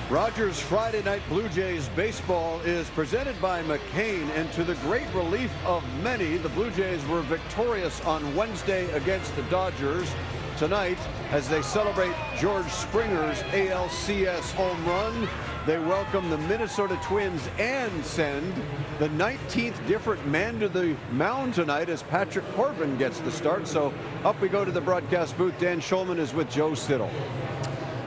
Rogers Friday Night Blue Jays baseball is presented by McCain, and to the great relief of many, the Blue Jays were victorious on Wednesday against the Dodgers. Tonight, as they celebrate George Springer's ALCS home run, they welcome the Minnesota Twins and send the 19th different man to the mound tonight as Patrick Corbin gets the start. So up we go to the broadcast booth. Dan Schulman is with Joe Siddall.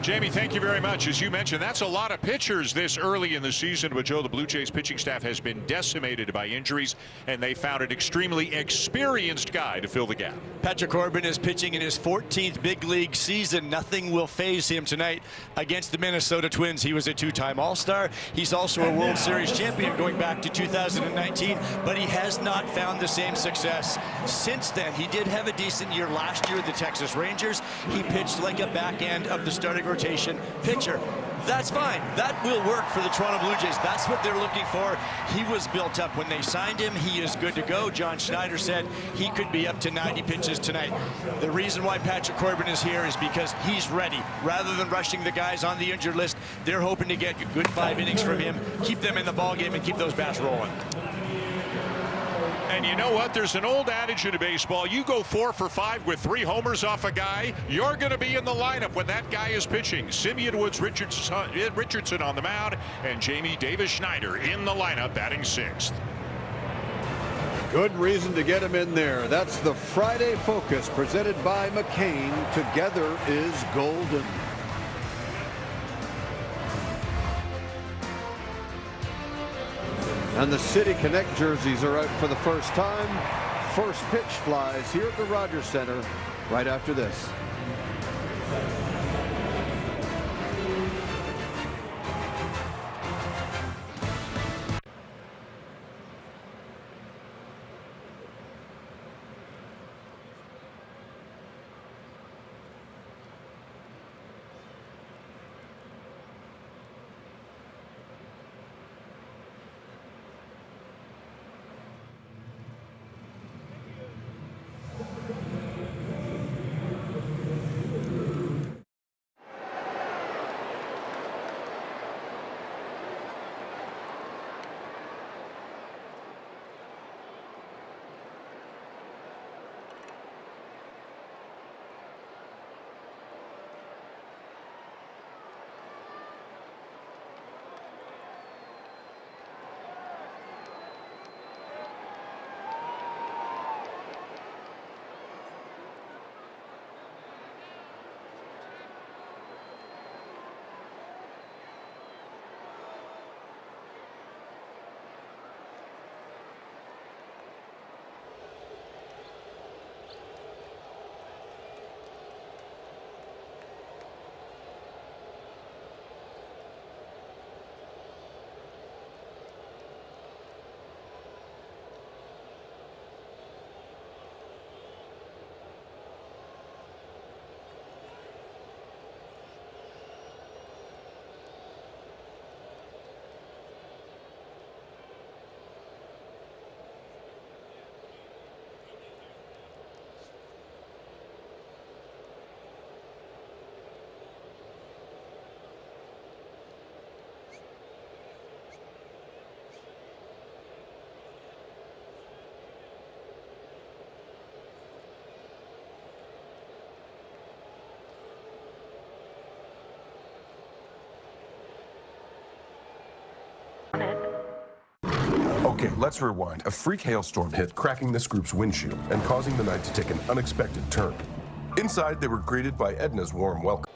Jamie, thank you very much. As you mentioned, that's a lot of pitchers this early in the season. But, Joe, the Blue Jays pitching staff has been decimated by injuries, and they found an extremely experienced guy to fill the gap. Patrick Corbin is pitching in his 14th big league season. Nothing will faze him tonight against the Minnesota Twins. He was a two-time All-Star. He's also a World Series champion going back to 2019, but he has not found the same success since then. He did have a decent year last year with the Texas Rangers. He pitched like a back end of the starting rotation pitcher. That's fine. That will work for the Toronto Blue Jays. That's what they're looking for. He was built up when they signed him. He is good to go. John Schneider said he could be up to 90 pitches tonight. The reason why Patrick Corbin is here is because he's ready. Rather than rushing the guys on the injured list, they're hoping to get a good 5 innings from him, keep them in the ballgame, and keep those bats rolling. And you know what? There's an old adage in baseball. You go 4 for 5 with 3 homers off a guy, you're going to be in the lineup when that guy is pitching. Simeon Woods Richardson on the mound, and Jamie Davis Schneider in the lineup batting 6th. Good reason to get him in there. That's the Friday Focus presented by McCain. Together is golden. And the City Connect jerseys are out for the first time. First pitch flies here at the Rogers Center right after this. Okay, let's rewind. A freak hailstorm hit, cracking this group's windshield and causing the night to take an unexpected turn. Inside, they were greeted by Edna's warm welcome.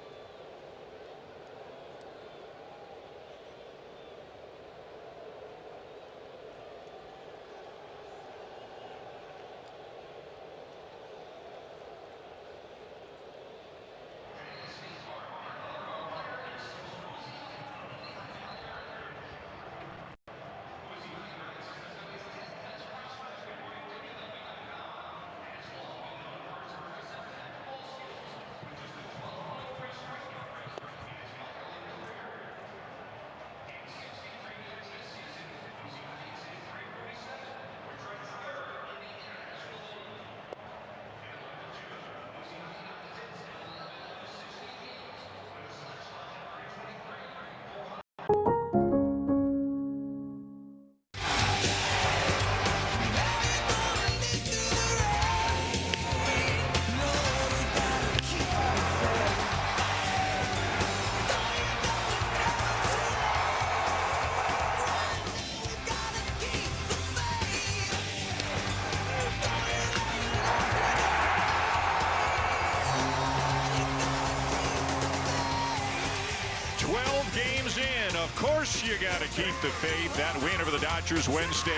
Of course you got to keep the faith. That win over the Dodgers Wednesday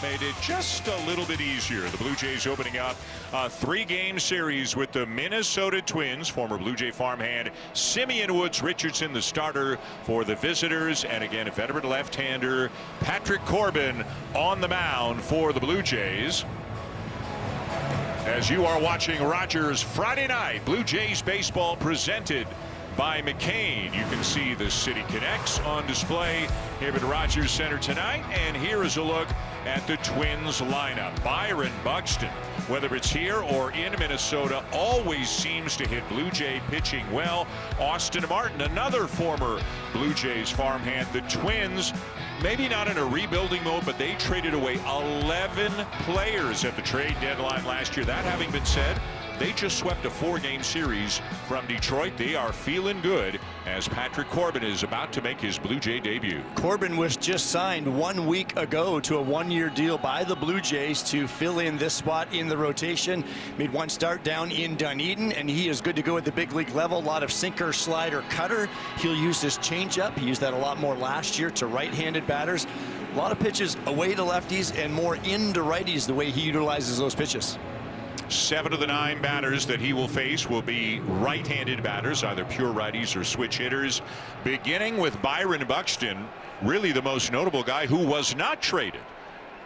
made it just a little bit easier. The Blue Jays opening up a 3-game series with the Minnesota Twins. Former Blue Jay farmhand Simeon Woods Richardson, the starter for the visitors. And again, a veteran left-hander, Patrick Corbin, on the mound for the Blue Jays. As you are watching Rogers Friday Night Blue Jays baseball presented by McCain. You can see the City Connects on display here at Rogers Center tonight. And here is a look at the Twins lineup. Byron Buxton, whether it's here or in Minnesota, always seems to hit Blue Jay pitching well. Austin Martin, another former Blue Jays farmhand. The Twins, maybe not in a rebuilding mode, but they traded away 11 players at the trade deadline last year. That having been said, they just swept a 4-game series from Detroit. They are feeling good as Patrick Corbin is about to make his Blue Jay debut. Corbin was just signed 1 week ago to a 1-year deal by the Blue Jays to fill in this spot in the rotation. Made one start down in Dunedin, and he is good to go at the big league level. A lot of sinker, slider, cutter. He'll use his changeup. He used that a lot more last year to right-handed batters. A lot of pitches away to lefties and more into righties the way he utilizes those pitches. 7 of the 9 batters that he will face will be right-handed batters, either pure righties or switch hitters, beginning with Byron Buxton, really the most notable guy who was not traded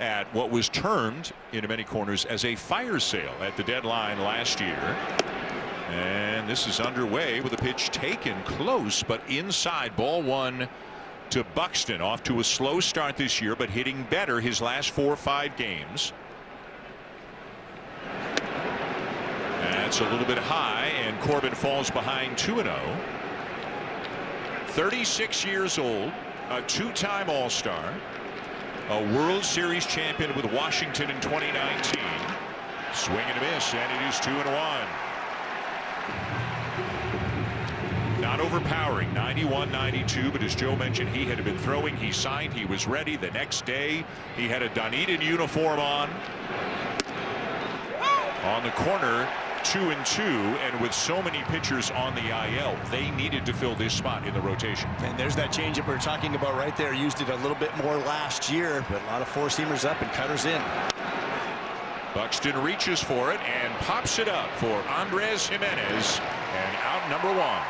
at what was termed in many corners as a fire sale at the deadline last year. And this is underway with a pitch taken close but inside. Ball 1 to Buxton, off to a slow start this year but hitting better his last 4 or 5 games. That's a little bit high, and Corbin falls behind 2-0. 36 years old, a 2-time All-Star, a World Series champion with Washington in 2019. Swing and a miss, and it is 2-1. Not overpowering, 91-92, but as Joe mentioned, he had been throwing. He signed, he was ready. The next day, he had a Dunedin uniform on. On the corner, 2-2, and with so many pitchers on the IL, they needed to fill this spot in the rotation. And there's that changeup we're talking about right there. Used it a little bit more last year, but a lot of 4-seamers up and cutters in. Buxton reaches for it and pops it up for Andres Jimenez, and out number 1.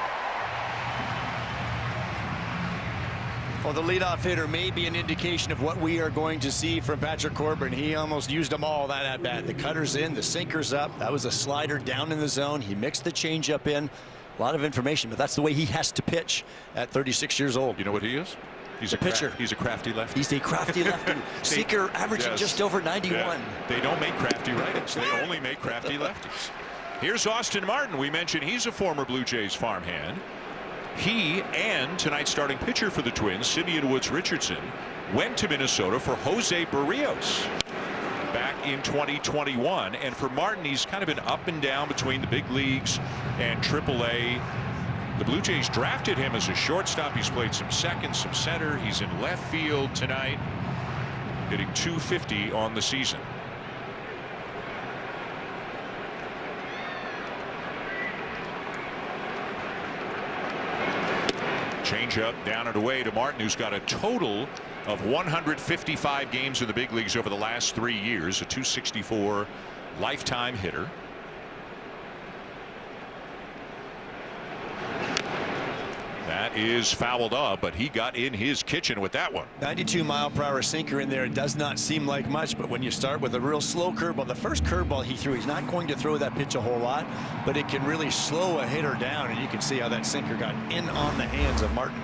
Well, the leadoff hitter may be an indication of what we are going to see from Patrick Corbin. He almost used them all that at bat. The cutter's in, the sinker's up. That was a slider down in the zone. He mixed the changeup in. A lot of information, but that's the way he has to pitch at 36 years old. You know what he is? He's a pitcher. He's a crafty lefty. He's a crafty lefty. Sinker averaging just over 91. Yeah. They don't make crafty righties. They only make crafty lefties. Here's Austin Martin. We mentioned he's a former Blue Jays farmhand. He and tonight's starting pitcher for the Twins, Simeon Woods Richardson, went to Minnesota for Jose Barrios back in 2021. And for Martin, he's kind of been up and down between the big leagues and AAA. The Blue Jays drafted him as a shortstop. He's played some second, some center. He's in left field tonight, hitting .250 on the season. Changeup down and away to Martin, who's got a total of 155 games in the big leagues over the last 3 years, a .264 lifetime hitter. That is fouled up, but he got in his kitchen with that one. 92-mile-per-hour sinker in there. It does not seem like much, but when you start with a real slow curveball, the first curveball he threw, he's not going to throw that pitch a whole lot, but it can really slow a hitter down, and you can see how that sinker got in on the hands of Martin.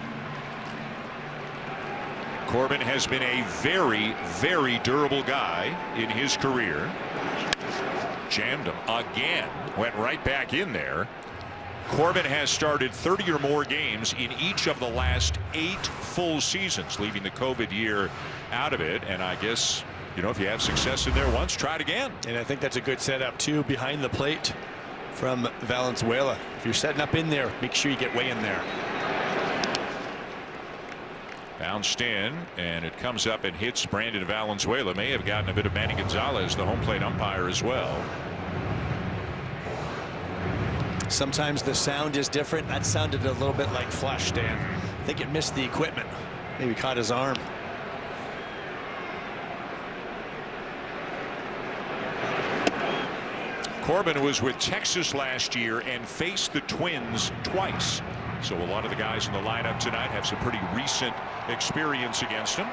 Corbin has been a very, very durable guy in his career. Jammed him again, went right back in there. Corbin has started 30 or more games in each of the last 8 full seasons, leaving the COVID year out of it. And I guess, you know, if you have success in there once, try it again. And I think that's a good setup too, behind the plate from Valenzuela. If you're setting up in there, make sure you get way in there. Bounced in, and it comes up and hits Brandon Valenzuela. May have gotten a bit of Manny Gonzalez, the home plate umpire, as well. Sometimes the sound is different. That sounded a little bit like flush, Dan. I think it missed the equipment. Maybe caught his arm. Corbin was with Texas last year and faced the Twins twice. So a lot of the guys in the lineup tonight have some pretty recent experience against him.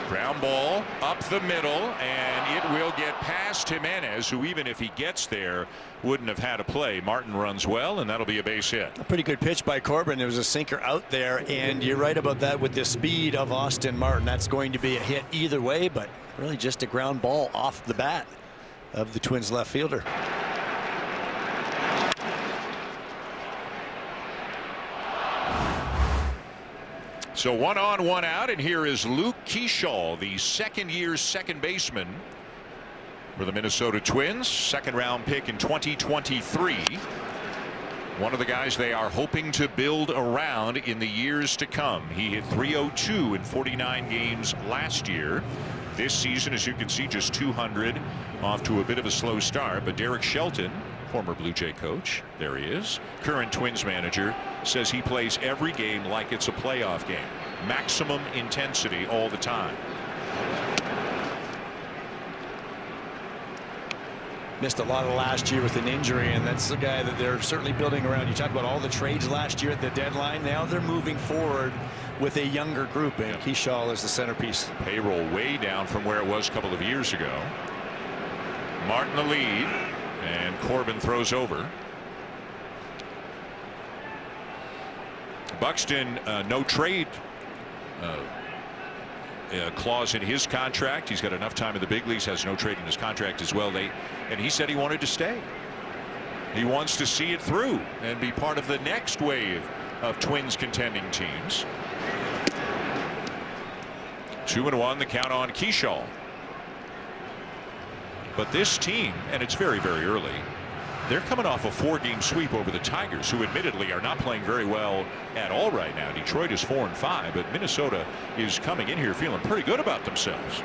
Ground ball up the middle, and it will get past Jimenez, who, even if he gets there, wouldn't have had a play. Martin runs well, and that'll be a base hit. A pretty good pitch by Corbin. There was a sinker out there, and you're right about that with the speed of Austin Martin. That's going to be a hit either way, but really just a ground ball off the bat of the Twins left fielder. So 1 on, 1 out, and here is Luke Keeschall, the second-year second baseman for the Minnesota Twins, second-round pick in 2023. One of the guys they are hoping to build around in the years to come. He hit .302 in 49 games last year. This season, as you can see, just .200, off to a bit of a slow start. But Derek Shelton, former Blue Jay coach, there he is, current Twins manager, says he plays every game like it's a playoff game. Maximum intensity all the time. Missed a lot of last year with an injury, and that's the guy that they're certainly building around. You talk about all the trades last year at the deadline. Now they're moving forward with a younger group, and Keeschall is the centerpiece. Payroll way down from where it was a couple of years ago. Martin the lead, and Corbin throws over. Buxton, no trade clause in his contract. He's got enough time in the big leagues, has no trade in his contract as well. And he said he wanted to stay. He wants to see it through and be part of the next wave of Twins contending teams. 2-1, the count on Keeschall. But this team, and it's very, very early, they're coming off a 4-game sweep over the Tigers, who admittedly are not playing very well at all right now. Detroit is 4-5, but Minnesota is coming in here feeling pretty good about themselves.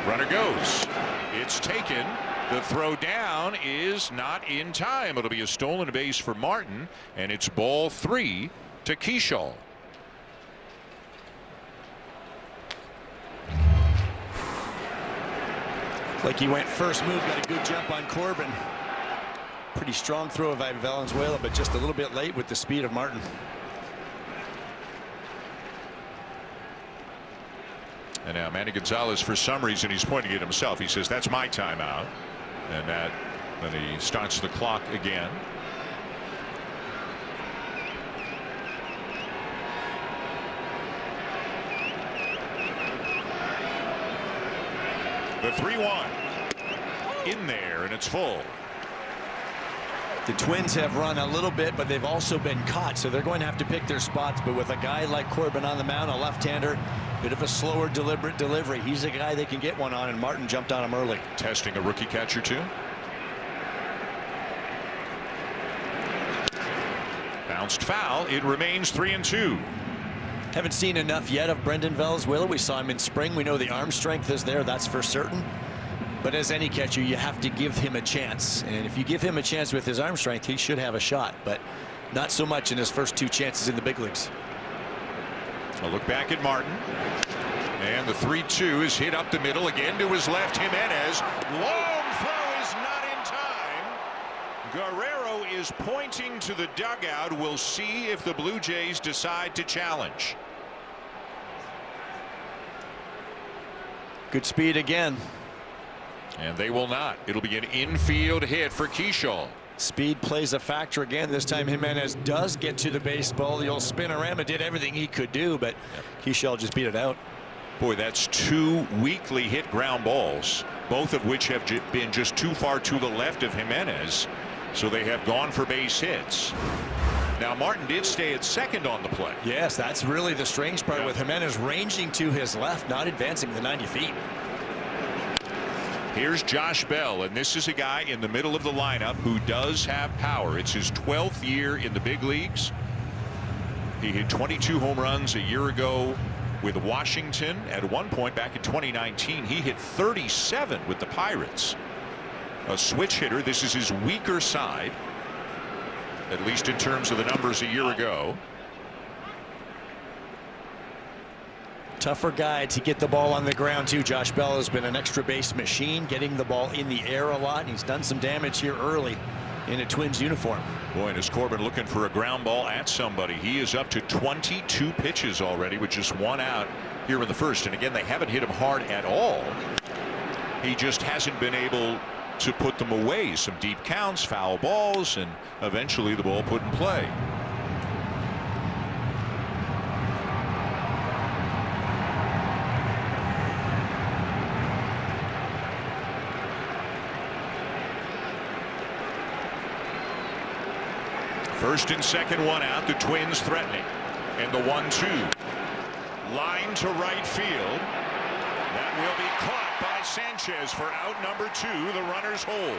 Runner goes. It's taken. The throw down is not in time. It'll be a stolen base for Martin, and it's ball 3 to Keeschall. Like he went first move, got a good jump on Corbin. Pretty strong throw by Valenzuela, but just a little bit late with the speed of Martin. And now Manny Gonzalez, for some reason, he's pointing at himself. He says, that's my timeout. And then he starts the clock again. The 3-1 in there, and it's full. The Twins have run a little bit, but they've also been caught, so they're going to have to pick their spots. But with a guy like Corbin on the mound, a left-hander, bit of a slower, deliberate delivery, he's a guy they can get one on, and Martin jumped on him early. Testing a rookie catcher too. Bounced foul. It remains 3-2. Haven't seen enough yet of Brendan Valenzuela. We saw him in spring. We know the arm strength is there, that's for certain. But as any catcher, you have to give him a chance. And if you give him a chance with his arm strength, he should have a shot. But not so much in his first 2 chances in the big leagues. A look back at Martin. And the 3-2 is hit up the middle again to his left. Jimenez. Long throw is not in time. Guerrero is pointing to the dugout. We'll see if the Blue Jays decide to challenge. Good speed again. And they will not. It'll be an infield hit for Keeschall. Speed plays a factor again. This time Jimenez does get to the baseball. The old spinorama did everything he could do, but Keeschall just beat it out. Boy, that's 2 weakly hit ground balls, both of which have been just too far to the left of Jimenez. So they have gone for base hits. Now Martin did stay at second on the play. Yes, that's really the strange part, with Jimenez ranging to his left, not advancing the 90 feet. Here's Josh Bell, and this is a guy in the middle of the lineup who does have power. It's his 12th year in the big leagues. He hit 22 home runs a year ago with Washington. At one point back in 2019, he hit 37 with the Pirates. A switch hitter. This is his weaker side, at least in terms of the numbers a year ago. Tougher guy to get the ball on the ground too. Josh Bell has been an extra base machine, getting the ball in the air a lot. He's done some damage here early in a Twins uniform. Boy, and is Corbin looking for a ground ball at somebody. He is up to 22 pitches already with just 1 out here in the first. And again, they haven't hit him hard at all. He just hasn't been able to put them away. Some deep counts, foul balls, and eventually the ball put in play. First and second, 1 out. The Twins threatening. And the 1-2. Line to right field. That will be caught by Sanchez for out number 2. The runners hold.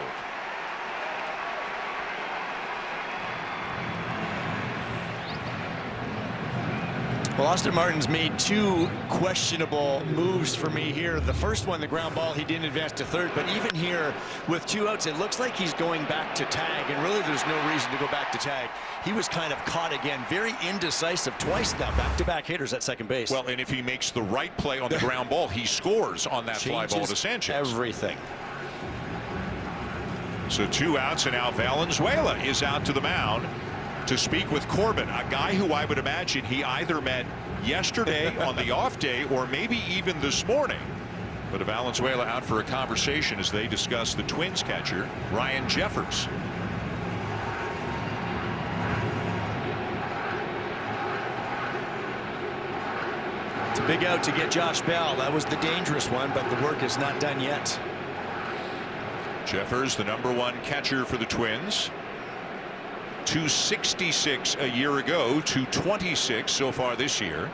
Well, Austin Martin's made 2 questionable moves for me here. The first one, the ground ball, he didn't advance to third, but even here with 2 outs, it looks like he's going back to tag, and really there's no reason to go back to tag. He was kind of caught again, very indecisive, twice now, back-to-back hitters at second base. Well, and if he makes the right play on the ground ball, he scores on that fly ball to Sanchez. Everything. So 2 outs, and now Valenzuela is out to the mound to speak with Corbin, a guy who I would imagine he either met yesterday on the off day or maybe even this morning. But Valenzuela out for a conversation as they discuss the Twins catcher, Ryan Jeffers. It's a big out to get Josh Bell. That was the dangerous one, but the work is not done yet. Jeffers, the #1 catcher for the Twins. 266 a year ago, 226 so far this year.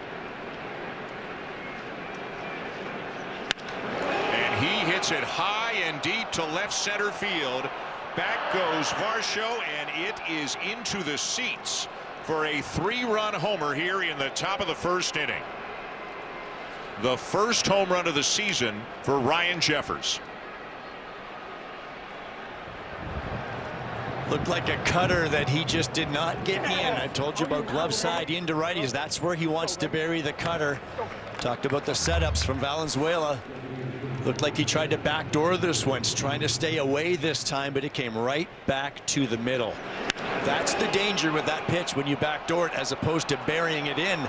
And he hits it high and deep to left center field. Back goes Varsho, and it is into the seats for a 3-run homer here in the top of the first inning. The first home run of the season for Ryan Jeffers. Looked like a cutter that he just did not get in. I told you about glove side into righties. That's where he wants to bury the cutter. Talked about the setups from Valenzuela. Looked like he tried to backdoor this one, trying to stay away this time, but it came right back to the middle. That's the danger with that pitch when you backdoor it as opposed to burying it in.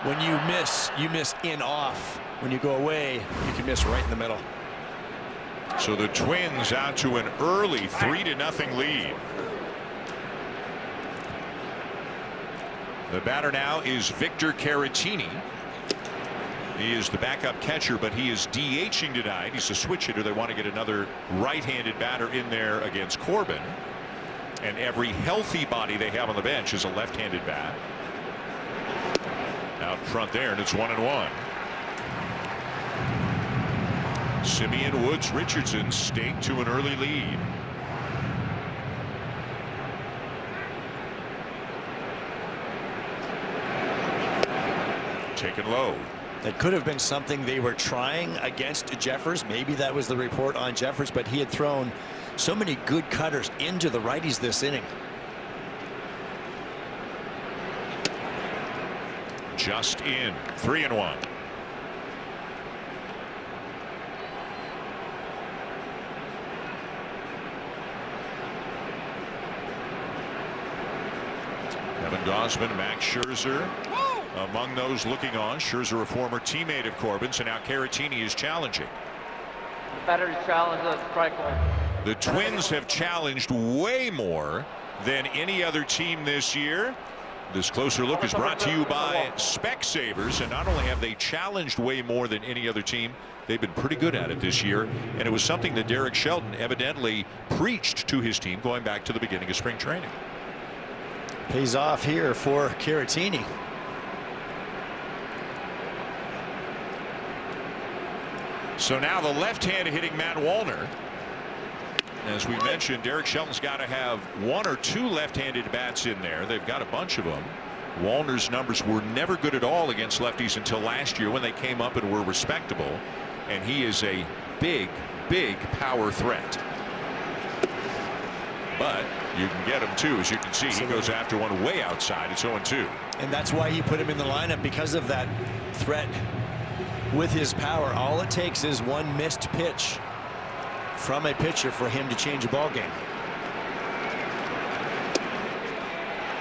When you miss in off. When you go away, you can miss right in the middle. So the Twins out to an early 3-0 lead. The batter now is Victor Caratini. He is the backup catcher, but he is DHing tonight. He's a switch hitter. They want to get another right-handed batter in there against Corbin. And every healthy body they have on the bench is a left-handed bat. Out front there, and it's 1-1. Simeon, Woods, Richardson stake to an early lead. Taken low. That could have been something they were trying against Jeffers. Maybe that was the report on Jeffers, but he had thrown so many good cutters into the righties this inning. Just in. 3-1. Kevin Gausman, Max Scherzer among those looking on. Scherzer, a former teammate of Corbin's, and now Caratini is challenging. Better to challenge the strike one. The Twins have challenged way more than any other team this year. This closer look is brought to you by Specsavers, and not only have they challenged way more than any other team, they've been pretty good at it this year, and it was something that Derek Shelton evidently preached to his team going back to the beginning of spring training. Pays off here for Caratini. So now the left-handed hitting Matt Wallner. As we mentioned, Derek Shelton's got to have one or two left-handed bats in there. They've got a bunch of them. Wallner's numbers were never good at all against lefties until last year when they came up and were respectable. And he is a big, big power threat. But you can get him too. As you can see, he goes after one way outside. It's 0-2. And that's why you put him in the lineup, because of that threat with his power. All it takes is one missed pitch from a pitcher for him to change a ball game.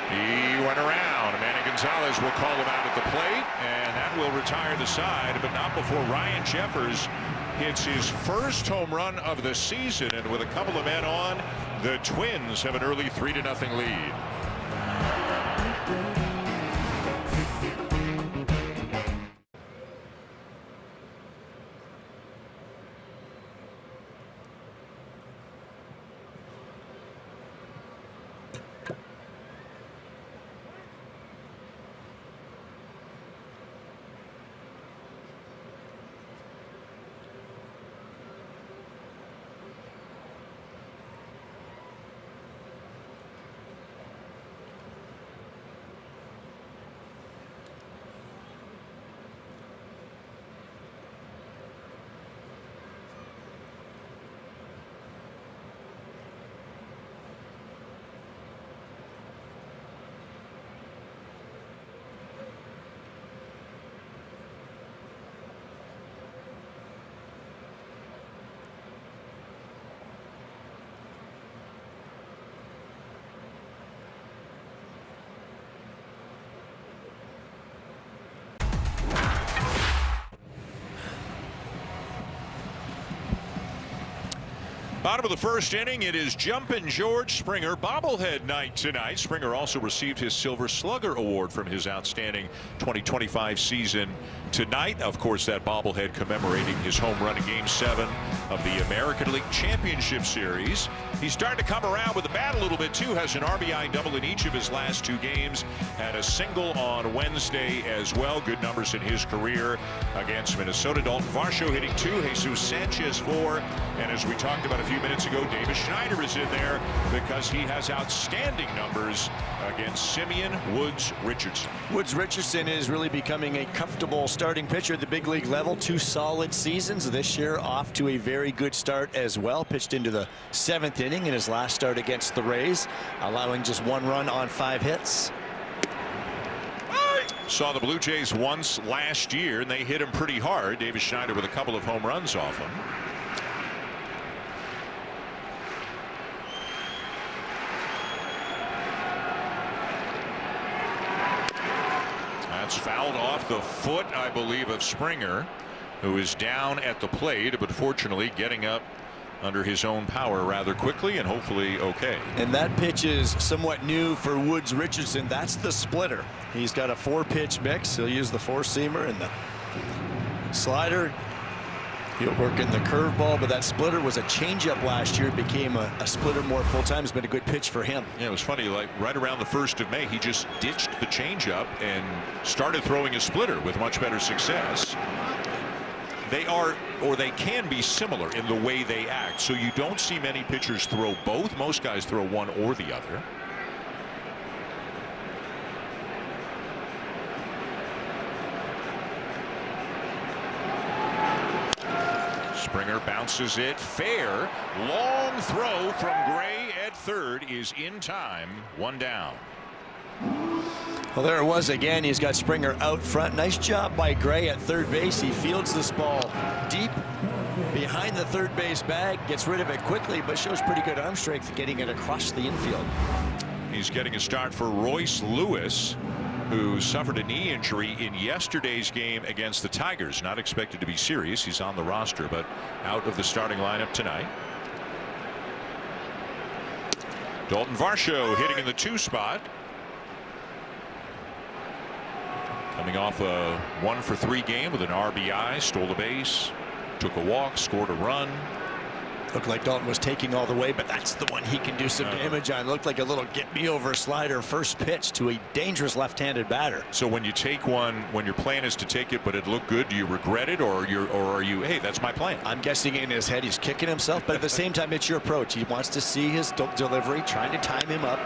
He went around. Manny Gonzalez will call him out at the plate, and that will retire the side, but not before Ryan Jeffers hits his first home run of the season. And with a couple of men on, the Twins have an early 3-0 lead. Bottom of the first inning, it is Jumpin' George Springer bobblehead night tonight. Springer also received his Silver Slugger Award from his outstanding 2025 season tonight. Of course, that bobblehead commemorating his home run in Game 7 of the American League Championship Series. He's starting to come around with the bat a little bit too. Has an RBI double in each of his last 2 games. Had a single on Wednesday as well. Good numbers in his career against Minnesota. Dalton Varsho hitting 2, Jesus Sanchez 4, and as we talked about a few minutes ago, Davis Schneider is in there because he has outstanding numbers against Simeon Woods Richardson. Woods Richardson is really becoming a comfortable starting pitcher at the big league level. 2 solid seasons this year, off to a very good start as well. Pitched into the 7th inning in his last start against the Rays, allowing just 1 run on 5 hits. Saw the Blue Jays once last year, and they hit him pretty hard. Davis Schneider with a couple of home runs off him. That's fouled off the foot, I believe, of Springer, who is down at the plate, but fortunately getting up under his own power rather quickly and hopefully okay. And that pitch is somewhat new for Woods Richardson. That's the splitter. He's got a 4-pitch mix. He'll use the 4-seamer and the slider. He'll work in the curveball, but that splitter was a changeup last year. It became a splitter more full-time. It's been a good pitch for him. Yeah, it was funny, like right around the 1st of May, he just ditched the changeup and started throwing a splitter with much better success. They are, or they can be similar in the way they act, so you don't see many pitchers throw both. Most guys throw one or the other. Springer bounces it fair. Long throw from Gray at third is in time. 1 down. Well, there it was again. He's got Springer out front. Nice job by Gray at third base. He fields this ball deep behind the third base bag, gets rid of it quickly, but shows pretty good arm strength getting it across the infield. He's getting a start for Royce Lewis, who suffered a knee injury in yesterday's game against the Tigers. Not expected to be serious. He's on the roster, but out of the starting lineup tonight. Dalton Varsho hitting in the 2 spot. Coming off a 1-for-3 game with an RBI, stole the base, took a walk, scored a run. Looked like Dalton was taking all the way, but that's the one he can do some damage on. Looked like a little get-me-over slider first pitch to a dangerous left-handed batter. So when you take one, when your plan is to take it, but it looked good, do you regret it, or are you, hey, that's my plan? I'm guessing in his head he's kicking himself, but at the same time, it's your approach. He wants to see his delivery, trying to time him up.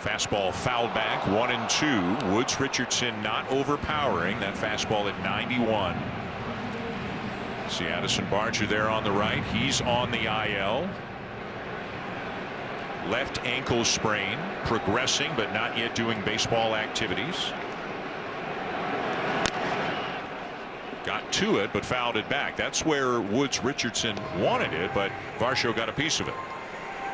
Fastball fouled back, 1-2. Woods Richardson not overpowering. That fastball at 91. See Addison Barger there on the right. He's on the IL. Left ankle sprain, progressing but not yet doing baseball activities. Got to it but fouled it back. That's where Woods Richardson wanted it, but Varsho got a piece of it.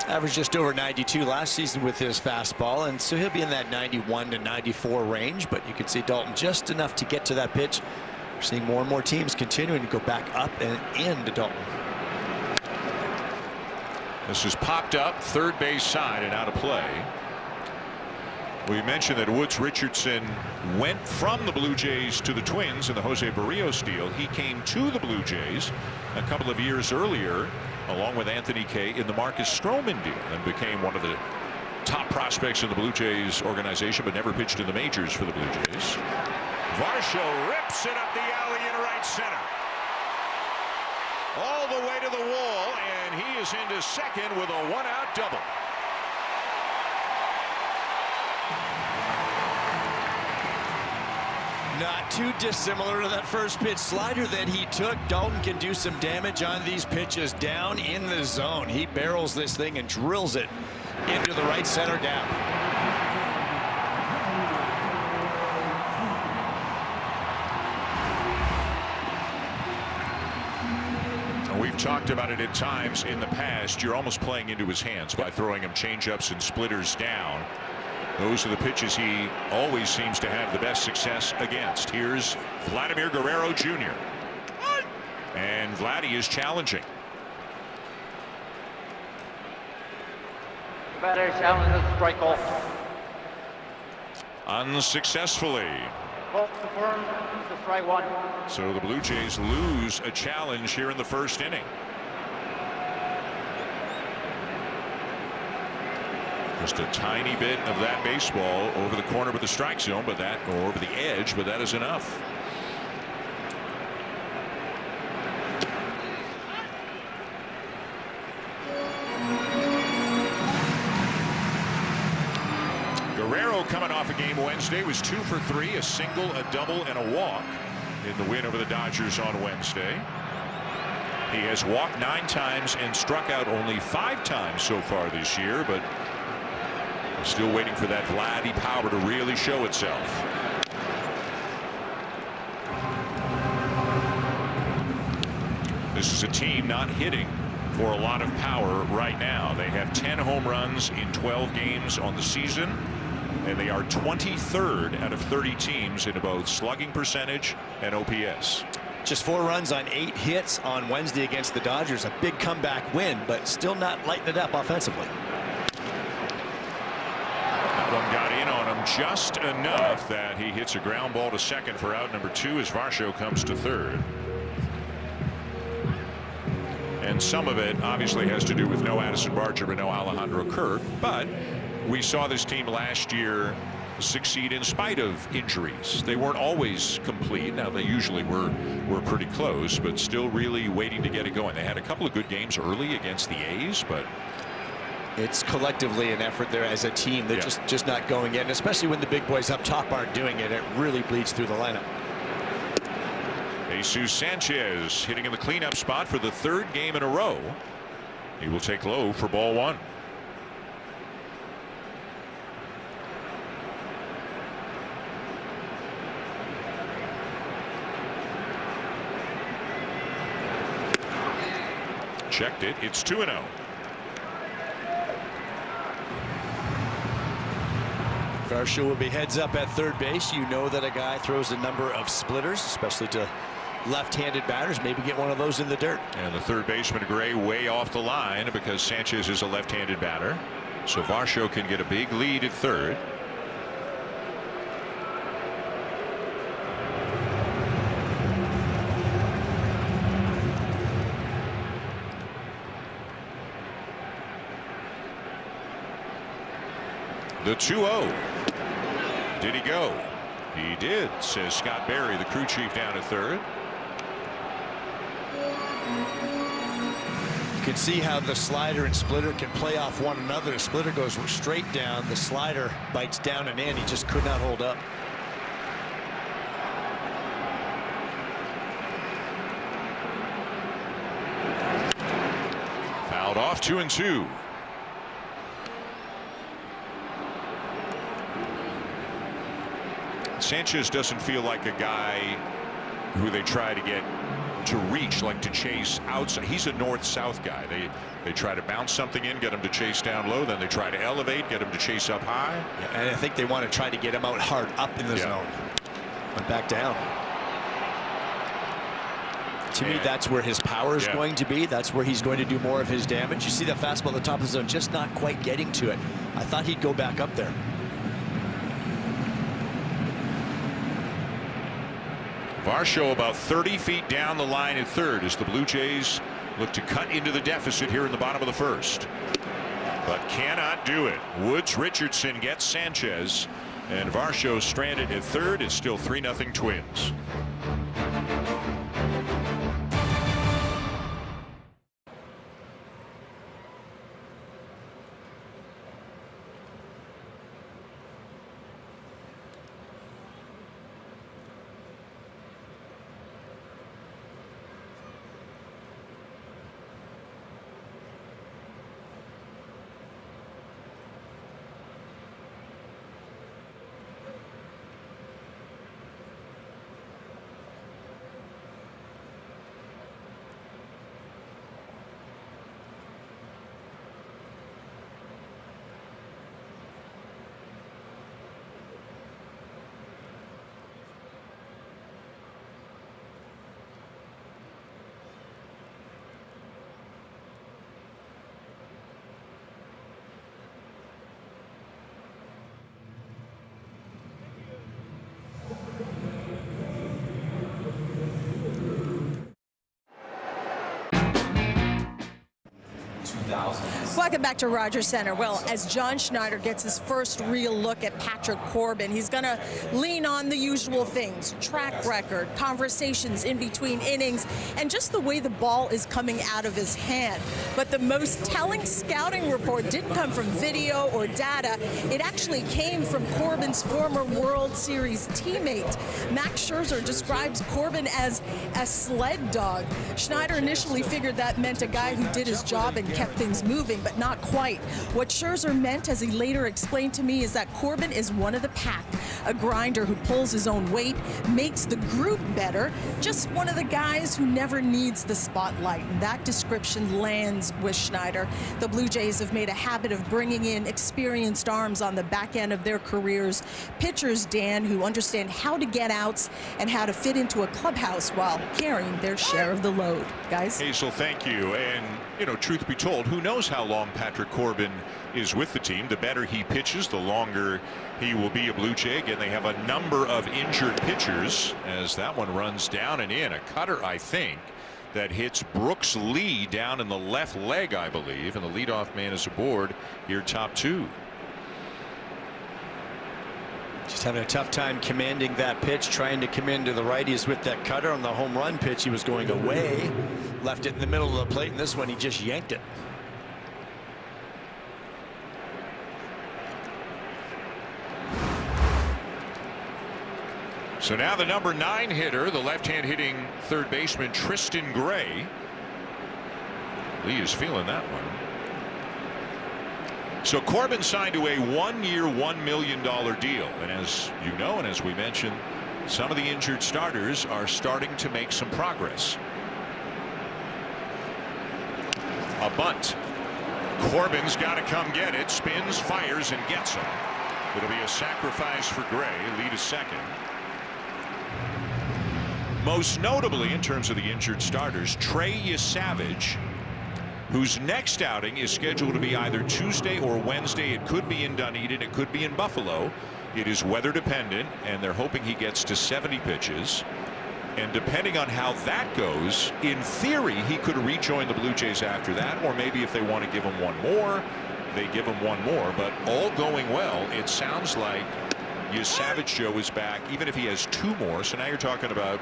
Averaged just over 92 last season with his fastball, and so he'll be in that 91 to 94 range, but you can see Dalton just enough to get to that pitch. We're seeing more and more teams continuing to go back up and into Dalton. This is popped up third base side and out of play. We mentioned that Woods Richardson went from the Blue Jays to the Twins in the Jose Barrios deal. He came to the Blue Jays a couple of years earlier along with Anthony Kay in the Marcus Stroman deal and became one of the top prospects in the Blue Jays organization, but never pitched in the majors for the Blue Jays. Varsho rips it up the alley in right center. All the way to the wall, and he is into second with a one-out double. Not too dissimilar to that first pitch slider that he took. Dalton can do some damage on these pitches down in the zone. He barrels this thing and drills it into the right center gap. We've talked about it at times in the past. You're almost playing into his hands by throwing him changeups and splitters down. Those are the pitches he always seems to have the best success against. Here's Vladimir Guerrero Jr. And Vladdy is challenging. Batter challenges strike call. Unsuccessfully. Ball confirmed to strike one. So the Blue Jays lose a challenge here in the first inning. Just a tiny bit of that baseball over the corner with the strike zone, but that, or over the edge, but that is enough. Guerrero coming off a game Wednesday was 2 for 3, a single, a double, and a walk in the win over the Dodgers on Wednesday. He has walked 9 times and struck out only 5 times so far this year, but still waiting for that Vladdy power to really show itself. This is a team not hitting for a lot of power right now. They have 10 home runs in 12 games on the season, and they are 23rd out of 30 teams in both slugging percentage and OPS. Just 4 runs on 8 hits on Wednesday against the Dodgers. A big comeback win, but still not lighting it up offensively. That one got in on him just enough that he hits a ground ball to second for out number 2 as Varsho comes to third. And some of it obviously has to do with no Addison Barger but no Alejandro Kirk, but we saw this team last year succeed in spite of injuries. They weren't always complete. Now they usually were pretty close, but still really waiting to get it going. They had a couple of good games early against the A's, but it's collectively an effort there as a team. They're just not going in, especially when the big boys up top aren't doing it. It really bleeds through the lineup. Jesus Sanchez hitting in the cleanup spot for the 3rd game in a row. He will take low for ball 1. Checked it. It's 2-0. Varsho will be heads up at third base. You know that a guy throws a number of splitters, especially to left-handed batters. Maybe get one of those in the dirt. And the third baseman Gray way off the line because Sanchez is a left-handed batter. So Varsho can get a big lead at third. The 2-0. Did he go? He did, says Scott Berry, the crew chief down at third. You can see how the slider and splitter can play off one another. The splitter goes straight down. The slider bites down and in. He just could not hold up. Fouled off, 2-2. Sanchez doesn't feel like a guy who they try to get to reach, like to chase outside. He's a north-south guy. They try to bounce something in, get him to chase down low, then they try to elevate, get him to chase up high. Yeah, and I think they want to try to get him out hard up in the zone. Went back down. To me, that's where his power is going to be. That's where he's going to do more of his damage. You see that fastball at the top of the zone, just not quite getting to it. I thought he'd go back up there. Varsho about 30 feet down the line at third as the Blue Jays look to cut into the deficit here in the bottom of the first, but cannot do it. Woods Richardson gets Sanchez, and Varsho stranded at third. It's still 3-0 Twins. Welcome back to Rogers Center. Well, as John Schneider gets his first real look at Patrick Corbin, he's going to lean on the usual things: track record, conversations in between innings, and just the way the ball is coming out of his hand. But the most telling scouting report didn't come from video or data. It actually came from Corbin's former World Series teammate. Max Scherzer describes Corbin as a sled dog. Schneider initially figured that meant a guy who did his job and kept things moving, but not quite. What Scherzer meant, as he later explained to me, is that Corbin is one of the pack, a grinder who pulls his own weight, makes the group better, just one of the guys who never needs the spotlight. And that description lands with Schneider. The Blue Jays have made a habit of bringing in experienced arms on the back end of their careers, pitchers, Dan, who understand how to get outs and how to fit into a clubhouse while carrying their share of the load. Guys? Hazel, thank you. And, you know, truth be told, who knows how long Patrick Corbin is with the team. The better he pitches, the longer he will be a Blue Jay. Again, they have a number of injured pitchers as that one runs down and in. A cutter, I think, that hits Brooks Lee down in the left leg, I believe, and the leadoff man is aboard here, top two. Just having a tough time commanding that pitch, trying to come into the righties with that cutter. On the home run pitch, he was going away, left it in the middle of the plate, and this one he just yanked it. So now the number 9 hitter, the left-hand hitting third baseman Tristan Gray. Lee is feeling that one. So Corbin signed to a 1-year, $1 million deal. And as you know, and as we mentioned, some of the injured starters are starting to make some progress. A bunt. Corbin's got to come get it. Spins, fires, and gets him. It'll be a sacrifice for Gray. Lead is second. Most notably, in terms of the injured starters, Trey Yesavage, whose next outing is scheduled to be either Tuesday or Wednesday. It could be in Dunedin, it could be in Buffalo. It is weather dependent, and they're hoping he gets to 70 pitches. And depending on how that goes, in theory, he could rejoin the Blue Jays after that, or maybe if they want to give him one more, they give him one more. But all going well, it sounds like Savage Joe is back, even if he has 2 more. So now you're talking about,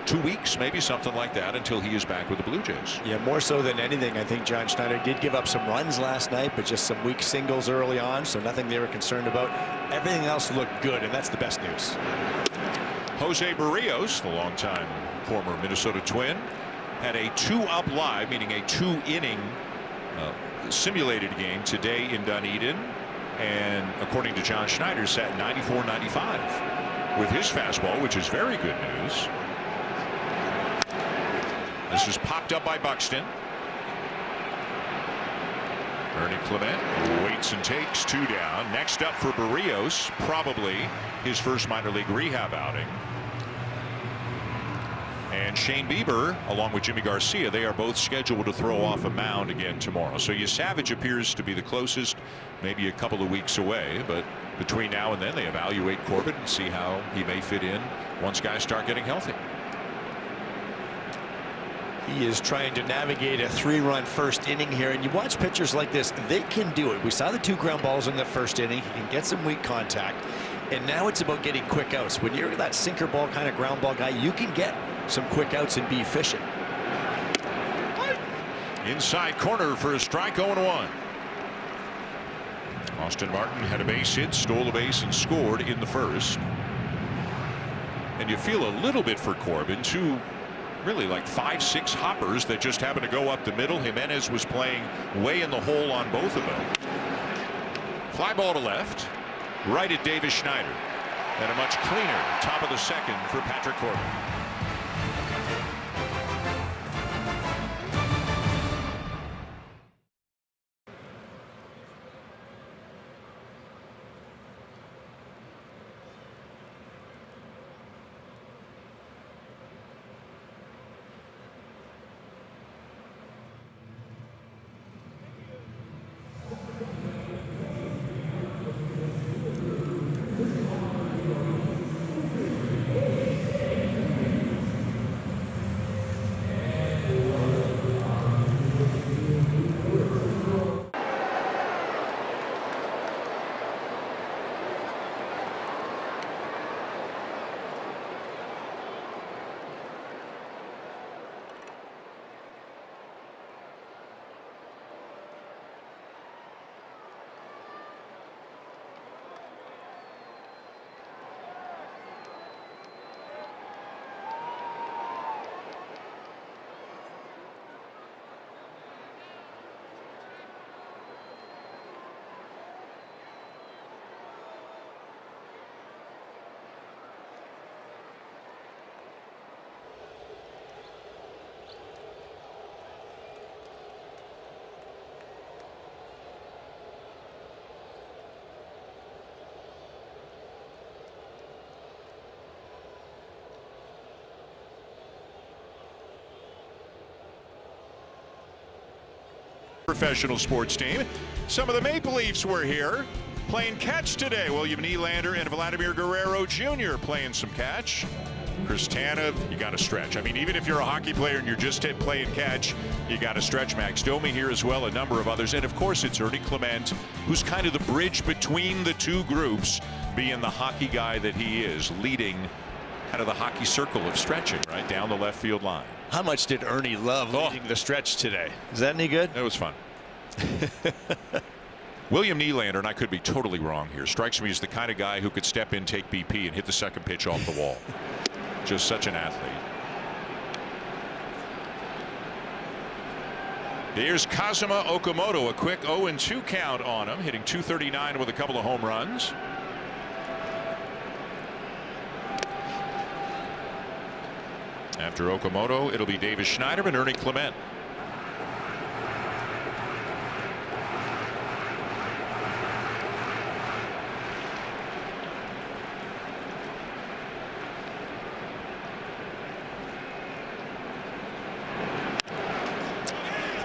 2 weeks, maybe something like that, until he is back with the Blue Jays. Yeah, more so than anything, I think John Schneider did give up some runs last night, but just some weak singles early on, so nothing they were concerned about. Everything else looked good, and that's the best news. Jose Barrios, the longtime former Minnesota Twin, had a 2-up live, meaning a 2-inning simulated game today in Dunedin, and according to John Schneider, sat 94-95 with his fastball, which is very good news. This is popped up by Buxton. Ernie Clement waits and takes 2 down. Next up for Barrios, probably his first minor league rehab outing. And Shane Bieber, along with Jimmy Garcia, they are both scheduled to throw off a mound again tomorrow. So Savage appears to be the closest, maybe a couple of weeks away. But between now and then, they evaluate Corbin and see how he may fit in once guys start getting healthy. He is trying to navigate a 3-run first inning here, and you watch pitchers like this, they can do it. We saw the 2 ground balls in the first inning. He can get some weak contact, and now it's about getting quick outs. When you're that sinker ball kind of ground ball guy, you can get some quick outs and be efficient. Inside corner for a strike, 0-1. Austin Martin had a base hit, stole a base, and scored in the first. And you feel a little bit for Corbin, too. Really like 5-6 hoppers that just happened to go up the middle. Jimenez was playing way in the hole on both of them. Fly ball to left, right at Davis Schneider, and a much cleaner top of the second for Patrick Corbin. Professional sports team. Some of the Maple Leafs were here playing catch today. William Nylander and Vladimir Guerrero Jr. playing some catch. Chris Tanev, you got to stretch. I mean, even if you're a hockey player and you're just playing catch, you got to stretch. Max Domi here as well, a number of others. And of course, it's Ernie Clement, who's kind of the bridge between the two groups, being the hockey guy that he is, leading kind of the hockey circle of stretching right down the left field line. How much did Ernie love leading the stretch today? Is that any good? It was fun. William Nylander, and I could be totally wrong here, strikes me as the kind of guy who could step in, take BP, and hit the second pitch off the wall. Just such an athlete. Here's Kazuma Okamoto, a quick 0-2 count on him, hitting .239 with a couple of home runs. After Okamoto, it'll be Davis Schneider and Ernie Clement.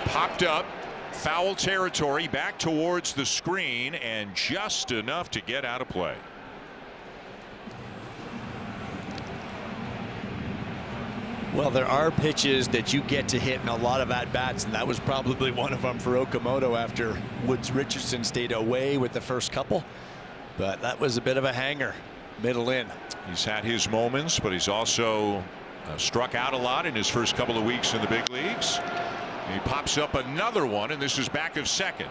Popped up, foul territory, back towards the screen, and just enough to get out of play. Well, there are pitches that you get to hit in a lot of at-bats, and that was probably one of them for Okamoto after Woods Richardson stayed away with the first couple. But that was a bit of a hanger, middle in. He's had his moments, but he's also struck out a lot in his first couple of weeks in the big leagues. He pops up another one, and this is back of second.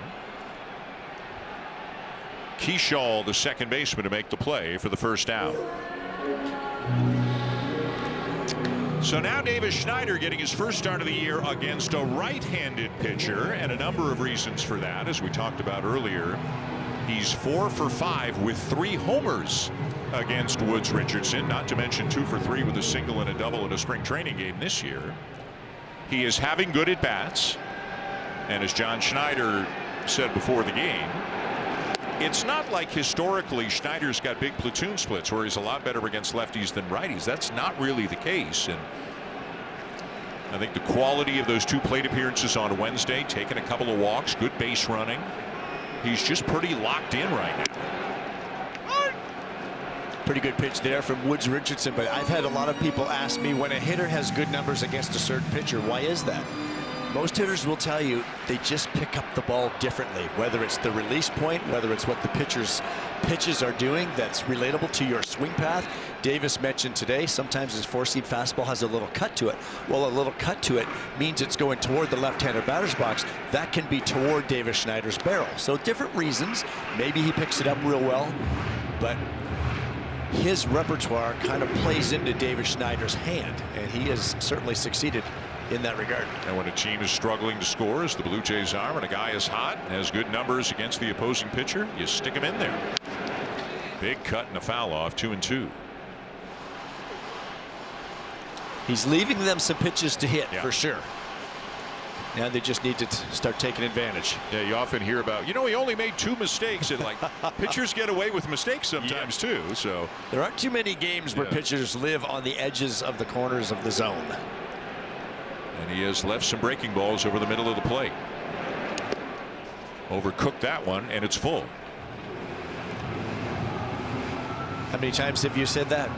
Keyshaw, the second baseman, to make the play for the first out. So now Davis Schneider getting his first start of the year against a right-handed pitcher, and a number of reasons for that, as we talked about earlier. He's 4 for 5 with 3 homers against Woods Richardson, not to mention 2 for 3 with a single and a double in a spring training game this year. He is having good at bats, and as John Schneider said before the game, it's not like historically Schneider's got big platoon splits where he's a lot better against lefties than righties. That's not really the case, and I think the quality of those 2 plate appearances on Wednesday, taking a couple of walks, good base running, he's just pretty locked in right now. Pretty good pitch there from Woods Richardson, but I've had a lot of people ask me, when a hitter has good numbers against a certain pitcher, why is that? Most hitters will tell you they just pick up the ball differently, whether it's the release point, whether it's what the pitcher's pitches are doing that's relatable to your swing path. Davis mentioned today sometimes his 4-seam fastball has a little cut to it. Well, a little cut to it means it's going toward the left-handed batter's box. That can be toward Davis Schneider's barrel. So different reasons. Maybe he picks it up real well, but his repertoire kind of plays into Davis Schneider's hand, and he has certainly succeeded in that regard. And when a team is struggling to score, as the Blue Jays are, and a guy is hot and has good numbers against the opposing pitcher, you stick him in there. Big cut and a foul off, 2-2. He's leaving them some pitches to hit, for sure. Now they just need to start taking advantage. Yeah, you often hear about, you know, he only made 2 mistakes, and like pitchers get away with mistakes sometimes too. So there aren't too many games where pitchers live on the edges of the corners of the zone. And he has left some breaking balls over the middle of the plate. Overcooked that one, and it's full. How many times have you said that?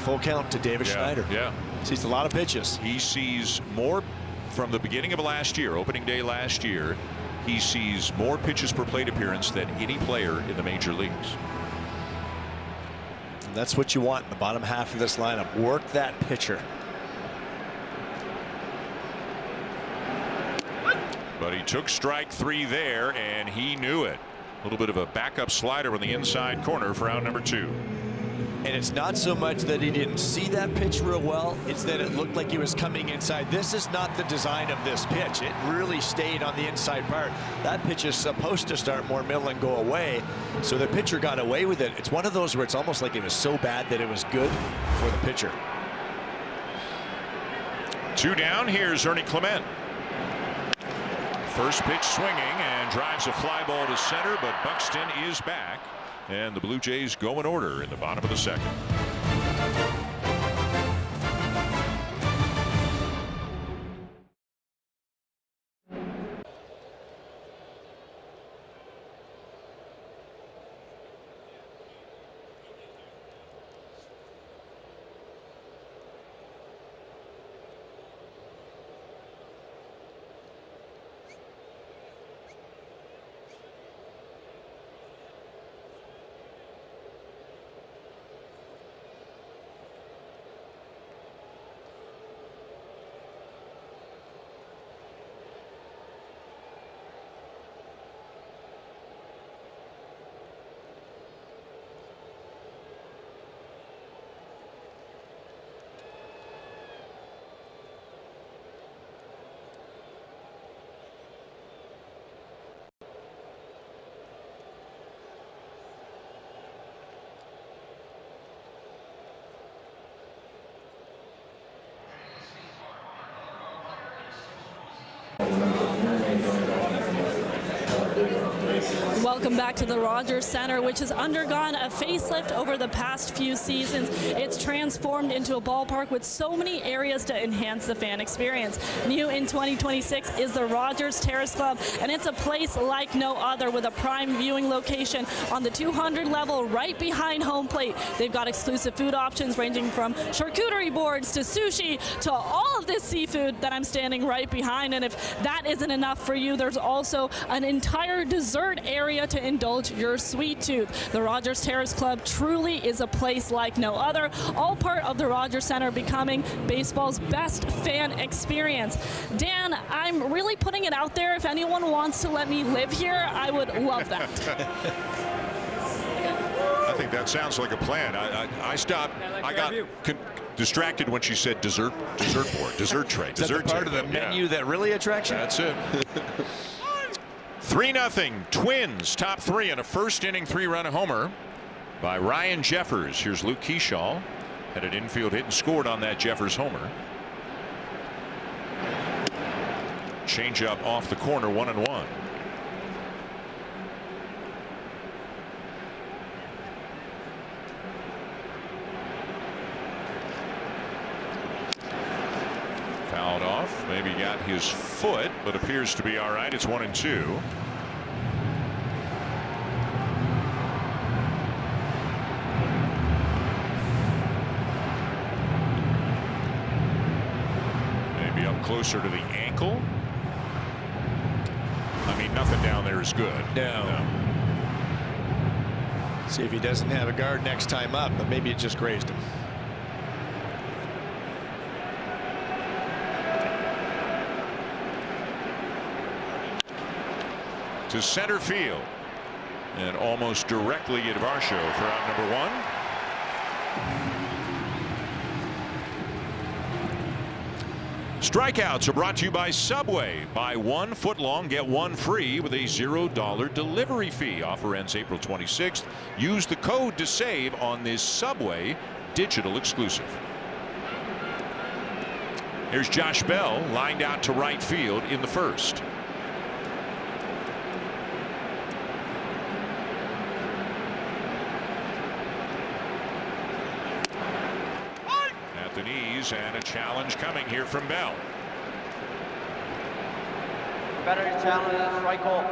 Full count to Davis Schneider. Yeah. Sees a lot of pitches. He sees more from the beginning of last year, opening day last year. He sees more pitches per plate appearance than any player in the major leagues. And that's what you want in the bottom half of this lineup. Work that pitcher. But he took strike 3 there, and he knew it. A little bit of a backup slider on the inside corner for out number 2. And it's not so much that he didn't see that pitch real well, it's that it looked like he was coming inside. This is not the design of this pitch. It really stayed on the inside part. That pitch is supposed to start more middle and go away, so the pitcher got away with it. It's one of those where it's almost like it was so bad that it was good for the pitcher. 2 down. Here's Ernie Clement. First pitch swinging and drives a fly ball to center, but Buxton is back, and the Blue Jays go in order in the bottom of the second. Welcome back to the Rogers Center, which has undergone a facelift over the past few seasons. It's transformed into a ballpark with so many areas to enhance the fan experience. New in 2026 is the Rogers Terrace Club, and it's a place like no other with a prime viewing location on the 200 level right behind home plate. They've got exclusive food options ranging from charcuterie boards to sushi to all of this seafood that I'm standing right behind. And if that isn't enough for you, there's also an entire dessert area to indulge your sweet tooth. The Rogers Terrace Club truly is a place like no other, all part of the Rogers Center becoming baseball's best fan experience. Dan, I'm really putting it out there. If anyone wants to let me live here, I would love that. I think that sounds like a plan. I stopped. I got distracted when she said dessert board, dessert tray, dessert part of the menu that really attracts you. That's it. 3-0 Twins, top three in a first inning 3-run homer by Ryan Jeffers. Here's Luke Keyshaw, had an infield hit and scored on that Jeffers homer. Changeup off the corner, 1-1. Fouled off, maybe got his foot, but appears to be all right. It's 1-2. Maybe up closer to the ankle. I mean, nothing down there is good. No. See if he doesn't have a guard next time up, but maybe it just grazed him. To center field and almost directly at Varsho for out number one. Strikeouts are brought to you by Subway. Buy 1 foot-long, get 1 free with a $0 delivery fee. Offer ends April 26th. Use the code to save on this Subway digital exclusive. Here's Josh Bell lined out to right field in the first. The knees, and a challenge coming here from Bell. Better challenge, strike call.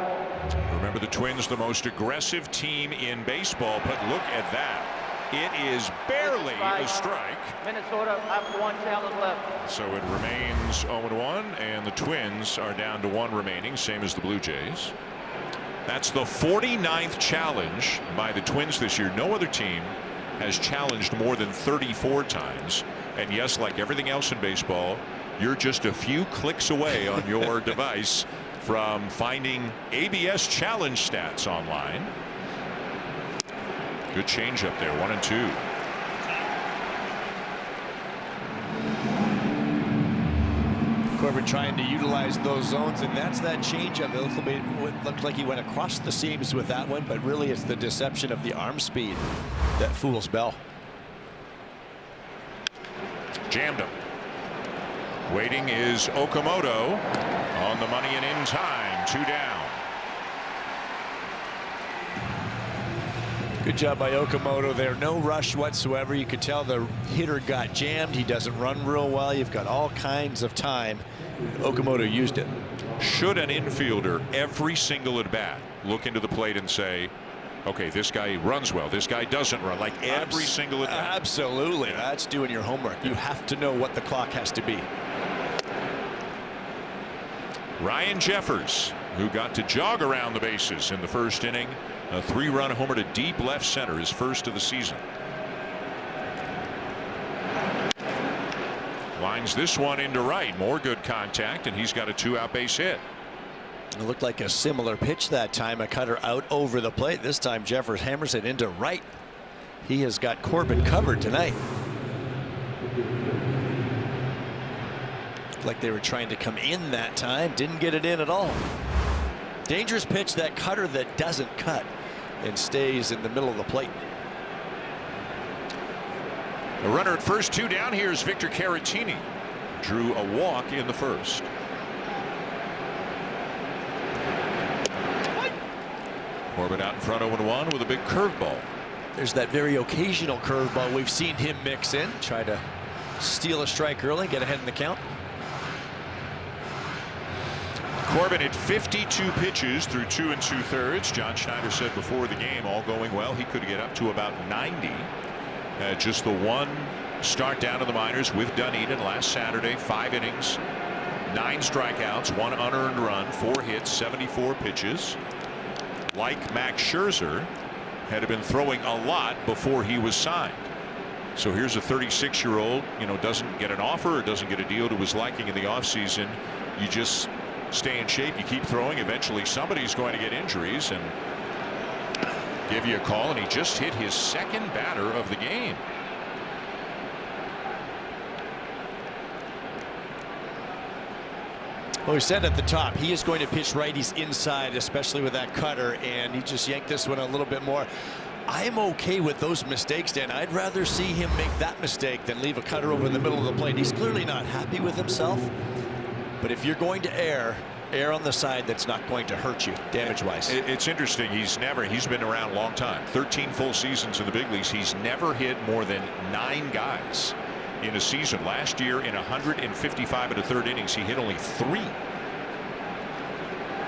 Remember, the Twins, the most aggressive team in baseball, but look at that. It is barely a strike. Minnesota have 1 challenge left. So it remains 0-1, and the Twins are down to 1 remaining, same as the Blue Jays. That's the 49th challenge by the Twins this year. No other team has challenged more than 34 times. And yes, like everything else in baseball, you're just a few clicks away on your device from finding ABS challenge stats online. Good changeup there, 1-2. Corbin trying to utilize those zones, and that's that changeup. It looked like he went across the seams with that one, but really it's the deception of the arm speed that fools Bell. Jammed him. Waiting is Okamoto on the money and in time. 2 down. Good job by Okamoto there. No rush whatsoever. You could tell the hitter got jammed. He doesn't run real well. You've got all kinds of time. Okamoto used it. Should an infielder every single at bat look into the plate and say, okay, this guy runs well, this guy doesn't run, like every single at bat? Absolutely. That's doing your homework. You have to know what the clock has to be. Ryan Jeffers, who got to jog around the bases in the first inning, a 3-run homer to deep left center, his first of the season. Lines this one into right. More good contact, and he's got a 2-out base hit. It looked like a similar pitch that time, a cutter out over the plate. This time Jeffers hammers it into right. He has got Corbin covered tonight. Looked like they were trying to come in that time, didn't get it in at all. Dangerous pitch, that cutter that doesn't cut and stays in the middle of the plate. A runner at first, 2 down. Here's Victor Caratini. Drew a walk in the first. Corbin out in front 0-1 with a big curveball. There's that very occasional curveball we've seen him mix in, try to steal a strike early, get ahead in the count. Corbin at 52 pitches through 2 2/3. John Schneider said before the game, all going well, he could get up to about 90. Just the one start down in the minors with Dunedin last Saturday. 5 innings, 9 strikeouts, 1 unearned run, 4 hits, 74 pitches. Like Max Scherzer, had been throwing a lot before he was signed. So here's a 36-year-old, doesn't get an offer or doesn't get a deal to his liking in the offseason. You just stay in shape, you keep throwing. Eventually somebody's going to get injuries and give you a call, and he just hit his second batter of the game. Well, we said at the top, he is going to pitch righties inside, especially with that cutter, and he just yanked this one a little bit more. I'm okay with those mistakes, Dan. I'd rather see him make that mistake than leave a cutter over in the middle of the plate. He's clearly not happy with himself, but if you're going to err on the side that's not going to hurt you damage-wise. It's interesting. He's been around a long time. 13 full seasons in the big leagues. He's never hit more than 9 guys in a season. Last year, in 155 1/3 innings, he hit only 3.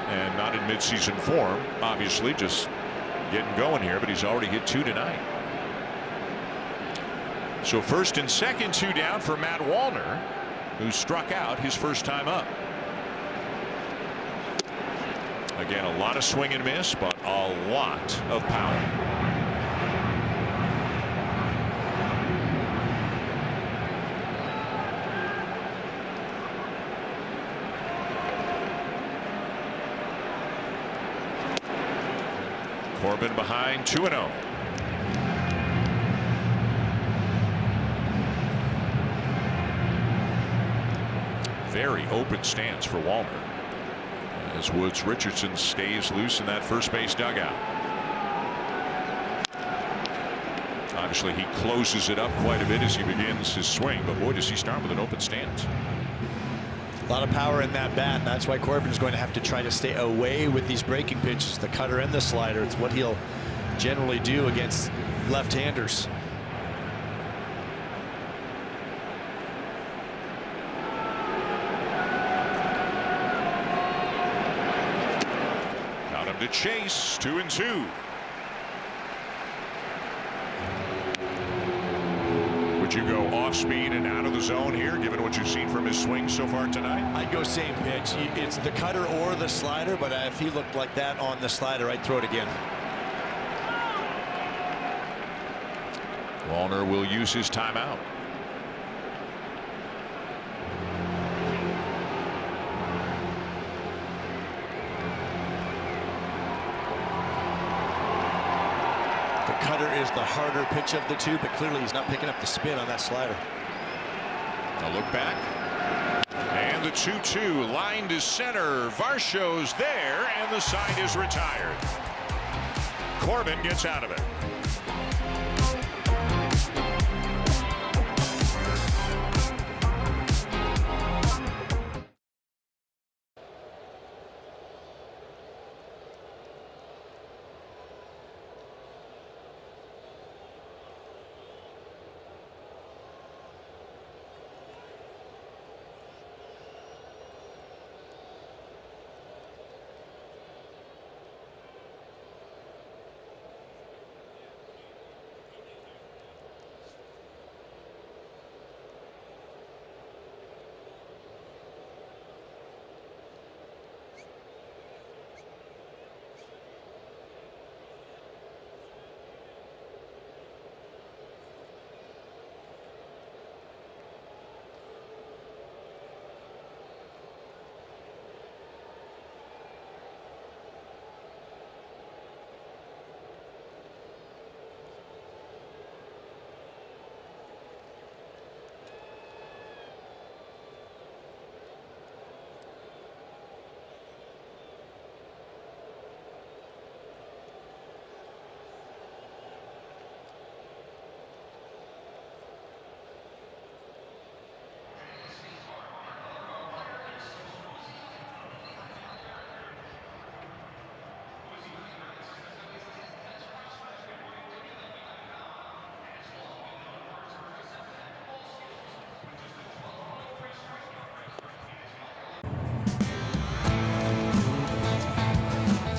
And not in midseason form, obviously, just getting going here, but he's already hit 2 tonight. So first and second, 2 down for Matt Wallner, who struck out his first time up. Again, a lot of swing and miss, but a lot of power. Corbin behind 2-0. Very open stance for Wallner as Woods Richardson stays loose in that first base dugout. Obviously he closes it up quite a bit as he begins his swing, but boy, does he start with an open stance. A lot of power in that bat. That's why Corbin is going to have to try to stay away with these breaking pitches, the cutter and the slider. It's what he'll generally do against left-handers. Got him to chase. 2-2. Would you go off speed and out of the zone here, given what you've seen from his swing so far tonight? I'd go same pitch. It's the cutter or the slider, but if he looked like that on the slider, I'd throw it again. Wallner will use his timeout. The cutter is the harder pitch of the two, but clearly he's not picking up the spin on that slider. A look back. And the 2-2 line to center. Varsho's there, and the side is retired. Corbin gets out of it.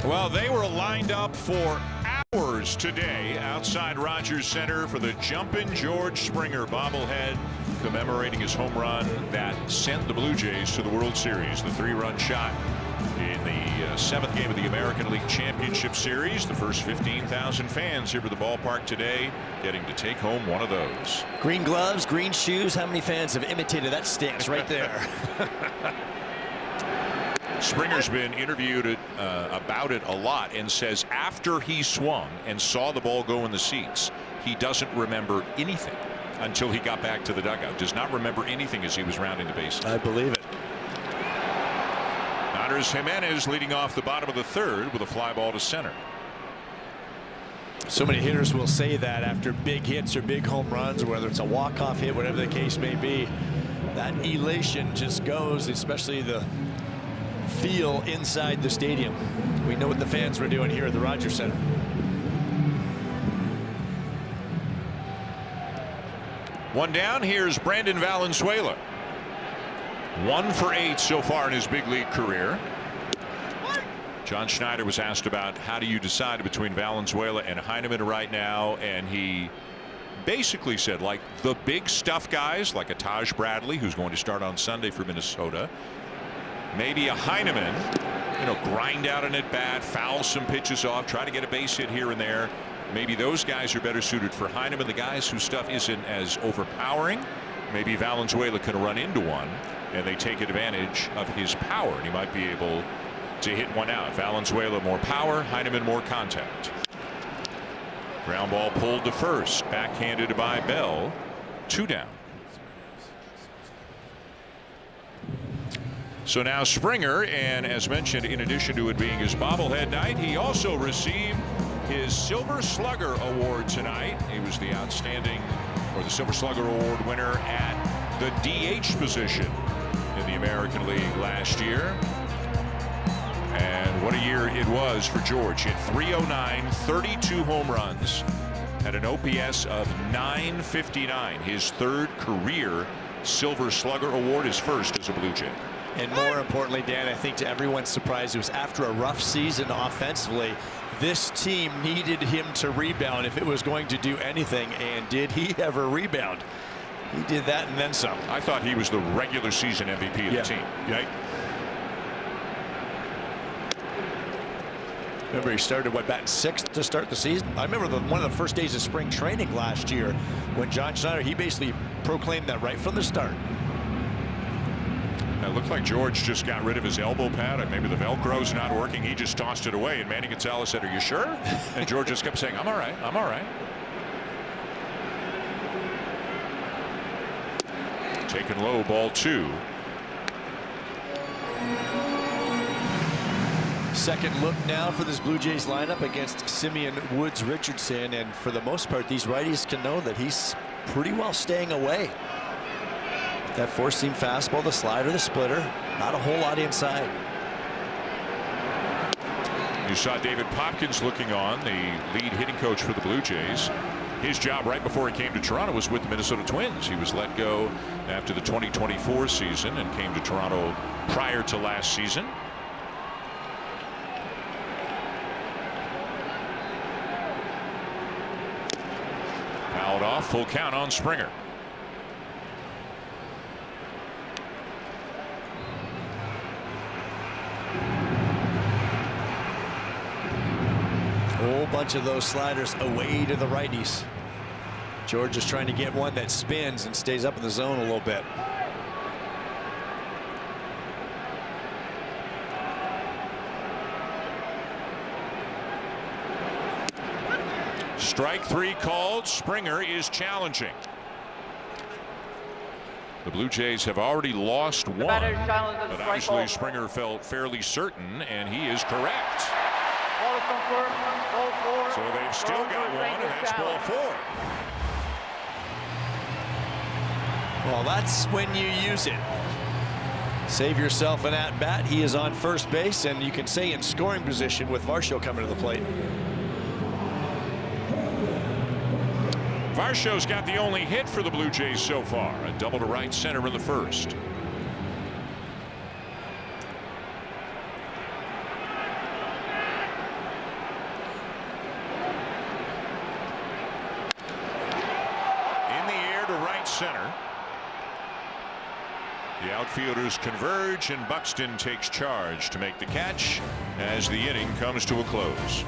Well, they were lined up for hours today outside Rogers Center for the Jumpin' George Springer bobblehead, commemorating his home run that sent the Blue Jays to the World Series. The 3-run shot in the 7th game of the American League Championship Series. The first 15,000 fans here at the ballpark today getting to take home one of those. Green gloves, green shoes. How many fans have imitated that stance right there? Springer's been interviewed about it a lot and says after he swung and saw the ball go in the seats, he doesn't remember anything until he got back to the dugout. Does not remember anything as he was rounding the bases. I believe it. Andres Jimenez leading off the bottom of the 3rd with a fly ball to center. So many hitters will say that after big hits or big home runs, whether it's a walk-off hit, whatever the case may be, that elation just goes, especially the feel inside the stadium. We know what the fans were doing here at the Rogers Center. One down. Here's Brandon Valenzuela. 1 for 8 so far in his big league career. John Schneider was asked about how do you decide between Valenzuela and Heineman right now, and he basically said, like the big stuff guys like a Taj Bradley, who's going to start on Sunday for Minnesota, maybe a Heineman, grind out an at bat, foul some pitches off, try to get a base hit here and there. Maybe those guys are better suited for Heineman. The guys whose stuff isn't as overpowering, maybe Valenzuela can run into one and they take advantage of his power, and he might be able to hit one out. Valenzuela more power, Heineman more contact. Ground ball pulled to first, backhanded by Bell. 2 down. So now Springer, and as mentioned, in addition to it being his bobblehead night, he also received his Silver Slugger Award tonight. He was the outstanding, or the Silver Slugger Award winner at the DH position in the American League last year. And what a year it was for George. Hit .309, 32 home runs, had an OPS of .959. His 3rd career Silver Slugger Award, his first as a Blue Jay. And more importantly, Dan, I think to everyone's surprise, it was after a rough season offensively. This team needed him to rebound if it was going to do anything. And did he ever rebound? He did that and then some. I thought he was the regular season MVP of the team. Right. Remember, he started batting 6th to start the season. I remember one of the first days of spring training last year when John Schneider, he basically proclaimed that right from the start. It looked like George just got rid of his elbow pad, and maybe the Velcro's not working. He just tossed it away, and Manny Gonzalez said, "Are you sure?" And George just kept saying, "I'm all right. I'm all right." Taken low, ball 2. Second look now for this Blue Jays lineup against Simeon Woods Richardson, and for the most part, these righties can know that he's pretty well staying away. That 4-seam fastball, the slider, the splitter, not a whole lot inside. You saw David Popkins looking on, the lead hitting coach for the Blue Jays. His job right before he came to Toronto was with the Minnesota Twins. He was let go after the 2024 season and came to Toronto prior to last season. Fouled off, full count on Springer. Whole bunch of those sliders away to the righties. George is trying to get one that spins and stays up in the zone a little bit. Strike 3 called. Springer is challenging. The Blue Jays have already lost one, but obviously Springer felt fairly certain, and he is correct. So they've still got one, and that's ball 4. Well, that's when you use it. Save yourself an at-bat. He is on first base, and you can say in scoring position with Varsho coming to the plate. Varsho's got the only hit for the Blue Jays so far, a double to right center in the first. center. The outfielders converge, and Buxton takes charge to make the catch as the inning comes to a close.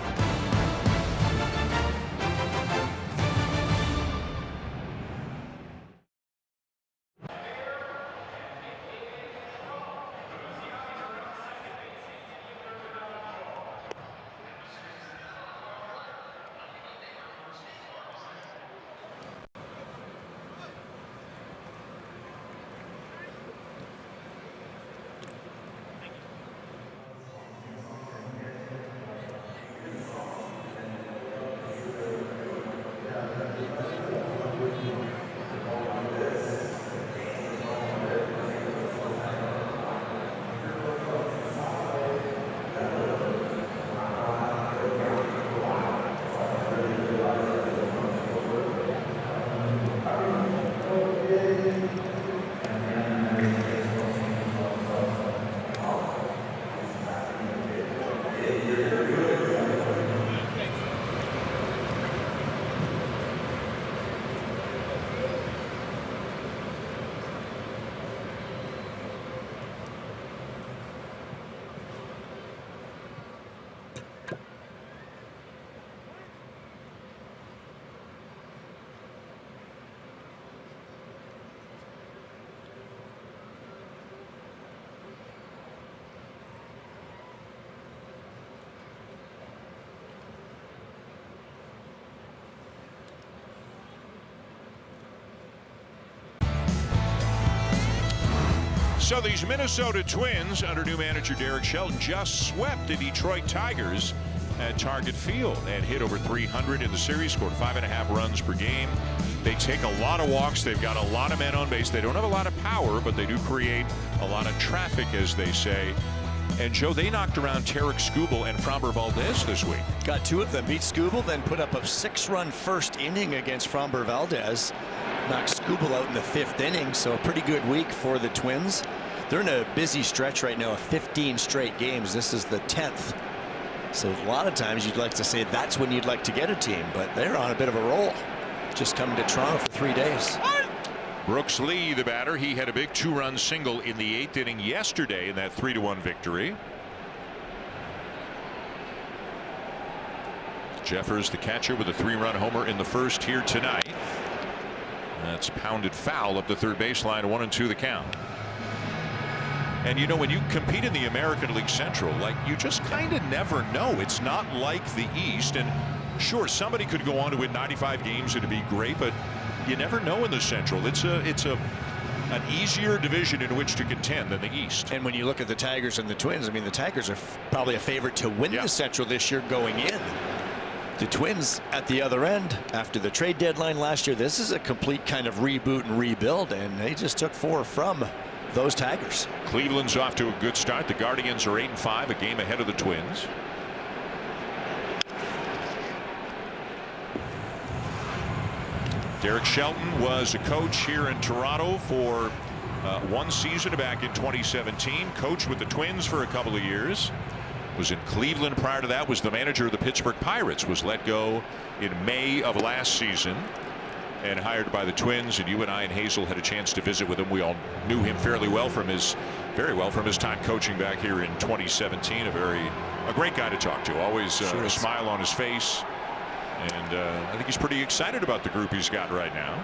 So these Minnesota Twins, under new manager Derek Shelton, just swept the Detroit Tigers at Target Field and hit over 300 in the series, scored 5.5 runs per game. They take a lot of walks. They've got a lot of men on base. They don't have a lot of power, but they do create a lot of traffic, as they say. And Joe, they knocked around Tarek Skubal and Framber Valdez this week. Got two of them. Beat Skubal, then put up a 6-run first inning against Framber Valdez. Knocked Skubal out in the 5th inning, so a pretty good week for the Twins. They're in a busy stretch right now of 15 straight games. This is the 10th. So a lot of times you'd like to say that's when you'd like to get a team, but they're on a bit of a roll. Just coming to Toronto for 3 days. Brooks Lee, the batter, he had a big 2-run single in the 8th inning yesterday in that 3-1 victory. Jeffers, the catcher, with a 3-run homer in the first here tonight. That's pounded foul up the third baseline. 1-2 the count. And you know, when you compete in the American League Central, like, you just kind of never know. It's not like the East. And sure, somebody could go on to win 95 games and it'd be great, but you never know in the Central. It's an easier division in which to contend than the East. And when you look at the Tigers and the Twins, I mean, the Tigers are probably a favorite to win the Central this year going in. The Twins at the other end, after the trade deadline last year, this is a complete kind of reboot and rebuild, and they just took 4 from those Tigers. Cleveland's off to a good start. The Guardians are 8-5, a game ahead of the Twins. Derek Shelton was a coach here in Toronto for 1 season back in 2017. Coached with the Twins for a couple of years. Was in Cleveland prior to that. Was the manager of the Pittsburgh Pirates. Was let go in May of last season and hired by the Twins. And you and I and Hazel had a chance to visit with him. We all knew him very well from his time coaching back here in 2017. A great guy to talk to. Always a smile on his face. And I think he's pretty excited about the group he's got right now.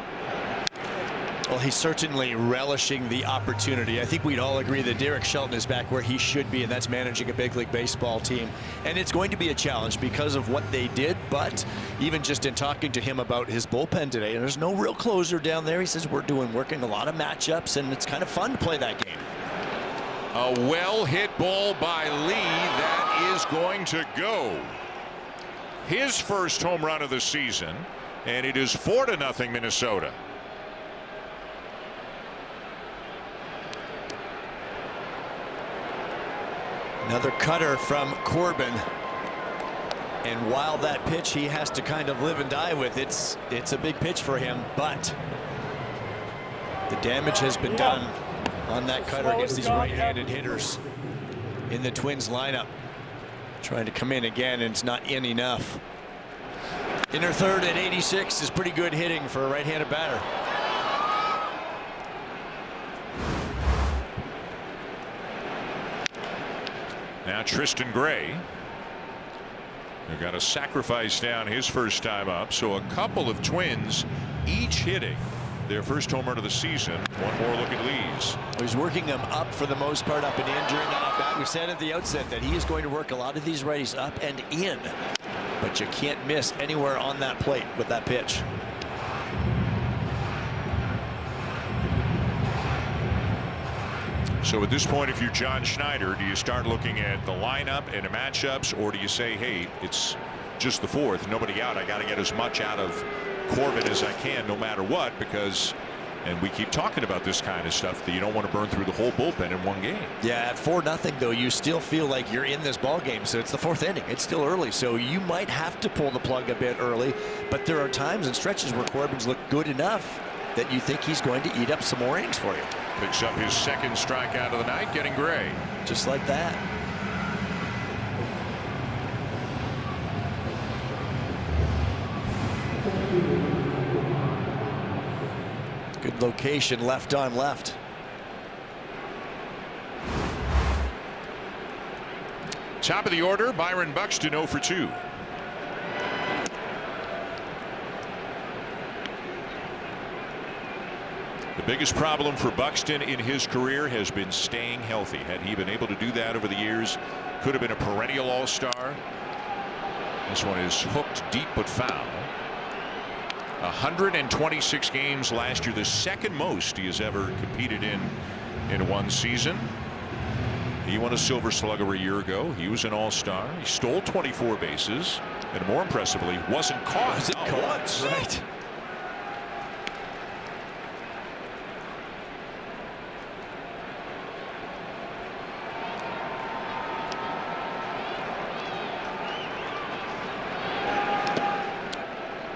Well, he's certainly relishing the opportunity. I think we'd all agree that Derek Shelton is back where he should be, and that's managing a big league baseball team. And it's going to be a challenge because of what they did, but even just in talking to him about his bullpen today, and there's no real closer down there. He says we're working a lot of matchups, and it's kind of fun to play that game. A well-hit ball by Lee. That is going to go. His first home run of the season, and it is 4-0 Minnesota. Another cutter from Corbin, and while that pitch he has to kind of live and die with, it's a big pitch for him, but the damage has been done on that cutter against these right-handed hitters in the Twins lineup. Trying to come in again, and it's not in enough. Inner third at 86 is pretty good hitting for a right-handed batter. Now Tristan Gray, who got a sacrifice down his first time up. So a couple of Twins each hitting their first home run of the season. One more look at Lees. He's working them up for the most part, up and in during that at bat. We said at the outset that he is going to work a lot of these righties up and in, but you can't miss anywhere on that plate with that pitch. So at this point, if you're John Schneider, do you start looking at the lineup and the matchups, or do you say, hey, it's just the fourth, nobody out, I got to get as much out of Corbin as I can no matter what, because, and we keep talking about this kind of stuff, that you don't want to burn through the whole bullpen in one game. Yeah, at 4-0 though, you still feel like you're in this ball game. So it's the fourth inning. It's still early, so you might have to pull the plug a bit early, but there are times and stretches where Corbin's looked good enough that you think he's going to eat up some more innings for you. Picks up his second strikeout of the night, getting Gray. Just like that. Good location, left on left. Top of the order, Byron Buxton 0 for 2. The biggest problem for Buxton in his career has been staying healthy. Had he been able to do that over the years, could have been a perennial all-star. This one is hooked deep but foul. 126 games last year, the second most he has ever competed in one season. He won a Silver Slugger a year ago. He was an all-star. He stole 24 bases, and more impressively, wasn't caught. Wasn't caught, once. right.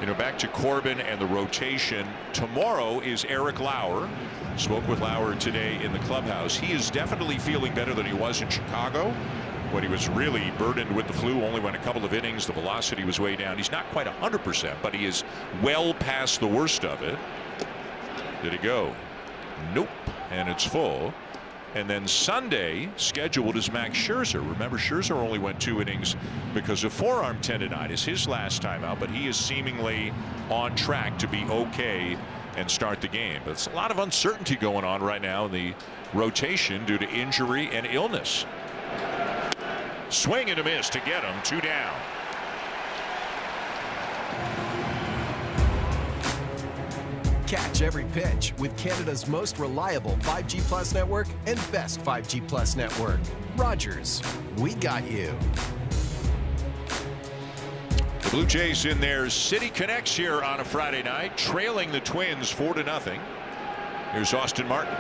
You know, back to Corbin and the rotation. Tomorrow is Eric Lauer. Spoke with Lauer today in the clubhouse. He is definitely feeling better than he was in Chicago when he was really burdened with the flu. Only went a couple of innings. The velocity was way down. He's not quite 100%, but he is well past the worst of it. Did he go? Nope. And it's full. And then Sunday scheduled is Max Scherzer. Remember, Scherzer only went 2 innings because of forearm tendonitis his last time out, but he is seemingly on track to be okay and start the game. But it's a lot of uncertainty going on right now in the rotation due to injury and illness. Swing and a miss to get him. 2 down. Catch every pitch with Canada's most reliable 5G Plus network and best 5G Plus network. Rogers, we got you. The Blue Jays in their City Connects here on a Friday night, trailing the Twins 4-0. Here's Austin Martin.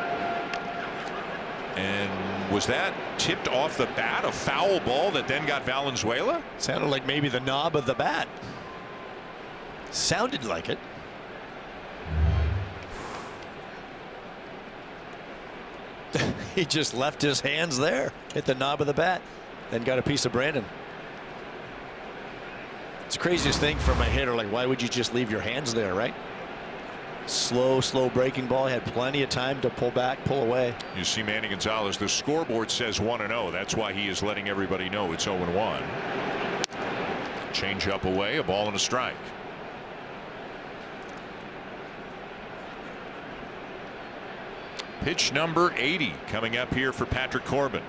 And was that tipped off the bat, a foul ball that then got Valenzuela? Sounded like maybe the knob of the bat. Sounded like it. He just left his hands there, hit the knob of the bat, then got a piece of Brandon. It's the craziest thing from a hitter. Like, why would you just leave your hands there, right? Slow breaking ball. He had plenty of time to pull back, pull away. You see Manny Gonzalez. The scoreboard says 1-0. That's why he is letting everybody know it's 0-1. Change up away, a ball and a strike. Pitch number 80 coming up here for Patrick Corbin.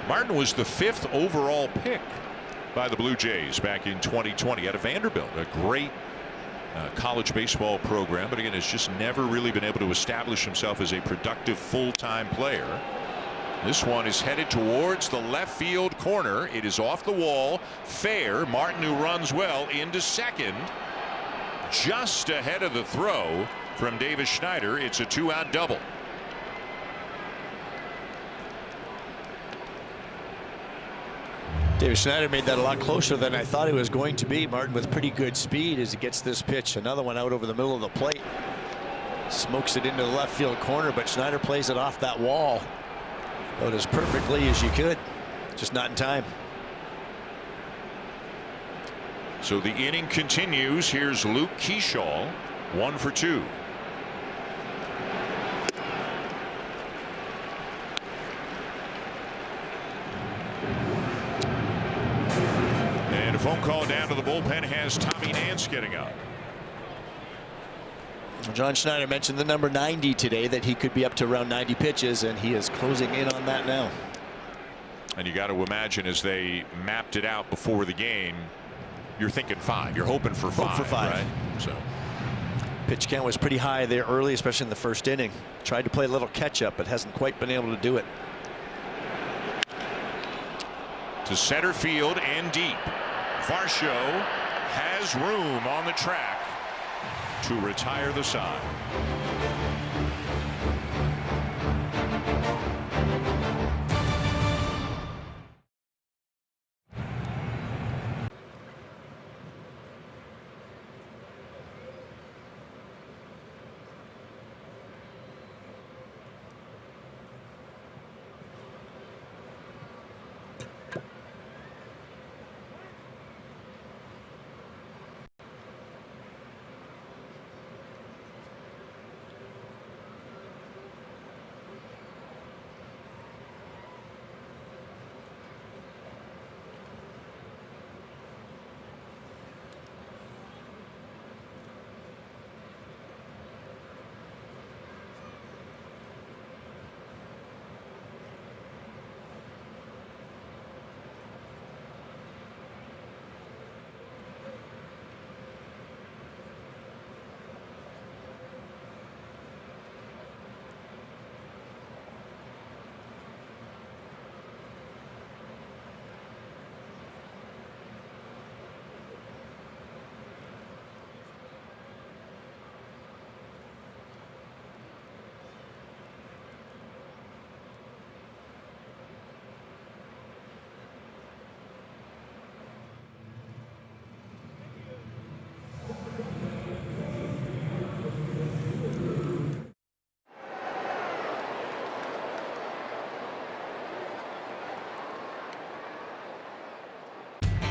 Martin was the 5th overall pick by the Blue Jays back in 2020 out of Vanderbilt. A great college baseball program, but again, has just never really been able to establish himself as a productive full-time player. This one is headed towards the left field corner. It is off the wall, fair. Martin, who runs well, into second, just ahead of the throw from Davis Schneider. It's a 2-out double. David Schneider made that a lot closer than I thought it was going to be. Martin with pretty good speed as he gets this pitch. Another one out over the middle of the plate. Smokes it into the left field corner, but Schneider plays it off that wall. About as perfectly as you could, just not in time. So the inning continues. Here's Luke Keyshaw, 1 for 2. And a phone call down to the bullpen has Tommy Nance getting up. John Schneider mentioned the number 90 today, that he could be up to around 90 pitches, and he is closing in on that now. And you got to imagine, as they mapped it out before the game, you're thinking 5. You're hoping for 5. For 5. Right? So pitch count was pretty high there early, especially in the first inning. Tried to play a little catch up, but hasn't quite been able to do it. To center field and deep. Varsho has room on the track to retire the side.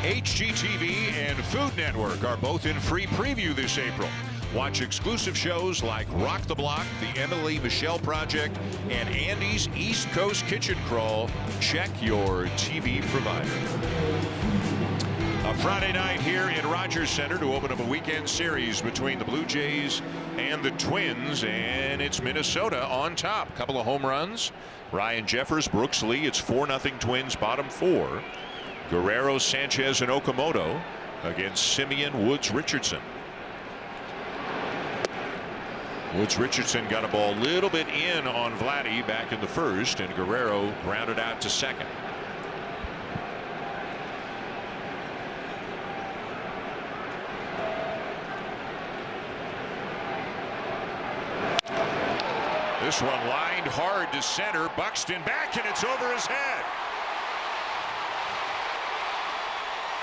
HGTV and Food Network are both in free preview this April. Watch exclusive shows like Rock the Block, The Emily Michelle Project, and Andy's East Coast Kitchen Crawl. Check your TV provider. A Friday night here in Rogers Center to open up a weekend series between the Blue Jays and the Twins, and it's Minnesota on top. Couple of home runs. Ryan Jeffers, Brooks Lee. It's 4-0 Twins, bottom 4. Guerrero, Sanchez, and Okamoto against Simeon, Woods, Richardson. Woods Richardson got a ball a little bit in on Vladdy back in the first, and Guerrero grounded out to second. This one lined hard to center. Buxton back, and it's over his head.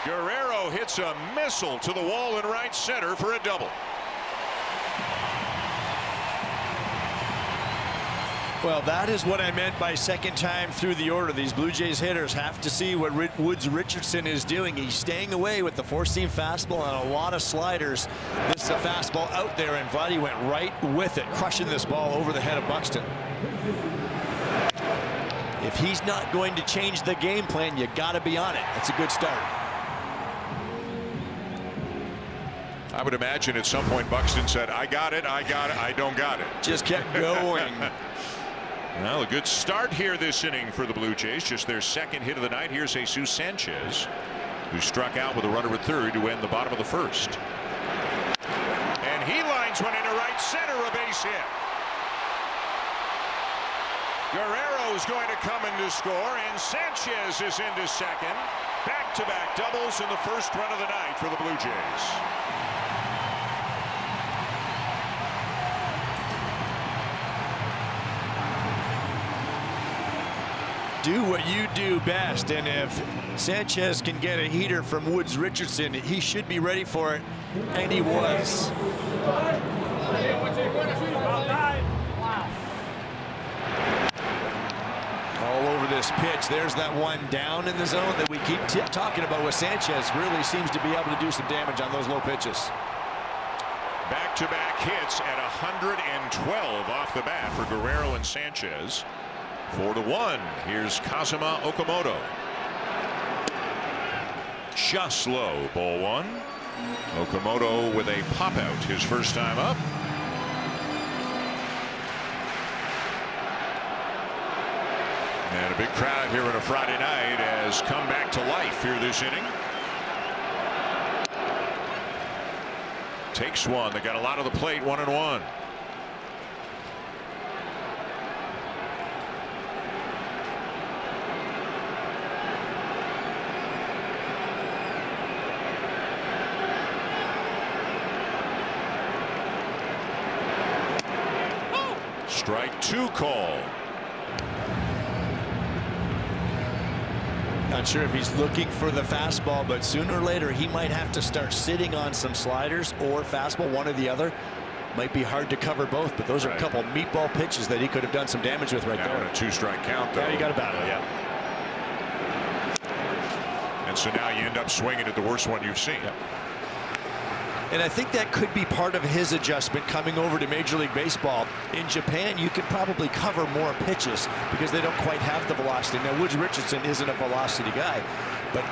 Guerrero hits a missile to the wall in right center for a double. Well, that is what I meant by second time through the order. These Blue Jays hitters have to see what Woods Richardson is doing. He's staying away with the four-seam fastball and a lot of sliders. This is a fastball out there, and Vladdy went right with it, crushing this ball over the head of Buxton. If he's not going to change the game plan, you got to be on it. That's a good start. I would imagine at some point Buxton said, I got it, I don't got it. Just kept going. Well, a good start here this inning for the Blue Jays. Just their second hit of the night. Here's Jesus Sanchez, who struck out with a runner at third to end the bottom of the first. And he lines one into right center, a base hit. Guerrero's going to come in to score, and Sanchez is into second. Back-to-back doubles in the first run of the night for the Blue Jays. Do what you do best, and if Sanchez can get a heater from Woods Richardson, he should be ready for it, and he was. all over this pitch. There's that one down in the zone that we keep talking about with Sanchez. Really seems to be able to do some damage on those low pitches. Back-to-back hits at 112 off the bat for Guerrero and Sanchez. 4-1. Here's Kazuma Okamoto. Just low. Ball one. Okamoto with a pop out his first time up. And a big crowd here on a Friday night has come back to life here this inning. Takes one. They got a lot of the plate. 1-1. Strike two call. Not sure if he's looking for the fastball, but sooner or later he might have to start sitting on some sliders or fastball, one or the other. Might be hard to cover both, but those are a couple meatball pitches that he could have done some damage with right there. A 2-strike count, though. Yeah, you got to battle, yeah. And so now you end up swinging at the worst one you've seen. Yep. And I think that could be part of his adjustment coming over to Major League Baseball. In Japan, you could probably cover more pitches because they don't quite have the velocity. Now, Woods Richardson isn't a velocity guy, but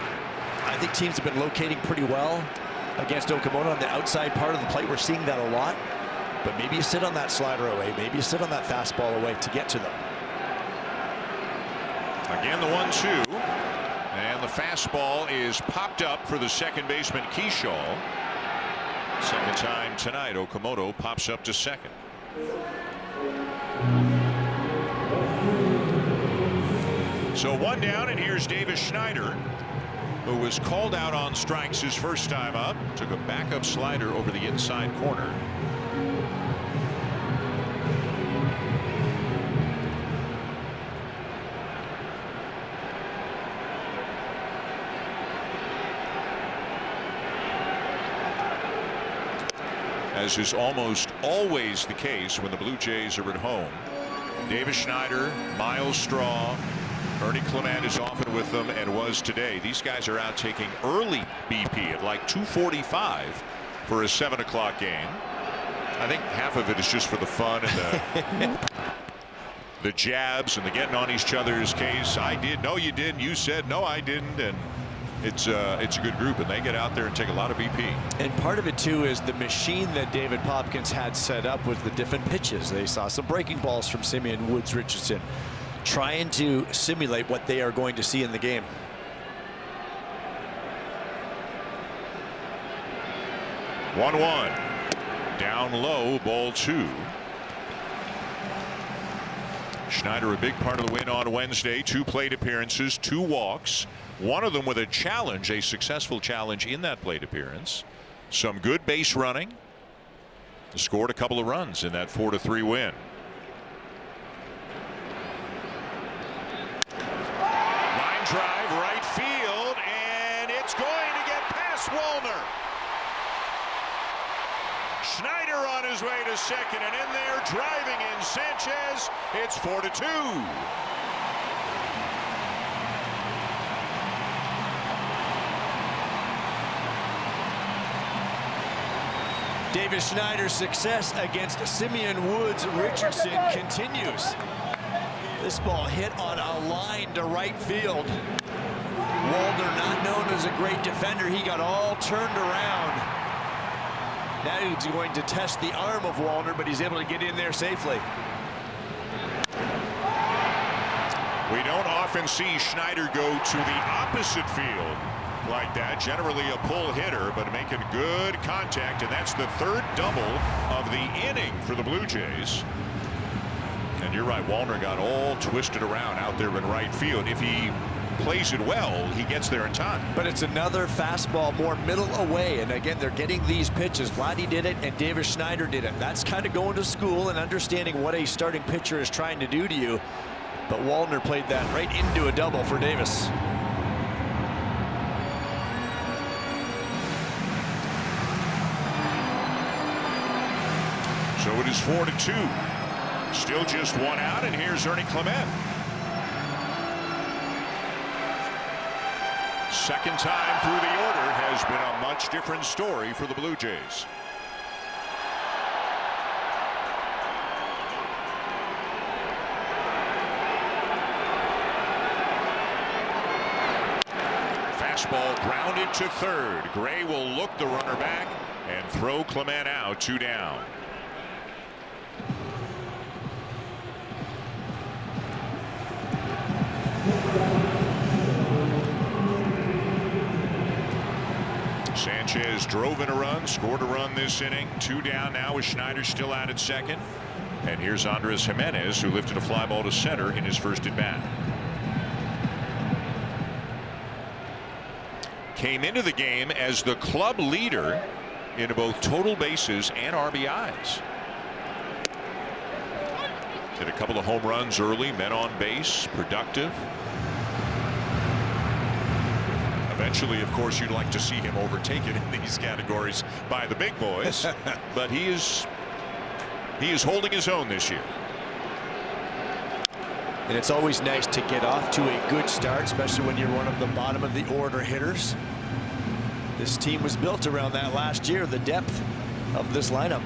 I think teams have been locating pretty well against Okamoto on the outside part of the plate. We're seeing that a lot. But maybe you sit on that slider away. Maybe you sit on that fastball away to get to them. Again, the 1-2. And the fastball is popped up for the second baseman, Keyshaw. Second time tonight, Okamoto pops up to second. So one down, and here's Davis Schneider, who was called out on strikes his first time up. Took a backup slider over the inside corner. As is almost always the case when the Blue Jays are at home. Davis Schneider, Miles Straw, Ernie Clement is often with them and was today. These guys are out taking early BP at like 2:45 for a 7 o'clock game. I think half of it is just for the fun and the jabs and the getting on each other's case. I did. No, you didn't. You said no, I didn't. And it's a good group, and they get out there and take a lot of BP. And part of it too is the machine that David Popkins had set up with the different pitches. They saw some breaking balls from Simeon Woods Richardson, trying to simulate what they are going to see in the game. One down low, ball two. Schneider a big part of the win on Wednesday. 2 plate appearances, 2 walks. One of them with a challenge, a successful challenge in that plate appearance. Some good base running. Scored a couple of runs in that 4-3 win. Line drive, right field, and it's going to get past Wallner. Schneider on his way to second, and in there driving in Sanchez. It's 4-2. Davis Schneider's success against Simeon Woods Richardson continues. This ball hit on a line to right field. Wallner, not known as a great defender, he got all turned around. Now he's going to test the arm of Wallner, but he's able to get in there safely. We don't often see Schneider go to the opposite field like that. Generally a pull hitter, but making good contact, and that's the 3rd double of the inning for the Blue Jays. And you're right, Wallner got all twisted around out there in right field. If he plays it well, he gets there in time. But it's another fastball more middle away, and again they're getting these pitches. Vladdy did it and Davis Schneider did it. That's kind of going to school and understanding what a starting pitcher is trying to do to you. But Wallner played that right into a double for Davis. So it is 4-2. Still just 1 out, and here's Ernie Clement. Second time through the order has been a much different story for the Blue Jays. Fastball grounded to third. Gray will look the runner back and throw Clement out, 2 down. Sanchez drove in a run, scored a run this inning. 2 down now with Schneider still out at second. And here's Andres Jimenez, who lifted a fly ball to center in his first at bat. Came into the game as the club leader in both total bases and RBIs. Hit a couple of home runs early, men on base, productive. Eventually, of course, you'd like to see him overtaken in these categories by the big boys, but he is holding his own this year. And it's always nice to get off to a good start, especially when you're one of the bottom of the order hitters. This team was built around that last year, the depth of this lineup.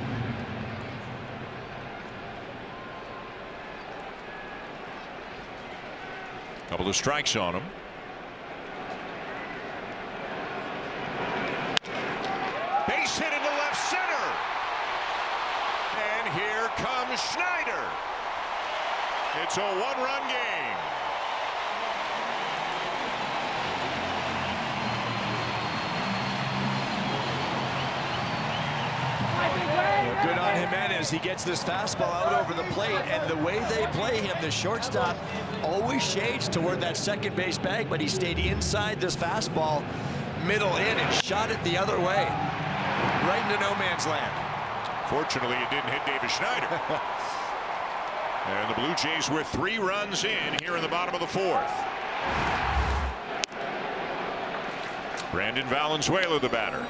Couple of strikes on him. Base hit into left center. And here comes Schneider. It's a 1-run game. Good on Jimenez. He gets this fastball out over the plate, and the way they play him, the shortstop always shades toward that second base bag, but he stayed inside this fastball, middle in, and shot it the other way, right into no man's land. Fortunately, it didn't hit David Schneider. And the Blue Jays with 3 runs in here in the bottom of the 4th. Brandon Valenzuela, the batter.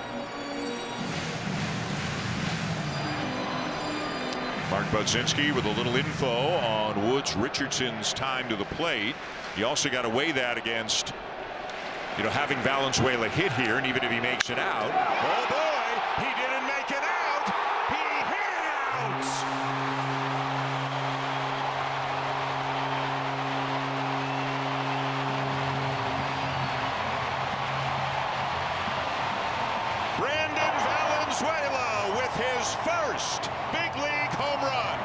Mark Budzinski with a little info on Woods Richardson's time to the plate. You also got to weigh that against, having Valenzuela hit here, and even if he makes it out, oh boy, he didn't make it out. He hit it out. Brandon Valenzuela with his first big league home run.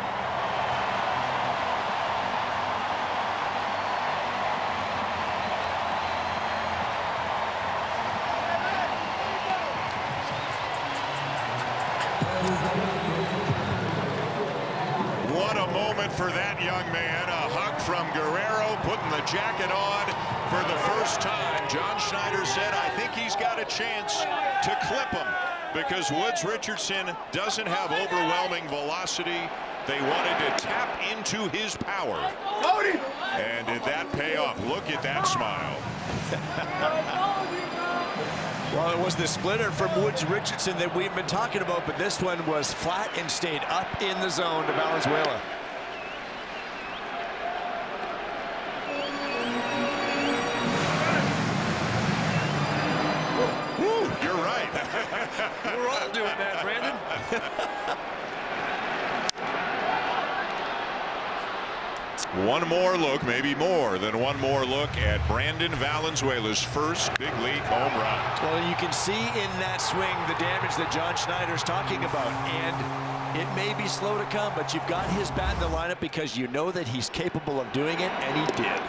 What a moment for that young man. A hug from Guerrero, putting the jacket on for the first time. John Schneider said, I think he's got a chance to clip him, because Woods Richardson doesn't have overwhelming velocity. They wanted to tap into his power. And did that pay off? Look at that smile. Well, it was the splitter from Woods Richardson that we've been talking about, but this one was flat and stayed up in the zone to Valenzuela. You're right. We're all doing that, Brandon. One more look, maybe more than one more look at Brandon Valenzuela's first big league home run. Well, you can see in that swing the damage that John Schneider's talking about, and it may be slow to come, but you've got his bat in the lineup because you know that he's capable of doing it, and he did.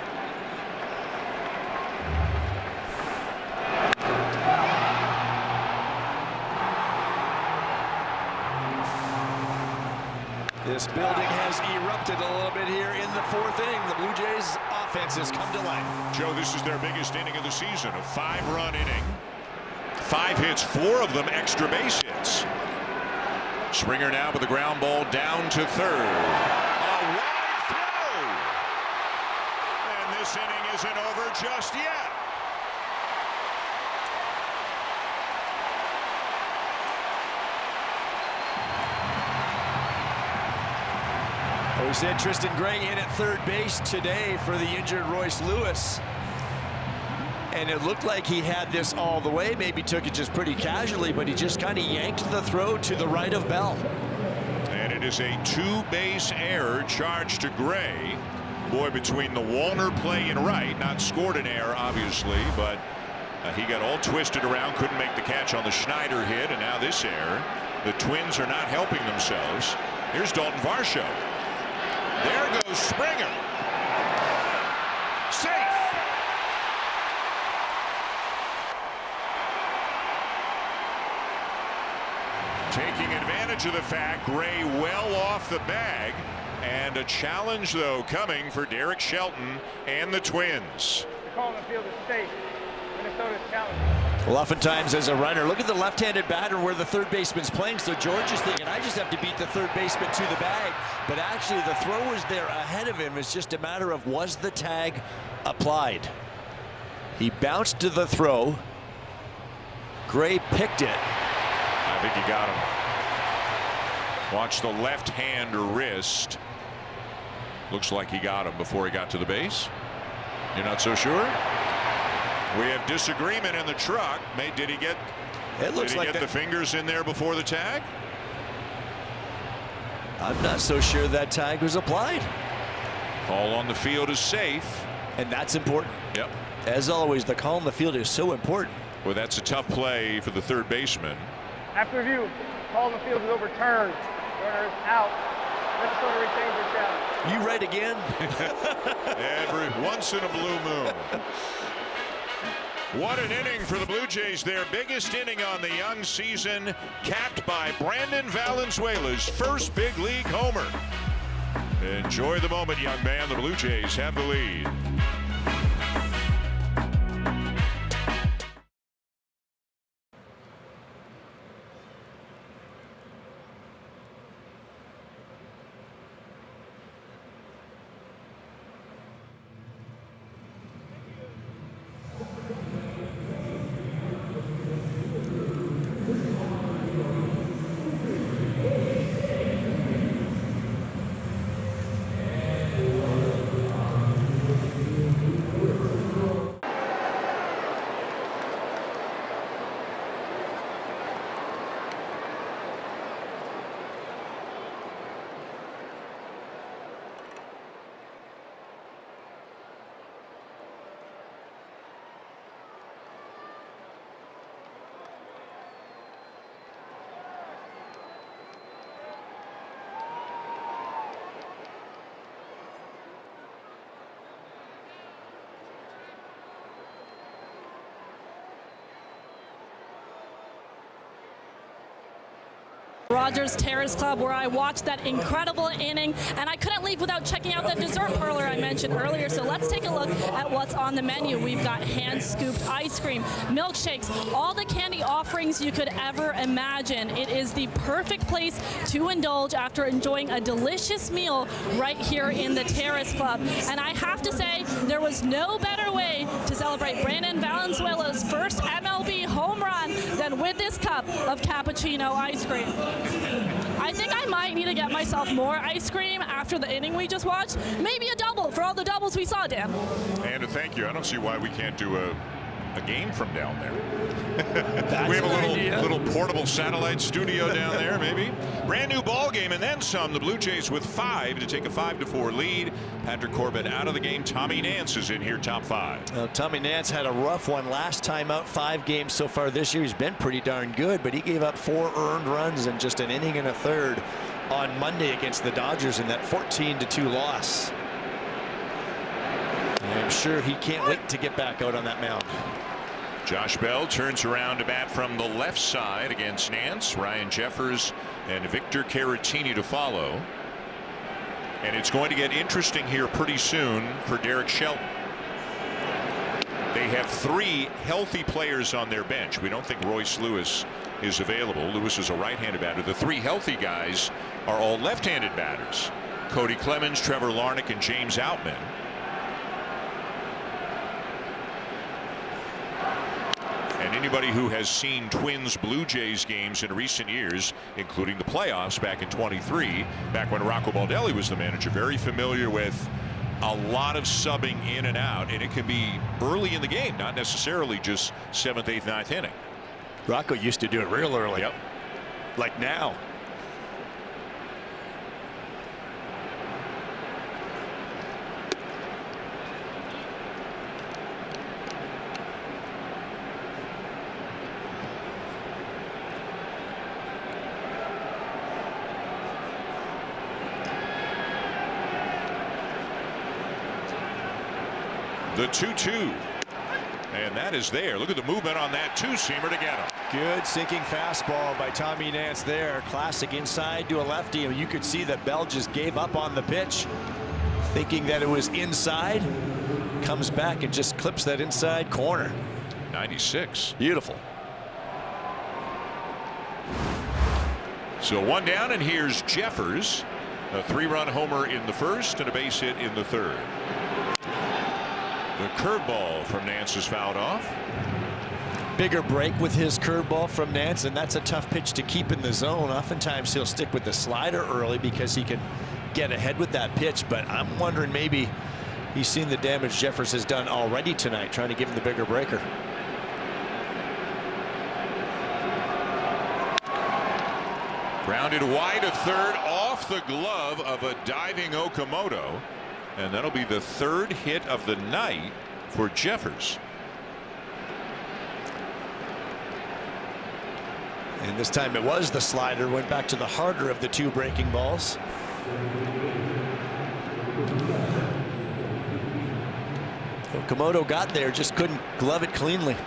This building has erupted a little bit here in the 4th inning. The Blue Jays offense has come to life. Joe, this is their biggest inning of the season, a 5-run inning. 5 hits, 4 of them extra base hits. Springer now with a ground ball down to third. A wide throw. And this inning isn't over just yet. We said Tristan Gray in at third base today for the injured Royce Lewis. And it looked like he had this all the way, maybe took it just pretty casually, but he just kind of yanked the throw to the right of Bell. And it is a two-base error charged to Gray. Boy, between the Wallner play and right, not scored an error, obviously, but he got all twisted around, couldn't make the catch on the Schneider hit, and now this error. The Twins are not helping themselves. Here's Dalton Varsho. There goes Springer. Safe. Taking advantage of the fact Gray well off the bag, and a challenge though coming for Derek Shelton and the Twins. The call on the field is safe. Minnesota's challenge. Well, oftentimes as a runner, look at the left-handed batter where the third baseman's playing. So George is thinking, I just have to beat the third baseman to the bag. But actually the throw was there ahead of him. It's just a matter of, was the tag applied? He bounced to the throw. Gray picked it. I think he got him. Watch the left hand or wrist. Looks like he got him before he got to the base. You're not so sure? We have disagreement in the truck. Did he get? It looks like the fingers in there before the tag? I'm not so sure that tag was applied. Call on the field is safe, and that's important. Yep. As always, the call on the field is so important. Well, that's a tough play for the third baseman. After review, call on the field is overturned. Runner is out. Minnesota retains their challenge. You right again? Every once in a blue moon. What an inning for the Blue Jays. Their biggest inning on the young season, capped by Brandon Valenzuela's first big league homer. Enjoy the moment, young man. The Blue Jays have the lead. Rogers Terrace Club, where I watched that incredible inning, and I couldn't leave without checking out that dessert parlor I mentioned earlier. So let's take a look at what's on the menu. We've got hand-scooped ice cream, milkshakes, all the candy offerings you could ever imagine. It is the perfect place to indulge after enjoying a delicious meal right here in the Terrace Club. And I have to say, there was no better way to celebrate Brandon Valenzuela's first MLB home run than with this cup of cappuccino ice cream. I think I might need to get myself more ice cream after the inning we just watched. Maybe a double for all the doubles we saw, Dan. And thank you. I don't see why we can't do a game from down there. We have a little portable satellite studio down there, maybe. Brand new ball game and then some. The Blue Jays with 5 to take a 5-4 lead. Patrick Corbett out of the game. Tommy Nance is in here, top 5. Well, Tommy Nance had a rough one last time out. 5 games so far this year. He's been pretty darn good, but he gave up 4 earned runs in just an inning and a third on Monday against the Dodgers in that 14-2 loss. I'm sure he can't wait to get back out on that mound. Josh Bell turns around to bat from the left side against Nance. Ryan Jeffers and Victor Caratini to follow. And it's going to get interesting here pretty soon for Derek Shelton. They have 3 healthy players on their bench. We don't think Royce Lewis is available. Lewis is a right-handed batter. The 3 healthy guys are all left-handed batters. Cody Clemens, Trevor Larnach, and James Outman. And anybody who has seen Twins Blue Jays games in recent years, including the playoffs back in '23, back when Rocco Baldelli was the manager, very familiar with a lot of subbing in and out, and it can be early in the game, not necessarily just 7th, 8th, 9th inning. Rocco used to do it real early. Yep. Like now. The 2-2. And that is there. Look at the movement on that two-seamer to get him. Good sinking fastball by Tommy Nance there. Classic inside to a lefty. You could see that Bell just gave up on the pitch, thinking that it was inside. Comes back and just clips that inside corner. 96. Beautiful. So one down, and here's Jeffers. A 3-run homer in the first and a base hit in the third. The curveball from Nance is fouled off. Bigger break with his curveball from Nance, and that's a tough pitch to keep in the zone. Oftentimes he'll stick with the slider early because he can get ahead with that pitch, but I'm wondering maybe he's seen the damage Jeffers has done already tonight, trying to give him the bigger breaker. Grounded wide to third off the glove of a diving Okamoto. And that'll be the third hit of the night for Jeffers. And this time it was the slider, went back to the harder of the two breaking balls. Okamoto got there, just couldn't glove it cleanly.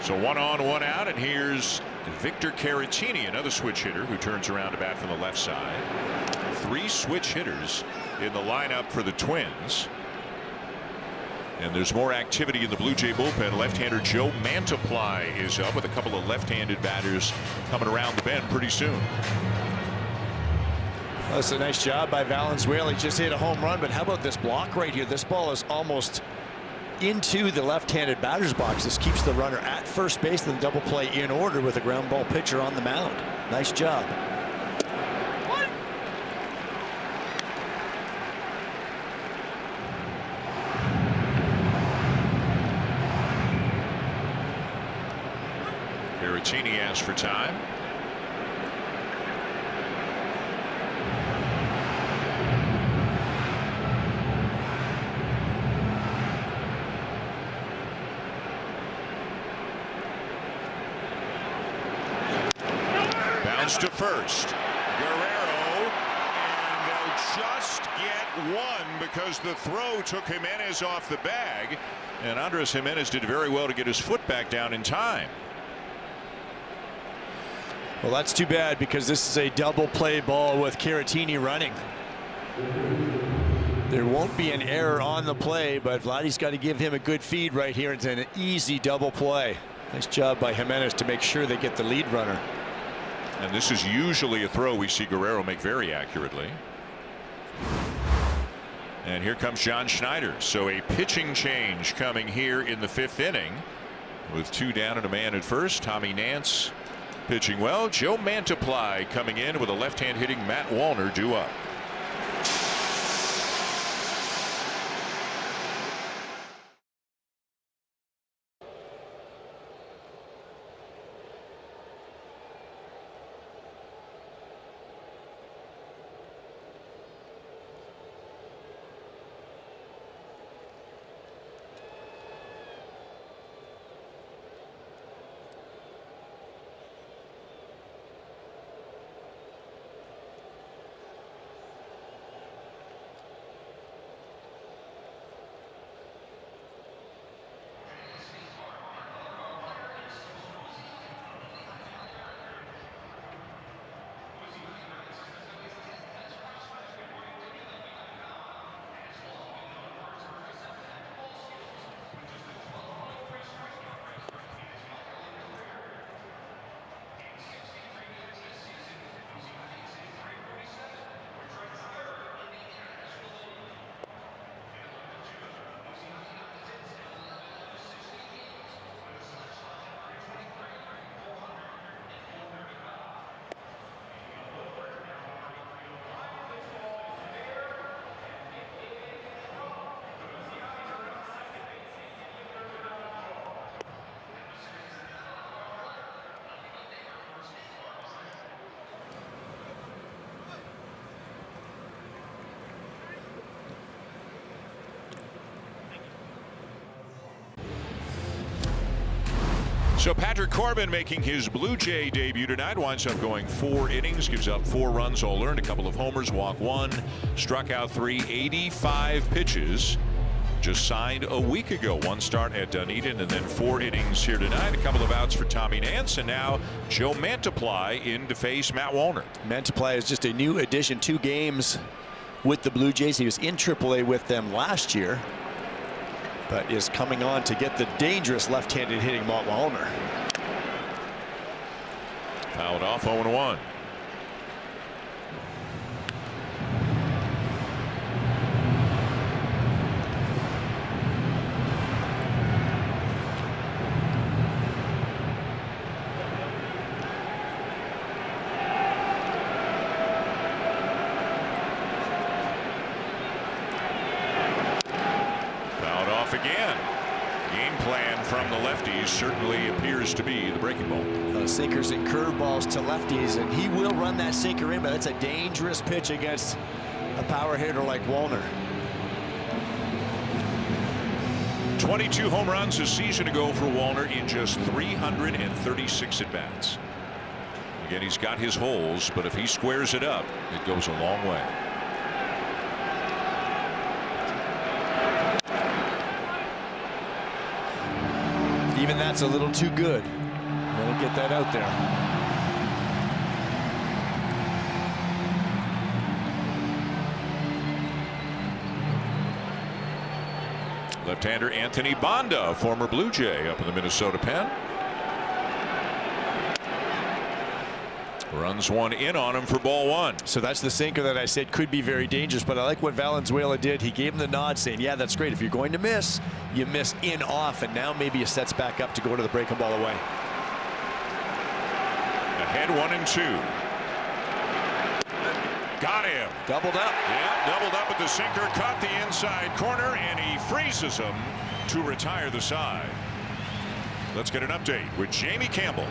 So 1 on, 1 out, and here's Victor Caratini, another switch hitter who turns around to bat from the left side. 3 switch hitters in the lineup for the Twins. And there's more activity in the Blue Jay bullpen. Left-hander Joe Mantiply is up with a couple of left-handed batters coming around the bend pretty soon. Well, that's a nice job by Valenzuela. He just hit a home run, but how about this block right here? This ball is almost into the left-handed batter's box. This keeps the runner at first base, then double play in order with a ground ball pitcher on the mound. Nice job. Caratini asked for time. To first, Guerrero, and they'll just get one because the throw took Jimenez off the bag, and Andres Jimenez did very well to get his foot back down in time. Well, that's too bad because this is a double play ball with Caratini running. There won't be an error on the play, but Vladdy's got to give him a good feed right here. It's an easy double play. Nice job by Jimenez to make sure they get the lead runner. And this is usually a throw we see Guerrero make very accurately. And here comes John Schneider. So a pitching change coming here in the 5th inning with 2 down and a man at first. Tommy Nance pitching well. Joe Mantiply coming in with a left-hand hitting Matt Wallner due up. So Patrick Corbin making his Blue Jay debut tonight, winds up going 4 innings, gives up 4 runs, all earned, a couple of homers, walk 1, struck out 3, 85 pitches. Just signed a week ago. 1 start at Dunedin and then 4 innings here tonight. A couple of outs for Tommy Nance, and now Joe Mantiply in to face Matt Wallner. Mantiply is just a new addition, 2 games with the Blue Jays. He was in AAA with them last year, but is coming on to get the dangerous left-handed hitting Matt Wallner. Fouled off, 0-1. Again. Game plan from the lefties certainly appears to be the breaking ball. Sinkers and curveballs to lefties, and he will run that sinker in, but that's a dangerous pitch against a power hitter like Wallner. 22 home runs a season ago for Wallner in just 336 at-bats. Again, he's got his holes, but if he squares it up, it goes a long way. Even that's a little too good. Let him get that out there. Left-hander Anthony Banda, former Blue Jay, up in the Minnesota pen. Runs 1 in on him for ball 1. So that's the sinker that I said could be very dangerous, but I like what Valenzuela did. He gave him the nod saying, yeah, that's great. If you're going to miss, you miss in off, and now maybe he sets back up to go to the breaking ball away. Ahead 1-2. Got him. Doubled up. Yeah, doubled up with the sinker, caught the inside corner, and he freezes him to retire the side. Let's get an update with Jamie Campbell.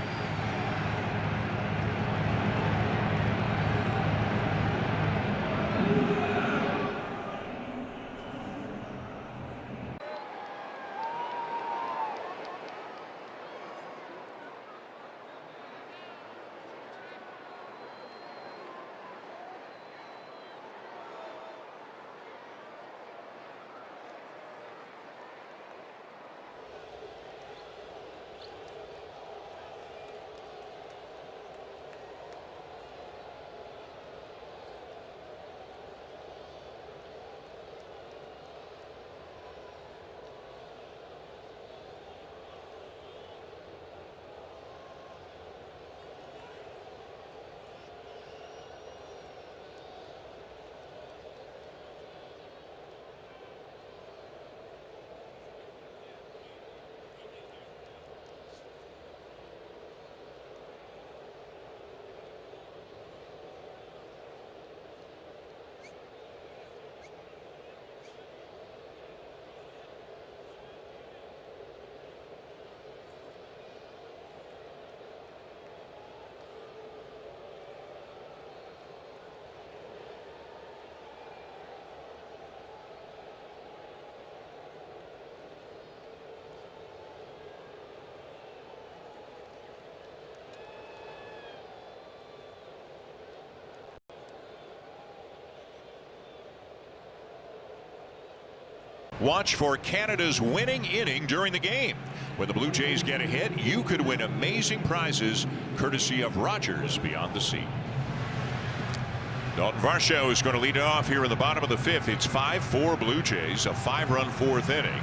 Watch for Canada's winning inning during the game. When the Blue Jays get ahead, you could win amazing prizes courtesy of Rogers Beyond the Sea. Dalton Varsho is going to lead it off here in the bottom of the 5th. It's 5-4 Blue Jays, a 5-run 4th inning.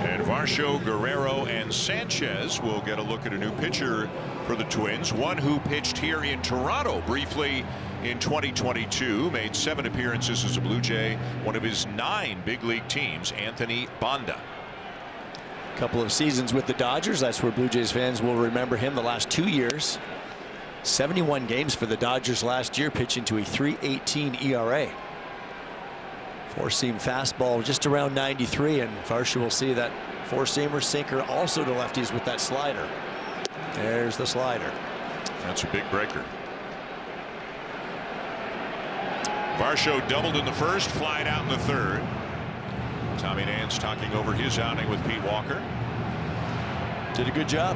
And Varsho, Guerrero, and Sanchez will get a look at a new pitcher for the Twins. One who pitched here in Toronto briefly in 2022, made 7 appearances as a Blue Jay, one of his 9 big league teams, Anthony Banda. A couple of seasons with the Dodgers. That's where Blue Jays fans will remember him the last 2 years. 71 games for the Dodgers last year, pitching to a .318 ERA. 4-seam fastball just around 93, and Varsho will see that 4-seamer sinker also to lefties with that slider. There's the slider. That's a big breaker. Varsho doubled in the first, flied out in the third. Tommy Nance talking over his outing with Pete Walker. Did a good job.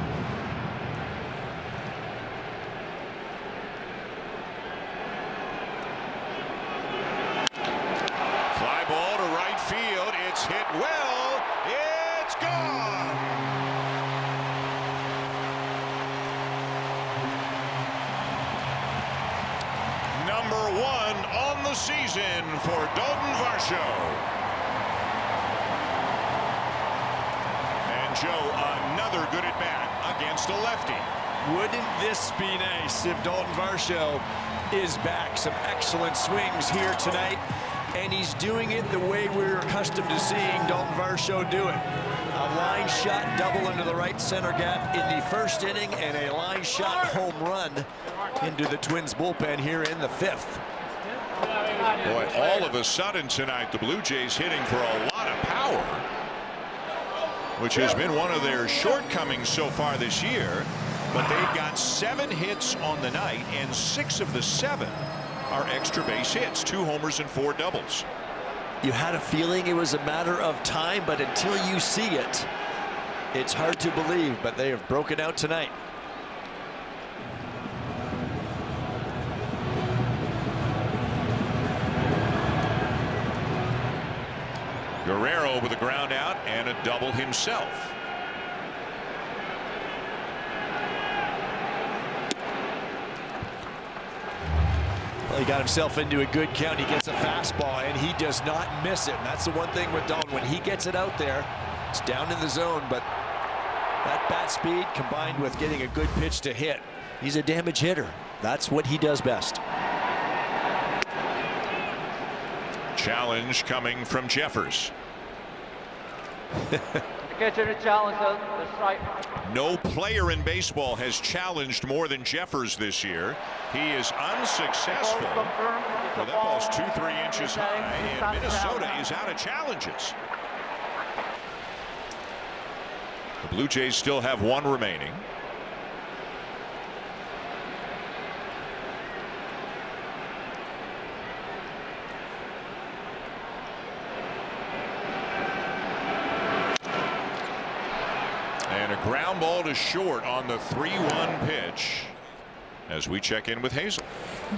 on the season for Dalton Varsho. And Joe, another good at bat against a lefty. Wouldn't this be nice if Dalton Varsho is back? Some excellent swings here tonight, and he's doing it the way we're accustomed to seeing Dalton Varsho do it. A line shot double into the right center gap in the first inning, and a line shot home run into the Twins bullpen here in the fifth. Boy, all of a sudden tonight, the Blue Jays hitting for a lot of power, which has been one of their shortcomings so far this year. But they've got 7 hits on the night, and 6 of the 7 are extra base hits, 2 homers and 4 doubles. You had a feeling it was a matter of time, but until you see it, it's hard to believe. But they have broken out tonight. Guerrero with a ground out and a double himself. Well, he got himself into a good count. He gets a fastball, and he does not miss it. And that's the one thing with Dalton. When he gets it out there, it's down in the zone, but that bat speed combined with getting a good pitch to hit, he's a damage hitter. That's what he does best. Challenge coming from Jeffers. The catcher to challenge the strike. No player in baseball has challenged more than Jeffers this year. He is unsuccessful. Well, that ball's 2-3 inches high, and Minnesota is out of challenges. The Blue Jays still have 1 remaining. And a ground ball to short on the 3-1 pitch as we check in with Hazel.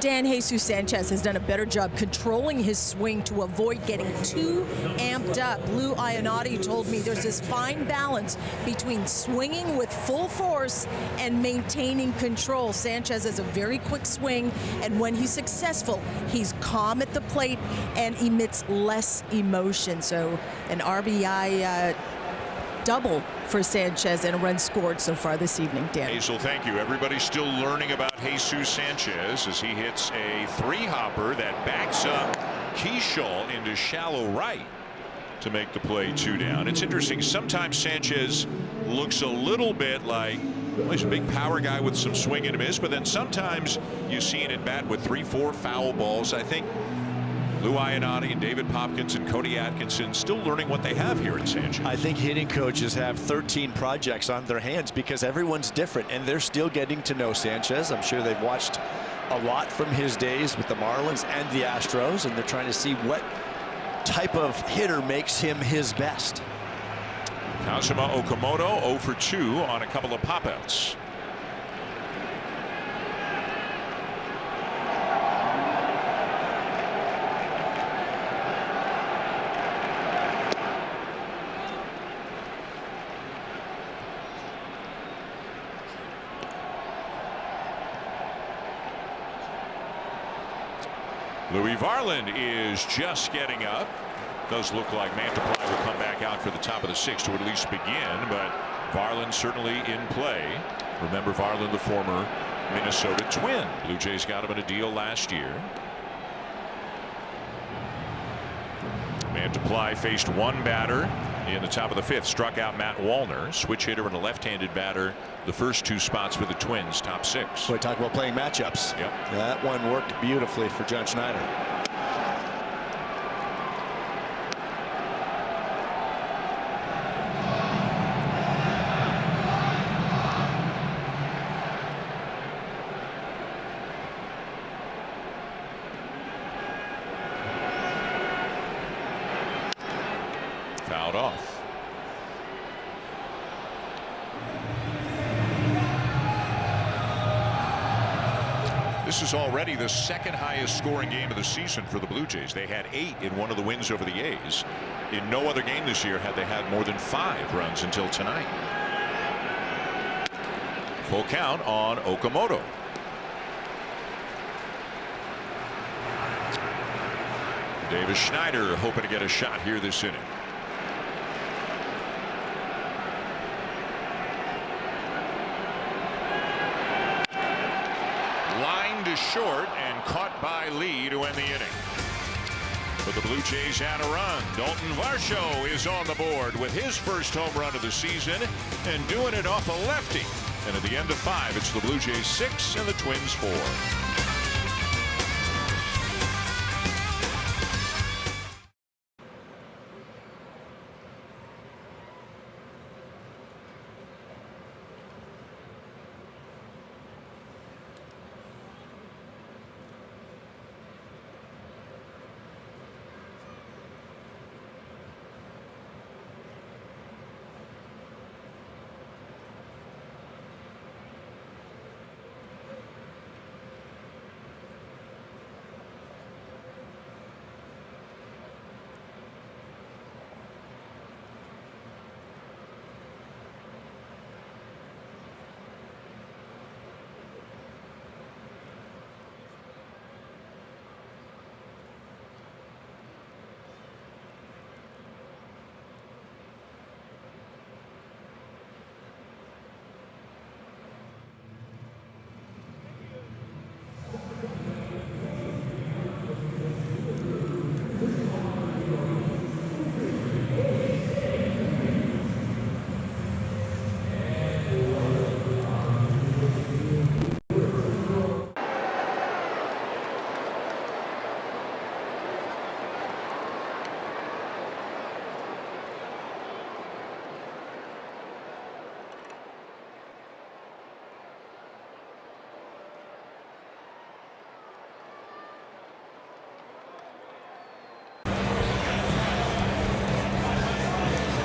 Dan Jesus Sanchez has done a better job controlling his swing to avoid getting too amped up. Lou Ionati told me there's this fine balance between swinging with full force and maintaining control. Sanchez has a very quick swing, and when he's successful, he's calm at the plate and emits less emotion. So an RBI double for Sanchez and a run scored so far this evening. Dan. Hazel, thank you. Everybody's still learning about Jesus Sanchez as he hits a 3-hopper that backs up Keyshaw into shallow right to make the play 2 down. It's interesting. Sometimes Sanchez looks a little bit like, well, he's a big power guy with some swing and a miss, but then sometimes you see it at bat with 3-4 foul balls. I think Lou Ionati and David Popkins and Cody Atkinson still learning what they have here in Sanchez. I think hitting coaches have 13 projects on their hands because everyone's different, and they're still getting to know Sanchez. I'm sure they've watched a lot from his days with the Marlins and the Astros, and they're trying to see what type of hitter makes him his best. Kazuma Okamoto 0 for 2 on a couple of pop-outs. Louis Varland is just getting up. Does look like Mantiply will come back out for the top of the 6th to at least begin, but Varland certainly in play. Remember Varland, the former Minnesota Twin. Blue Jays got him in a deal last year. Mantiply faced 1 batter in the top of the 5th, struck out Matt Wallner, switch hitter and a left-handed batter, the first 2 spots for the Twins, top 6. Boy, talk about playing matchups. Yep. That one worked beautifully for John Schneider. Fouled off. This is already the 2nd highest scoring game of the season for the Blue Jays. They had 8 in one of the wins over the A's. In no other game this year had they had more than 5 runs until tonight. Full count on Okamoto. Davis Schneider hoping to get a shot here this inning. Line to short and caught by Lee to end the inning. But the Blue Jays had a run. Dalton Varsho is on the board with his first home run of the season and doing it off a lefty. And at the end of 5, it's the Blue Jays 6 and the Twins 4.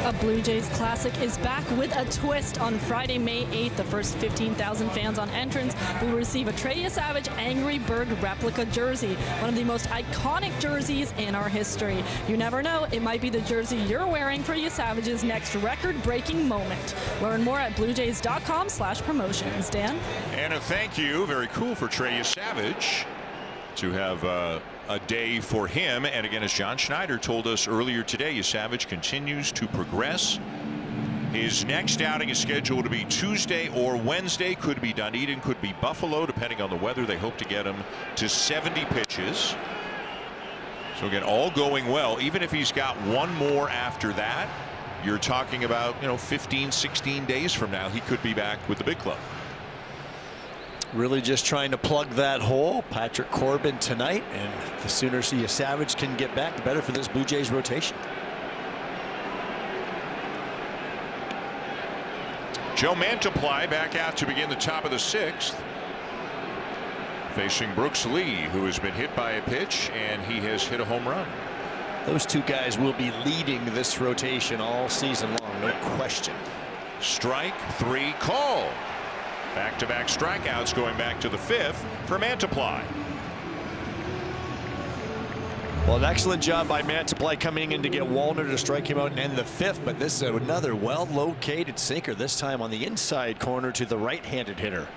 A Blue Jays Classic is back with a twist on Friday, May 8th. The first 15,000 fans on entrance will receive a Trey Savage Angry Bird replica jersey, one of the most iconic jerseys in our history. You never know, it might be the jersey you're wearing for Savage's next record-breaking moment. Learn more at bluejays.com/promotions. Dan? And a thank you, very cool for Trey Savage to have a day for him. And again, as John Schneider told us earlier today, Savage continues to progress. His next outing is scheduled to be Tuesday or Wednesday. Could be Dunedin, could be Buffalo, depending on the weather. They hope to get him to 70 pitches. So again, all going well. Even if he's got one more after that, you're talking about 15, 16 days from now, he could be back with the big club. Really just trying to plug that hole. Patrick Corbin tonight, and the sooner Savage can get back, the better for this Blue Jays rotation. Joe Mantiply back out to begin the top of the 6th. Facing Brooks Lee, who has been hit by a pitch, and he has hit a home run. Those two guys will be leading this rotation all season long, no question. Strike 3 call. Back-to-back strikeouts going back to the 5th for Mantiply. Well, an excellent job by Mantiply coming in to get Wallner to strike him out and end the 5th, but this is another well-located sinker, this time on the inside corner to the right-handed hitter.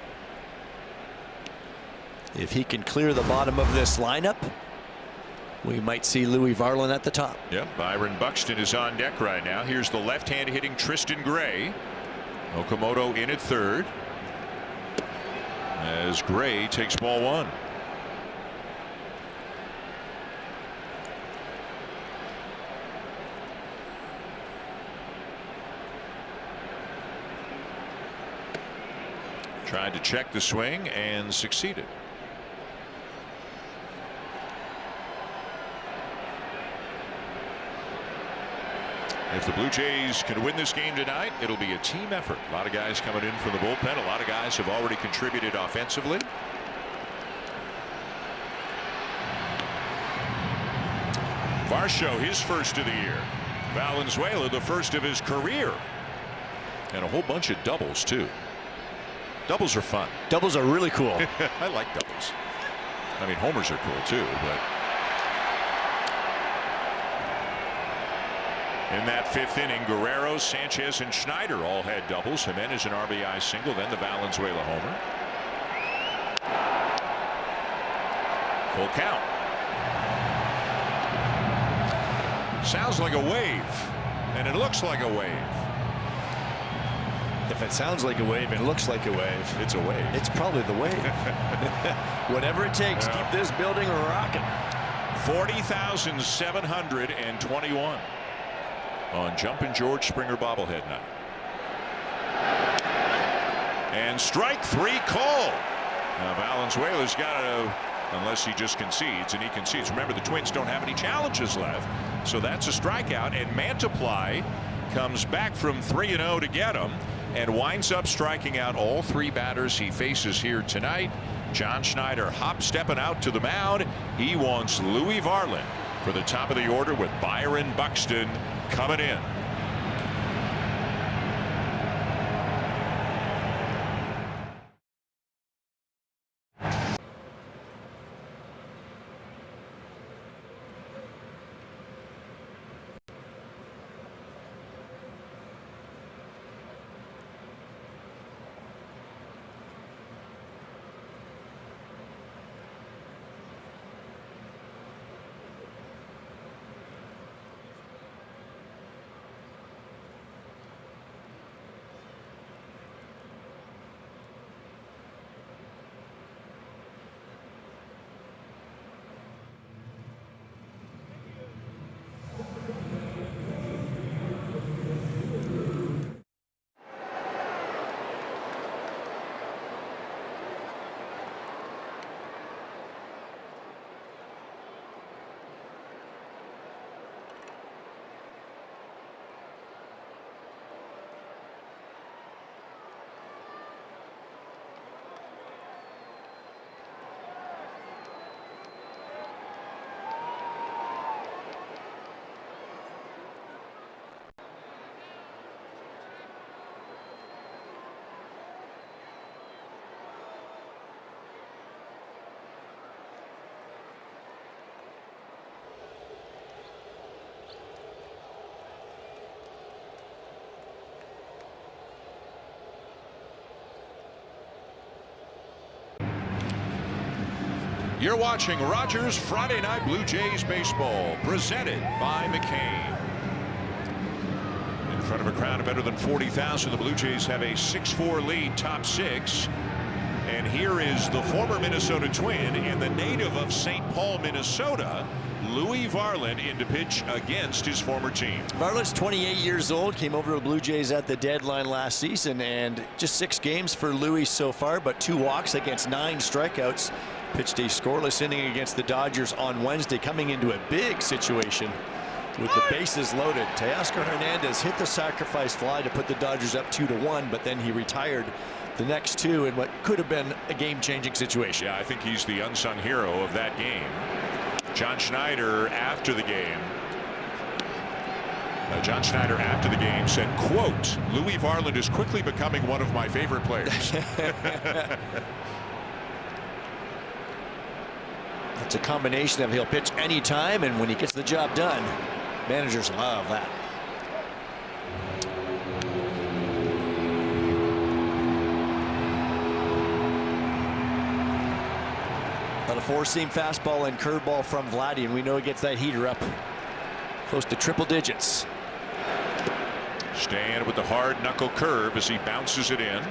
If he can clear the bottom of this lineup, we might see Louis Varland at the top. Yep, Byron Buxton is on deck right now. Here's the left-hand hitting Tristan Gray. Okamoto in at third, as Gray takes ball 1. Tried to check the swing and succeeded. If the Blue Jays can win this game tonight, it'll be a team effort. A lot of guys coming in from the bullpen. A lot of guys have already contributed offensively. Varsho, his first of the year. Valenzuela, the first of his career. And a whole bunch of doubles, too. Doubles are fun. Doubles are really cool. I like doubles. I mean, homers are cool, too, but in that 5th inning, Guerrero, Sanchez, and Schneider all had doubles. Jimenez an RBI single, then the Valenzuela homer. Full count. Sounds like a wave, and it looks like a wave. If it sounds like a wave and looks like a wave, it's a wave. It's probably the wave. Whatever it takes, keep this building rocking. 40,721 on Jumpin' George Springer bobblehead night. And strike 3 call. Now Valenzuela's got to, unless he just concedes, and he concedes. Remember, the Twins don't have any challenges left, so that's a strikeout. And Mantiply comes back from 3-0 to get him and winds up striking out all 3 batters he faces here tonight. John Schneider hop-stepping out to the mound. He wants Louis Varland for the top of the order with Byron Buxton coming in. You're watching Rogers Friday Night Blue Jays Baseball, presented by McCain. In front of a crowd of better than 40,000, the Blue Jays have a 6-4 lead, top 6. And here is the former Minnesota Twin and the native of St. Paul, Minnesota, Louis Varland, in to pitch against his former team. Varland's 28 years old, came over to the Blue Jays at the deadline last season, and just 6 games for Louis so far, but 2 walks against 9 strikeouts. Pitched a scoreless inning against the Dodgers on Wednesday, coming into a big situation with the bases loaded. Teoscar Hernandez hit the sacrifice fly to put the Dodgers up 2-1, but then he retired the next 2 in what could have been a game-changing situation. Yeah, I think he's the unsung hero of that game. John Schneider after the game. John Schneider after the game said, quote, "Louis Varland is quickly becoming one of my favorite players." It's a combination of he'll pitch anytime, and when he gets the job done, managers love that. Got a 4-seam fastball and curveball from Vladdy, and we know he gets that heater up close to triple digits. Staying with the hard knuckle curve as he bounces it in.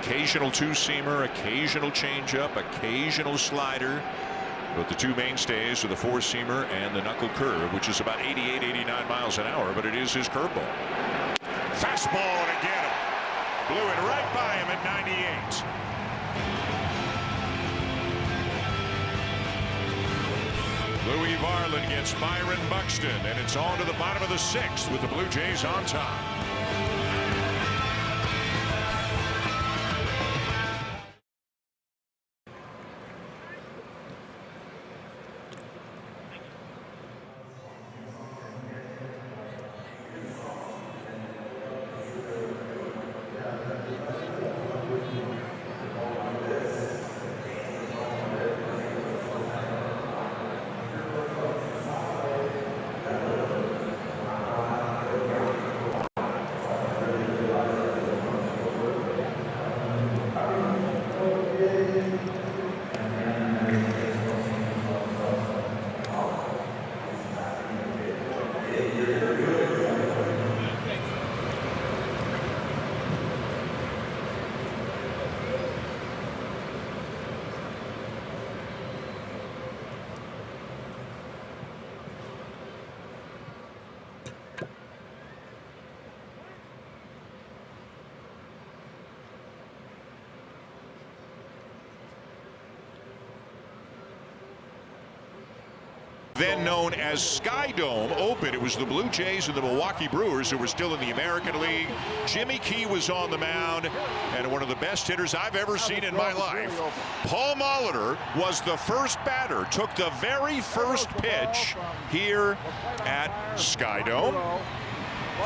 Occasional 2-seamer, occasional changeup, occasional slider. But the 2 mainstays are the 4-seamer and the knuckle curve, which is about 88, 89 miles an hour, but it is his curveball. Fastball to get him. Blew it right by him at 98. Louis Varland gets Byron Buxton, and it's on to the bottom of the 6th with the Blue Jays on top. then known as Sky Dome, open. It was the Blue Jays and the Milwaukee Brewers who were still in the American League. Jimmy Key was on the mound, and one of the best hitters I've ever seen in my life. Paul Molitor was the first batter, took the very first pitch here at Sky Dome.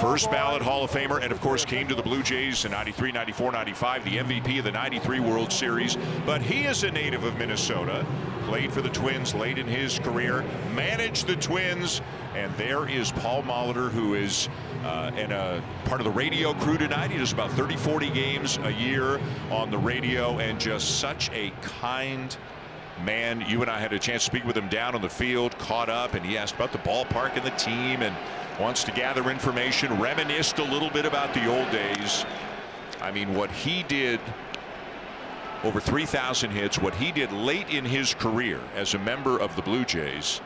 First ballot Hall of Famer, and of course came to the Blue Jays in 93, 94, 95, the MVP of the 93 World Series. But he is a native of Minnesota, played for the Twins late in his career, managed the Twins, and there is Paul Molitor, who is part of the radio crew tonight. He does about 30, 40 games a year on the radio, and just such a kind man. You and I had a chance to speak with him down on the field, caught up, and he asked about the ballpark and the team, and wants to gather information, reminisced a little bit about the old days. I mean, what he did, over 3,000 hits, what he did late in his career as a member of the Blue Jays.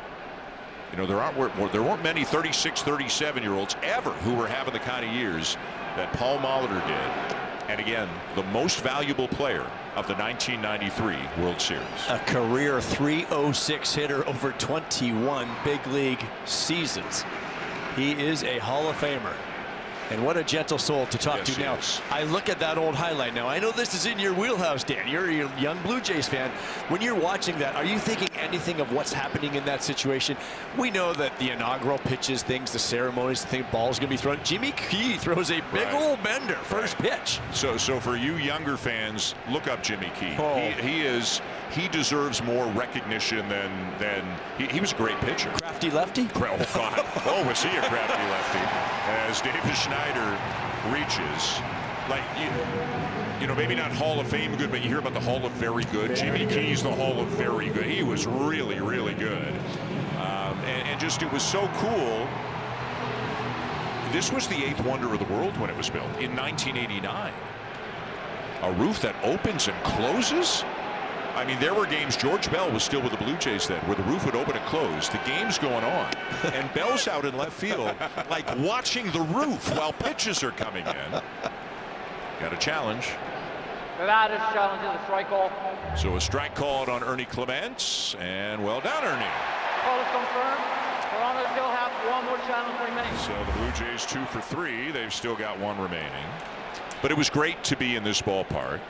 You know, there weren't many 36, 37-year-olds ever who were having the kind of years that Paul Molitor did. And again, the most valuable player of the 1993 World Series. A career .306 hitter over 21 big league seasons. He is a Hall of Famer. And what a gentle soul to talk to now. I look at that old highlight now. I know this is in your wheelhouse, Dan. You're a young Blue Jays fan. When you're watching that, are you thinking anything of what's happening in that situation? We know that the inaugural pitches, things, the ceremonies, the thing, ball's going to be thrown. Jimmy Key throws a big old bender, first pitch. So for you younger fans, look up Jimmy Key. He deserves more recognition than he was a great pitcher. Crafty lefty? Oh, God. Oh, was he a crafty lefty? As David Schneider reaches, like, you know, maybe not Hall of Fame good, but you hear about the Hall of Very Good. Jimmy Key's the Hall of Very Good. He was really, really good. And just, it was so cool. This was the 8th wonder of the world when it was built in 1989. A roof that opens and closes. I mean, there were games, George Bell was still with the Blue Jays then, where the roof would open and close. The game's going on. And Bell's out in left field, like watching the roof while pitches are coming in. Got a challenge. That is challenging the strike call. So a strike called on Ernie Clements, and well done, Ernie. Call is confirmed. Toronto still have one more challenge remaining. So the Blue Jays 2 for 3. They've still got one remaining. But it was great to be in this ballpark.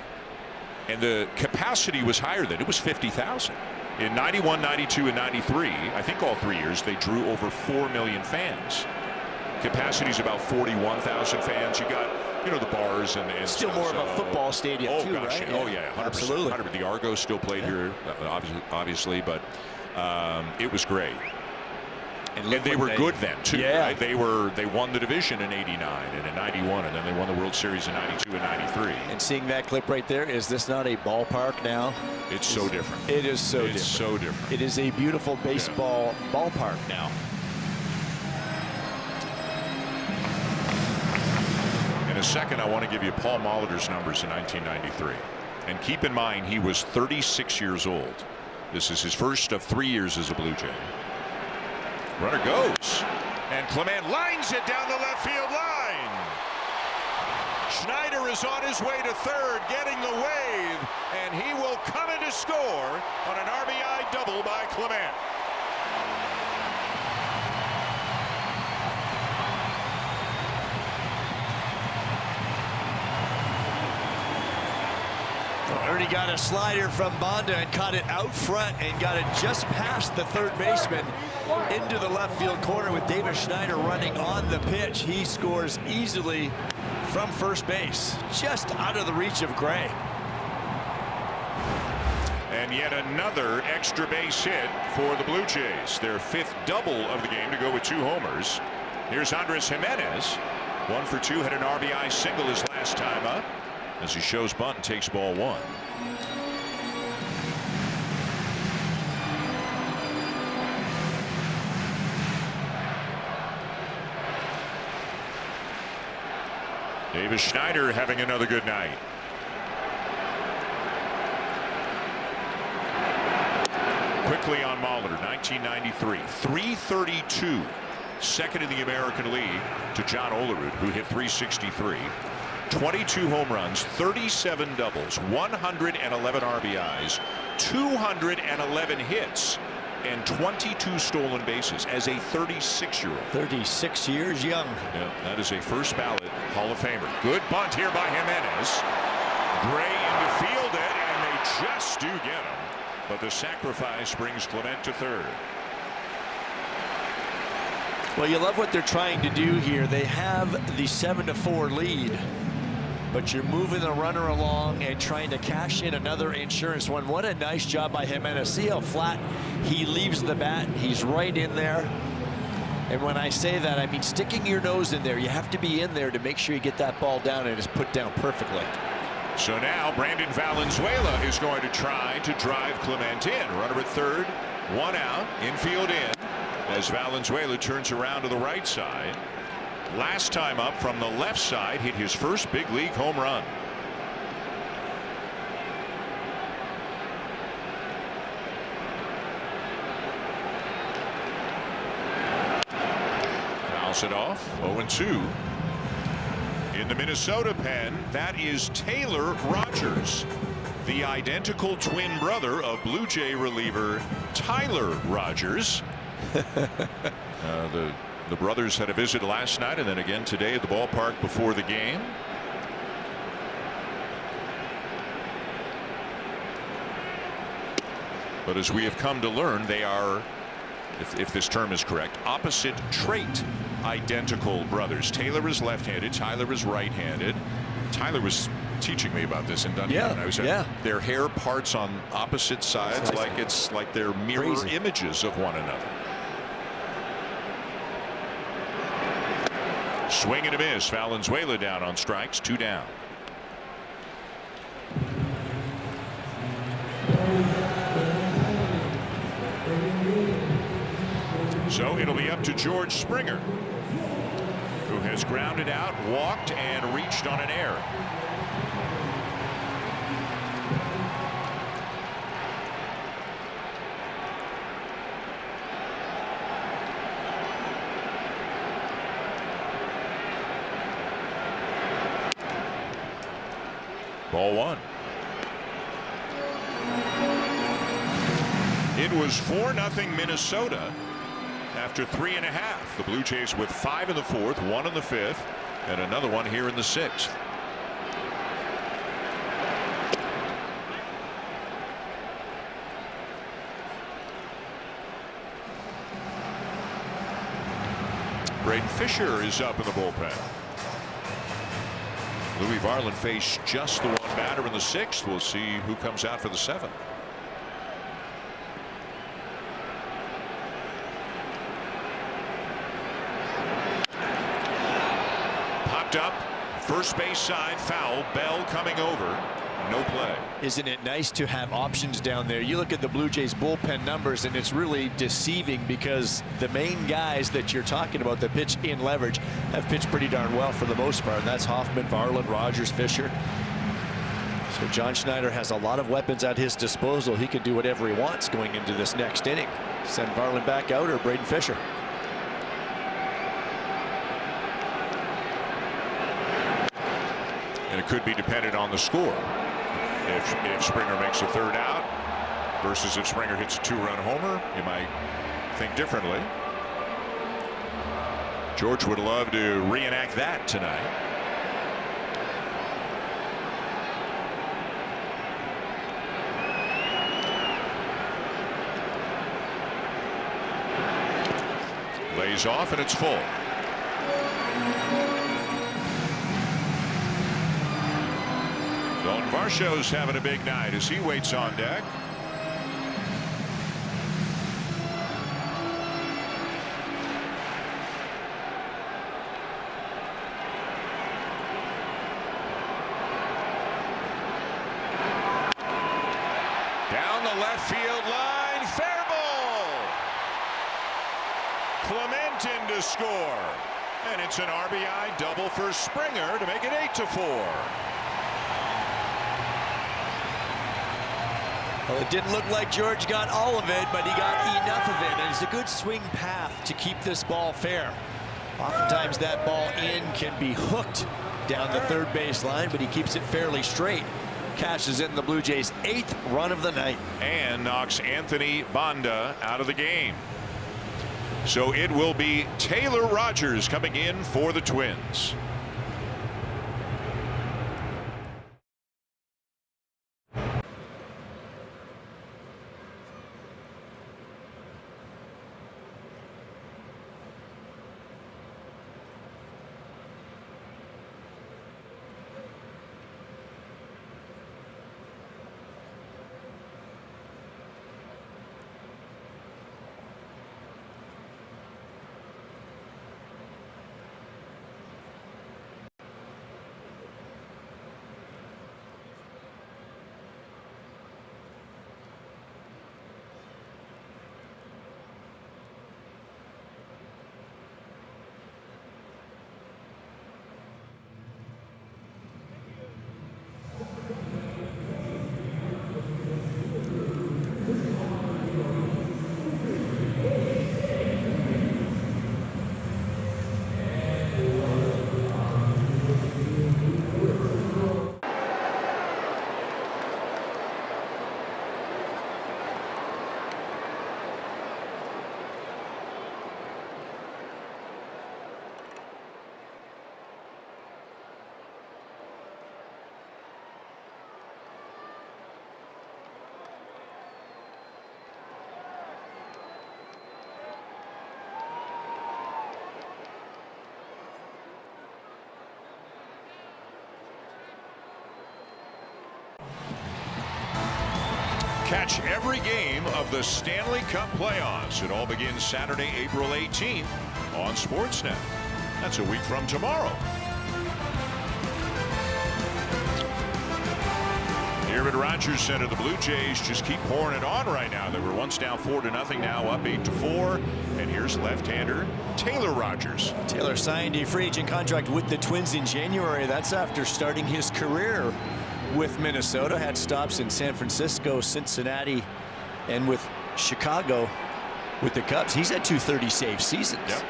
And the capacity was higher then. It was 50,000. In 91, 92, and 93, I think all 3 years, they drew over 4 million fans. Capacity's about 41,000 fans. You got, you know, the bars and still stuff, more of a football stadium too, gosh, right? Oh yeah, 100%. Absolutely. 100%. The Argos still played here, obviously, but it was great. And they were good then too. Yeah. Right? They won the division in '89 and in '91, and then they won the World Series in '92 and '93. And seeing that clip right there, is this not a ballpark now? It's so different. It is so different. It's so different. It is a beautiful baseball ballpark now. In a second, I want to give you Paul Molitor's numbers in 1993. And keep in mind, he was 36 years old. This is his first of 3 years as a Blue Jay. Runner goes, and Clement lines it down the left field line. Schneider is on his way to third, getting the wave, and he will come in to score on an RBI double by Clement. Ernie got a slider from Bonda and caught it out front and got it just past the third baseman into the left field corner with David Schneider running on the pitch. He scores easily from first base, just out of the reach of Gray. And yet another extra base hit for the Blue Jays. Their 5th double of the game to go with 2 homers. Here's Andres Jimenez. 1 for 2, had an RBI single his last time up, as he shows bunt and takes ball 1. Davis Schneider having another good night. Quickly on Molitor, 1993, 332, second in the American League to John Olerud, who hit 363. 22 home runs, 37 doubles, 111 RBIs, 211 hits, and 22 stolen bases as a 36-year-old. 36 years young. Yeah, that is a first ballot Hall of Famer. Good bunt here by Jimenez. Gray in to field it, and they just do get him. But the sacrifice brings Clement to third. Well, you love what they're trying to do here. They have the 7-4 lead, but you're moving the runner along and trying to cash in another insurance one. What a nice job by Jimenez. See how flat he leaves the bat. He's right in there. And when I say that, I mean sticking your nose in there. You have to be in there to make sure you get that ball down, and it's put down perfectly. So now Brandon Valenzuela is going to try to drive Clement in. Runner at third, one out, infield in, as Valenzuela turns around to the right side. Last time up from the left side, hit his first big league home run. Fouls it off. 0-2. In the Minnesota pen, that is Taylor Rogers, the identical twin brother of Blue Jay reliever Tyler Rogers. The brothers had a visit last night and then again today at the ballpark before the game. But as we have come to learn, they are, if this term is correct, opposite trait identical brothers. Taylor is left-handed, Tyler is right-handed. Tyler was teaching me about this in Dunedin. I was at their hair parts on opposite sides, like they're mirror images of one another. Swing and a miss. Valenzuela down on strikes, 2 down. So it'll be up to George Springer, who has grounded out, walked, and reached on an error. Ball one. It was 4-0 Minnesota after 3.5. The Blue Jays with 5 in the 4th, 1 in the 5th, and another one here in the 6th. Braden Fisher is up in the bullpen. Louis Varland faced just the one batter in the 6th. We'll see who comes out for the 7th. Popped up, first base side, foul. Bell coming over. No play. Isn't it nice to have options down there? You look at the Blue Jays bullpen numbers and it's really deceiving because the main guys that you're talking about that pitch in leverage have pitched pretty darn well for the most part, and that's Hoffman, Varland, Rogers, Fisher. So John Schneider has a lot of weapons at his disposal. He can do whatever he wants going into this next inning. Send Varland back out or Braden Fisher. And it could be dependent on the score. If Springer makes a third out versus if Springer hits a 2-run homer, you might think differently. George would love to reenact that tonight. Lays off and it's full. Dalton Varsho's having a big night as he waits on deck. Down the left field line, fair ball. Clement in to score, and it's an RBI double for Springer to make it 8-4. Well, it didn't look like George got all of it, but he got enough of it, and it's a good swing path to keep this ball fair. Oftentimes that ball in can be hooked down the third base line, but he keeps it fairly straight. cashes in the Blue Jays' 8th run of the night. And knocks Anthony Banda out of the game. So it will be Taylor Rogers coming in for the Twins. Catch every game of the Stanley Cup playoffs. It all begins Saturday, April 18th on Sportsnet. That's a week from tomorrow. Here at Rogers Center, the Blue Jays just keep pouring it on right now. They were once down 4-0, now up 8-4. And here's left-hander Taylor Rogers. Taylor signed a free agent contract with the Twins in January. That's after starting his career with Minnesota. Had stops in San Francisco, Cincinnati, and with Chicago with the Cubs. He's had 230 save seasons. Yep.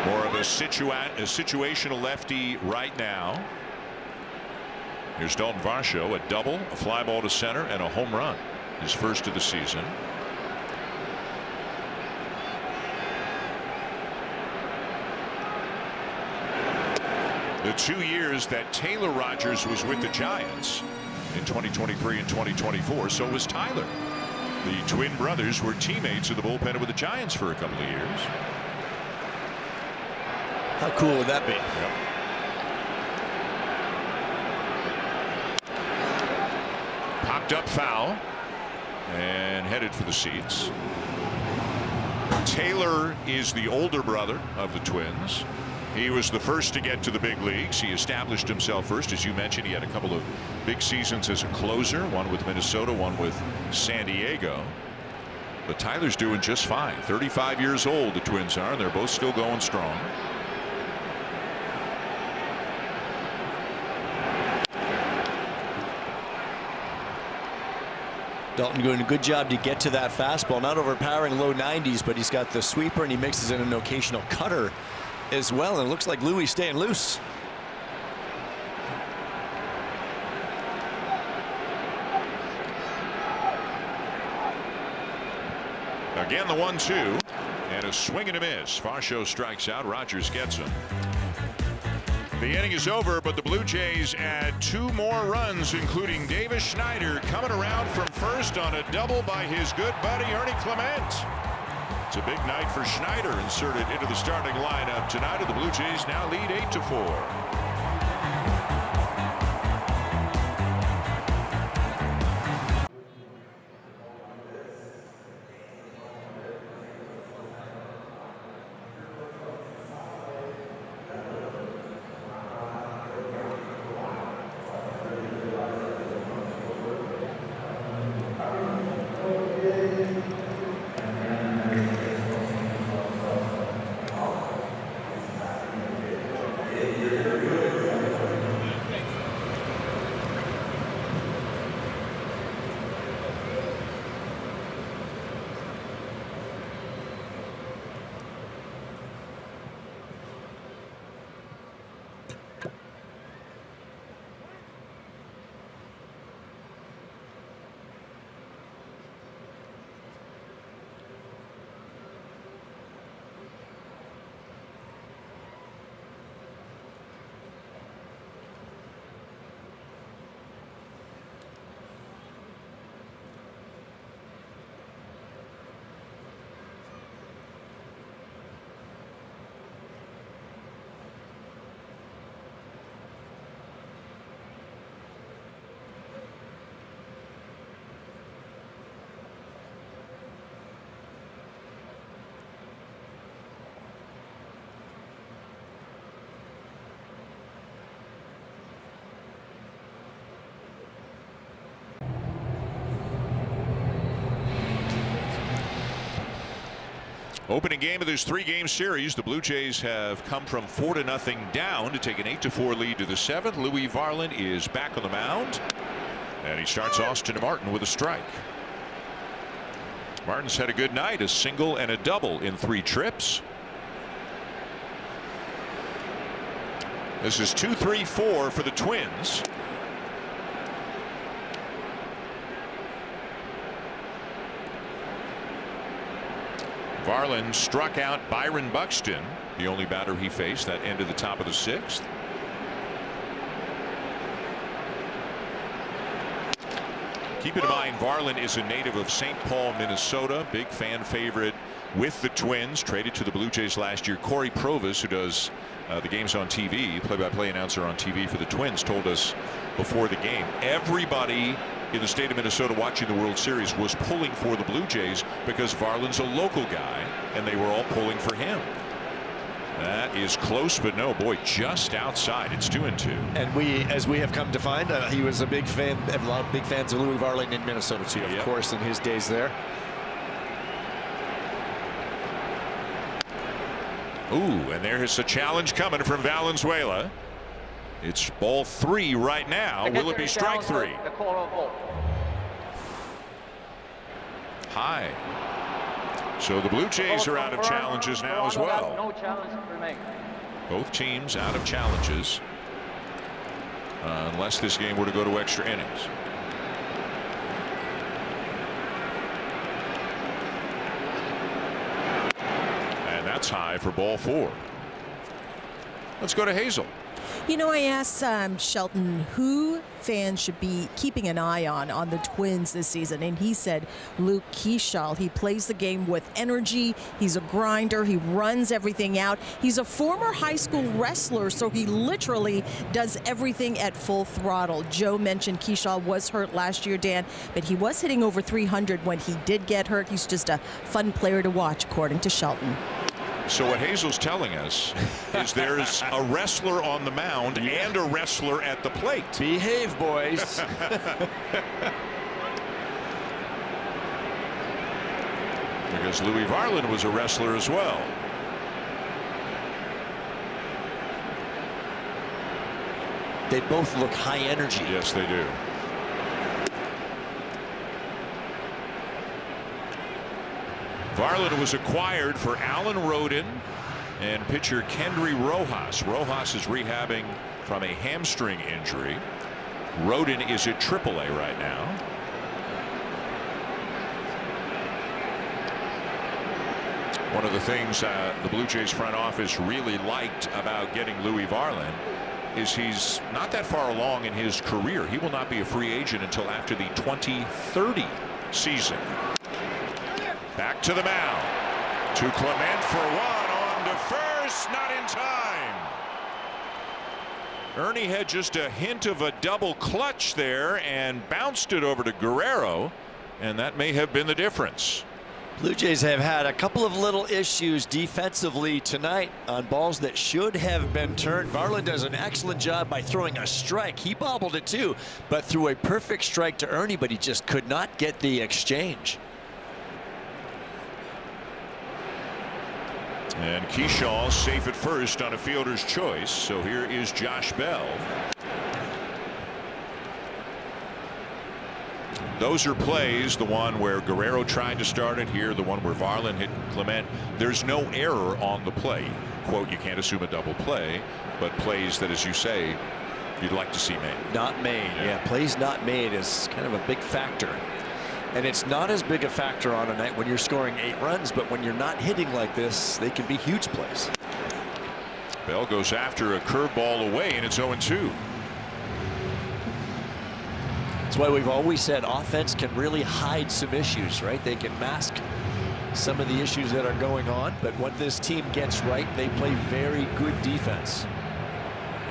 More of a situational lefty right now. Here's Dalton Varsho, a double, a fly ball to center, and a home run. His first of the season. The 2 years that Taylor Rogers was with the Giants in 2023 and 2024, so was Tyler. The twin brothers were teammates of the bullpen with the Giants for a couple of years. How cool would that be? Yep. Popped up foul and headed for the seats. Taylor is the older brother of the Twins. He was the first to get to the big leagues. He established himself first. As you mentioned, he had a couple of big seasons as a closer, one with Minnesota, one with San Diego. But Tyler's doing just fine. 35 years old, the Twins are, and they're both still going strong. Dalton doing a good job to get to that fastball. Not overpowering, low 90s, but he's got the sweeper and he mixes in an occasional cutter as well. And it looks like Louis staying loose. Again, the 1-2 and a swing and a miss. Varsho strikes out. Rogers gets him. The inning is over, but the Blue Jays add 2 more runs, including Davis Schneider coming around from first on a double by his good buddy Ernie Clement. It's a big night for Schneider, inserted into the starting lineup tonight, and the Blue Jays now lead 8-4. Opening game of this 3-game series, the Blue Jays have come from 4-0 down to take an 8-4 lead to the 7th. Louis Varland is back on the mound, and he starts Austin Martin with a strike. Martin's had a good night, a single and a double in 3 trips. This is 2-3-4 for the Twins. Varland struck out Byron Buxton, the only batter he faced. That ended the top of the 6th. Keep in mind, Varland is a native of St. Paul, Minnesota. Big fan favorite with the Twins. Traded to the Blue Jays last year. Corey Provis, who does the games on TV, play-by-play announcer on TV for the Twins, told us before the game, everybody in the state of Minnesota watching the World Series was pulling for the Blue Jays because Varland's a local guy, and they were all pulling for him. That is close, but no, boy, just outside. It's 2-2. And as we have come to find, he was a big fan. A lot of big fans of Louis Varland in Minnesota too, of course, in his days there. Ooh, and there's a challenge coming from Valenzuela. It's ball 3 right now. Will it be strike 3? High. So the Blue Jays are out of challenges now as well. No challenge remain. Both teams out of challenges, unless this game were to go to extra innings. And that's high for ball 4. Let's go to Hazel. You know, I asked Shelton who fans should be keeping an eye on the Twins this season, and he said Luke Keeschall. He plays the game with energy. He's a grinder. He runs everything out. He's a former high school wrestler, so he literally does everything at full throttle. Joe mentioned Keeschall was hurt last year, Dan, but he was hitting over 300 when he did get hurt. He's just a fun player to watch, according to Shelton. So what Hazel's telling us is there's a wrestler on the mound and a wrestler at the plate. Behave, boys. Because Louis Varland was a wrestler as well. They both look high energy. Yes, they do. Varland was acquired for Alan Roden and pitcher Kendry Rojas. Rojas is rehabbing from a hamstring injury. Roden is at AAA right now. One of the things the Blue Jays front office really liked about getting Louis Varland is he's not that far along in his career. He will not be a free agent until after the 2030 season. Back to the mound. To Clement for 1 on to first. Not in time. Ernie had just a hint of a double clutch there and bounced it over to Guerrero, and that may have been the difference. Blue Jays have had a couple of little issues defensively tonight on balls that should have been turned. Varland does an excellent job by throwing a strike. He bobbled it too, but threw a perfect strike to Ernie, but he just could not get the exchange. And Keeschall safe at first on a fielder's choice. So here is Josh Bell. Those are plays. The one where Guerrero tried to start it, here the one where Varland hit Clement. There's no error on the play. Quote, you can't assume a double play, but plays that, as you say, you'd like to see made. Not made. Yeah, plays not made is kind of a big factor. And it's not as big a factor on a night when you're scoring 8 runs, but when you're not hitting like this, they can be huge plays. Bell goes after a curveball away, and it's 0-2. That's why we've always said offense can really hide some issues, right? They can mask some of the issues that are going on, but what this team gets right, they play very good defense.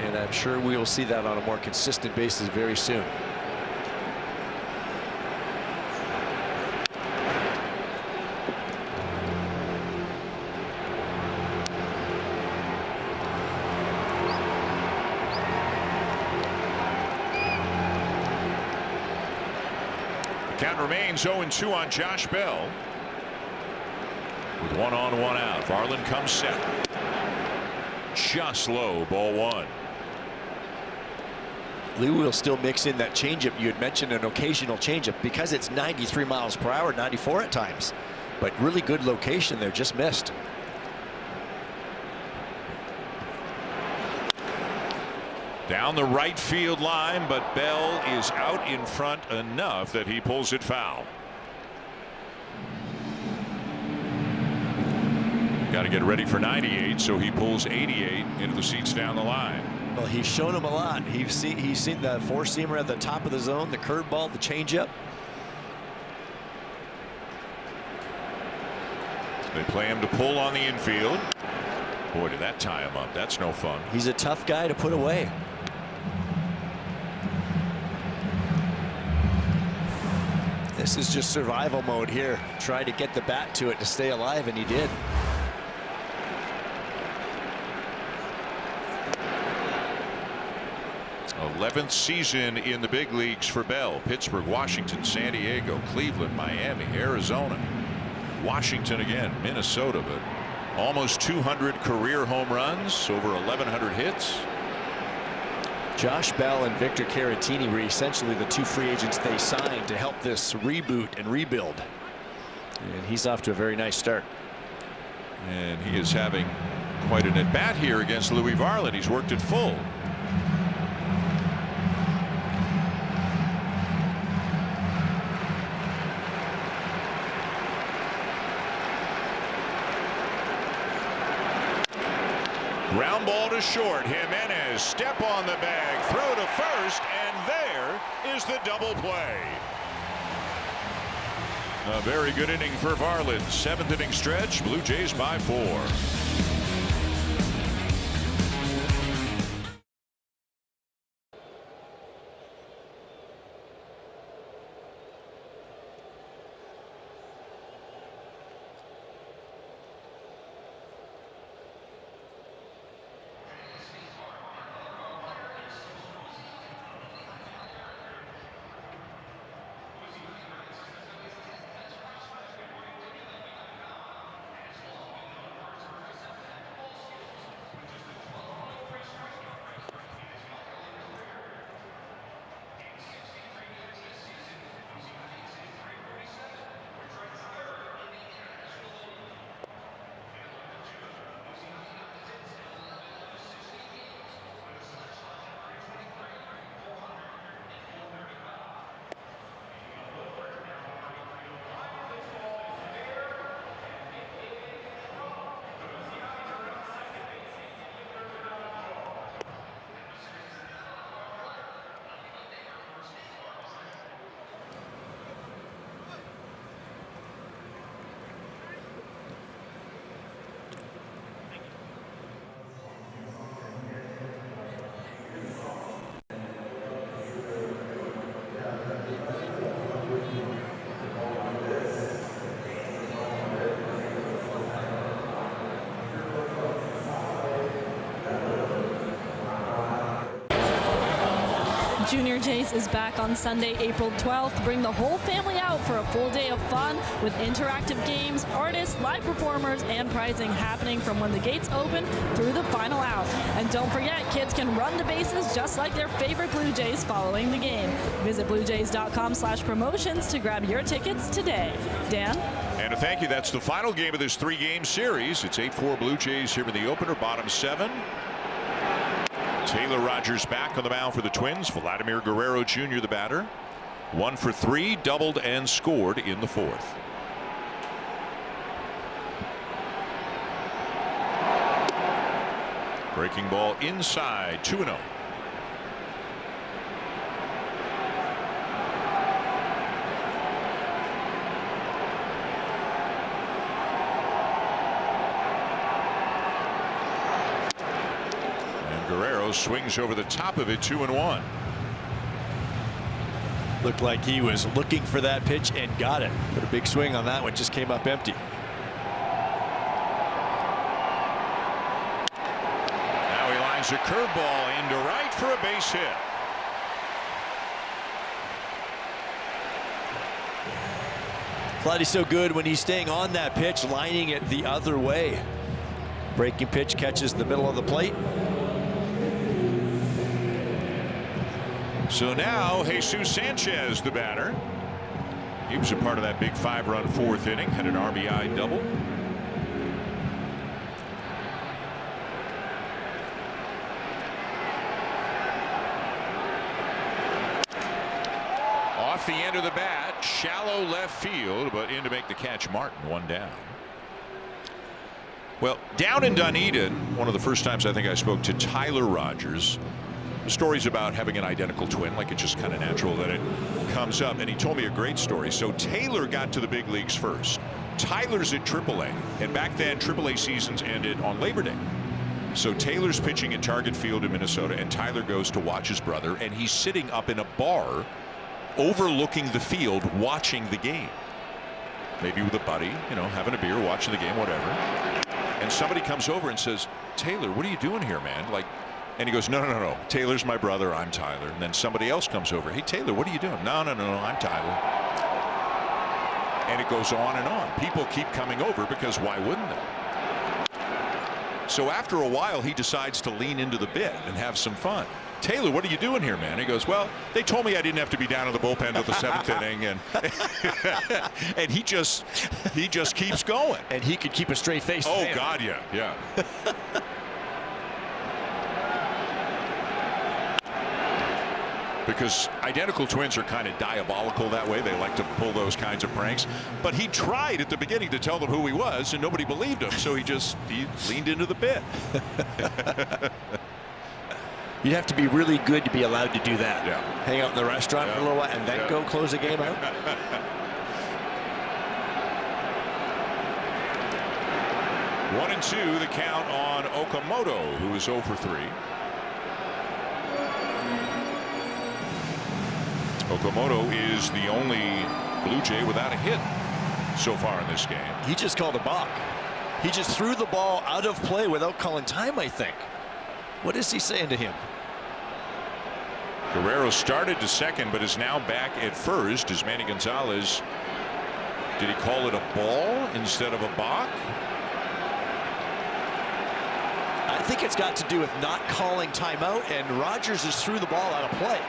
And I'm sure we will see that on a more consistent basis very soon. Count remains 0-2 on Josh Bell. With 1 on, 1 out. Varland comes set. Just low, ball 1. Lee will still mix in that changeup. You had mentioned an occasional changeup because it's 93 miles per hour, 94 at times. But really good location there, just missed. Down the right field line, but Bell is out in front enough that he pulls it foul. Got to get ready for 98, so he pulls 88 into the seats down the line. Well, he's shown him a lot. He's seen the four-seamer at the top of the zone, the curveball, the changeup. They play him to pull on the infield. Boy, did that tie him up. That's no fun. He's a tough guy to put away. This is just survival mode here. Try to get the bat to it to stay alive, and he did. th season in the big leagues for Bell. Pittsburgh, Washington, San Diego, Cleveland, Miami, Arizona, Washington again, Minnesota, but almost 200 career home runs, over 1,100 hits. Josh Bell and Victor Caratini were essentially the 2 free agents they signed to help this reboot and rebuild. And he's off to a very nice start. And he is having quite an at-bat here against Louis Varland. He's worked it full. Ground ball to short. Jimenez, step on the bag, throw to first, and there is the double play. A very good inning for Varland. 7th inning stretch. Blue Jays by 4. Junior Jays is back on Sunday, April 12th. Bring the whole family out for a full day of fun with interactive games, artists, live performers, and prizing happening from when the gates open through the final out. And don't forget, kids can run the bases just like their favorite Blue Jays following the game. Visit bluejays.com/promotions to grab your tickets today. Dan? And a thank you. That's the final game of this 3-game series. It's 8-4 Blue Jays here in the opener, bottom 7. Taylor Rogers back on the mound for the Twins. Vladimir Guerrero Jr. the batter. 1 for 3, doubled and scored in the 4th. Breaking ball inside, 2-0. Guerrero swings over the top of it, 2-1. Looked like he was looking for that pitch and got it. Put a big swing on that one, just came up empty. Now he lines a curveball into right for a base hit. Vladdy's so good when he's staying on that pitch, lining it the other way. Breaking pitch catches the middle of the plate. So now Jesus Sanchez, the batter. He was a part of that big 5-run fourth inning, had an RBI double. Off the end of the bat, shallow left field, but in to make the catch, Martin, one down. Well, down in Dunedin, one of the first times I think I spoke to Tyler Rogers. Stories about having an identical twin, like it's just kind of natural that it comes up, and he told me a great story. So Taylor got to the big leagues first. Tyler's at AAA, and back then AAA seasons ended on Labor Day. So Taylor's pitching at Target Field in Minnesota, and Tyler goes to watch his brother, and he's sitting up in a bar overlooking the field watching the game. Maybe with a buddy, you know, having a beer, watching the game, whatever. And somebody comes over and says, Taylor, what are you doing here, man? Like, and he goes, no. Taylor's my brother. I'm Tyler. And then somebody else comes over. Hey, Taylor, what are you doing? No. I'm Tyler. And it goes on and on. People keep coming over because why wouldn't they? So after a while, he decides to lean into the bit and have some fun. Taylor, what are you doing here, man? He goes, well, they told me I didn't have to be down in the bullpen till the 7th inning, and and he just keeps going. And he could keep a straight face. Oh God, yeah. Because identical twins are kind of diabolical that way. They like to pull those kinds of pranks. But he tried at the beginning to tell them who he was, and nobody believed him. So he leaned into the bit. You'd have to be really good to be allowed to do that. Yeah. Hang out in the restaurant for a little while and then go close the game out. One and two, the count on Okamoto, who is 0 for 3. Okamoto is the only Blue Jay without a hit so far in this game. He just called a balk. He just threw the ball out of play without calling time, I think. What is he saying to him? Guerrero started to second, but is now back at first. As Manny Gonzalez, did he call it a ball instead of a balk? I think it's got to do with not calling timeout, and Rogers just threw the ball out of play.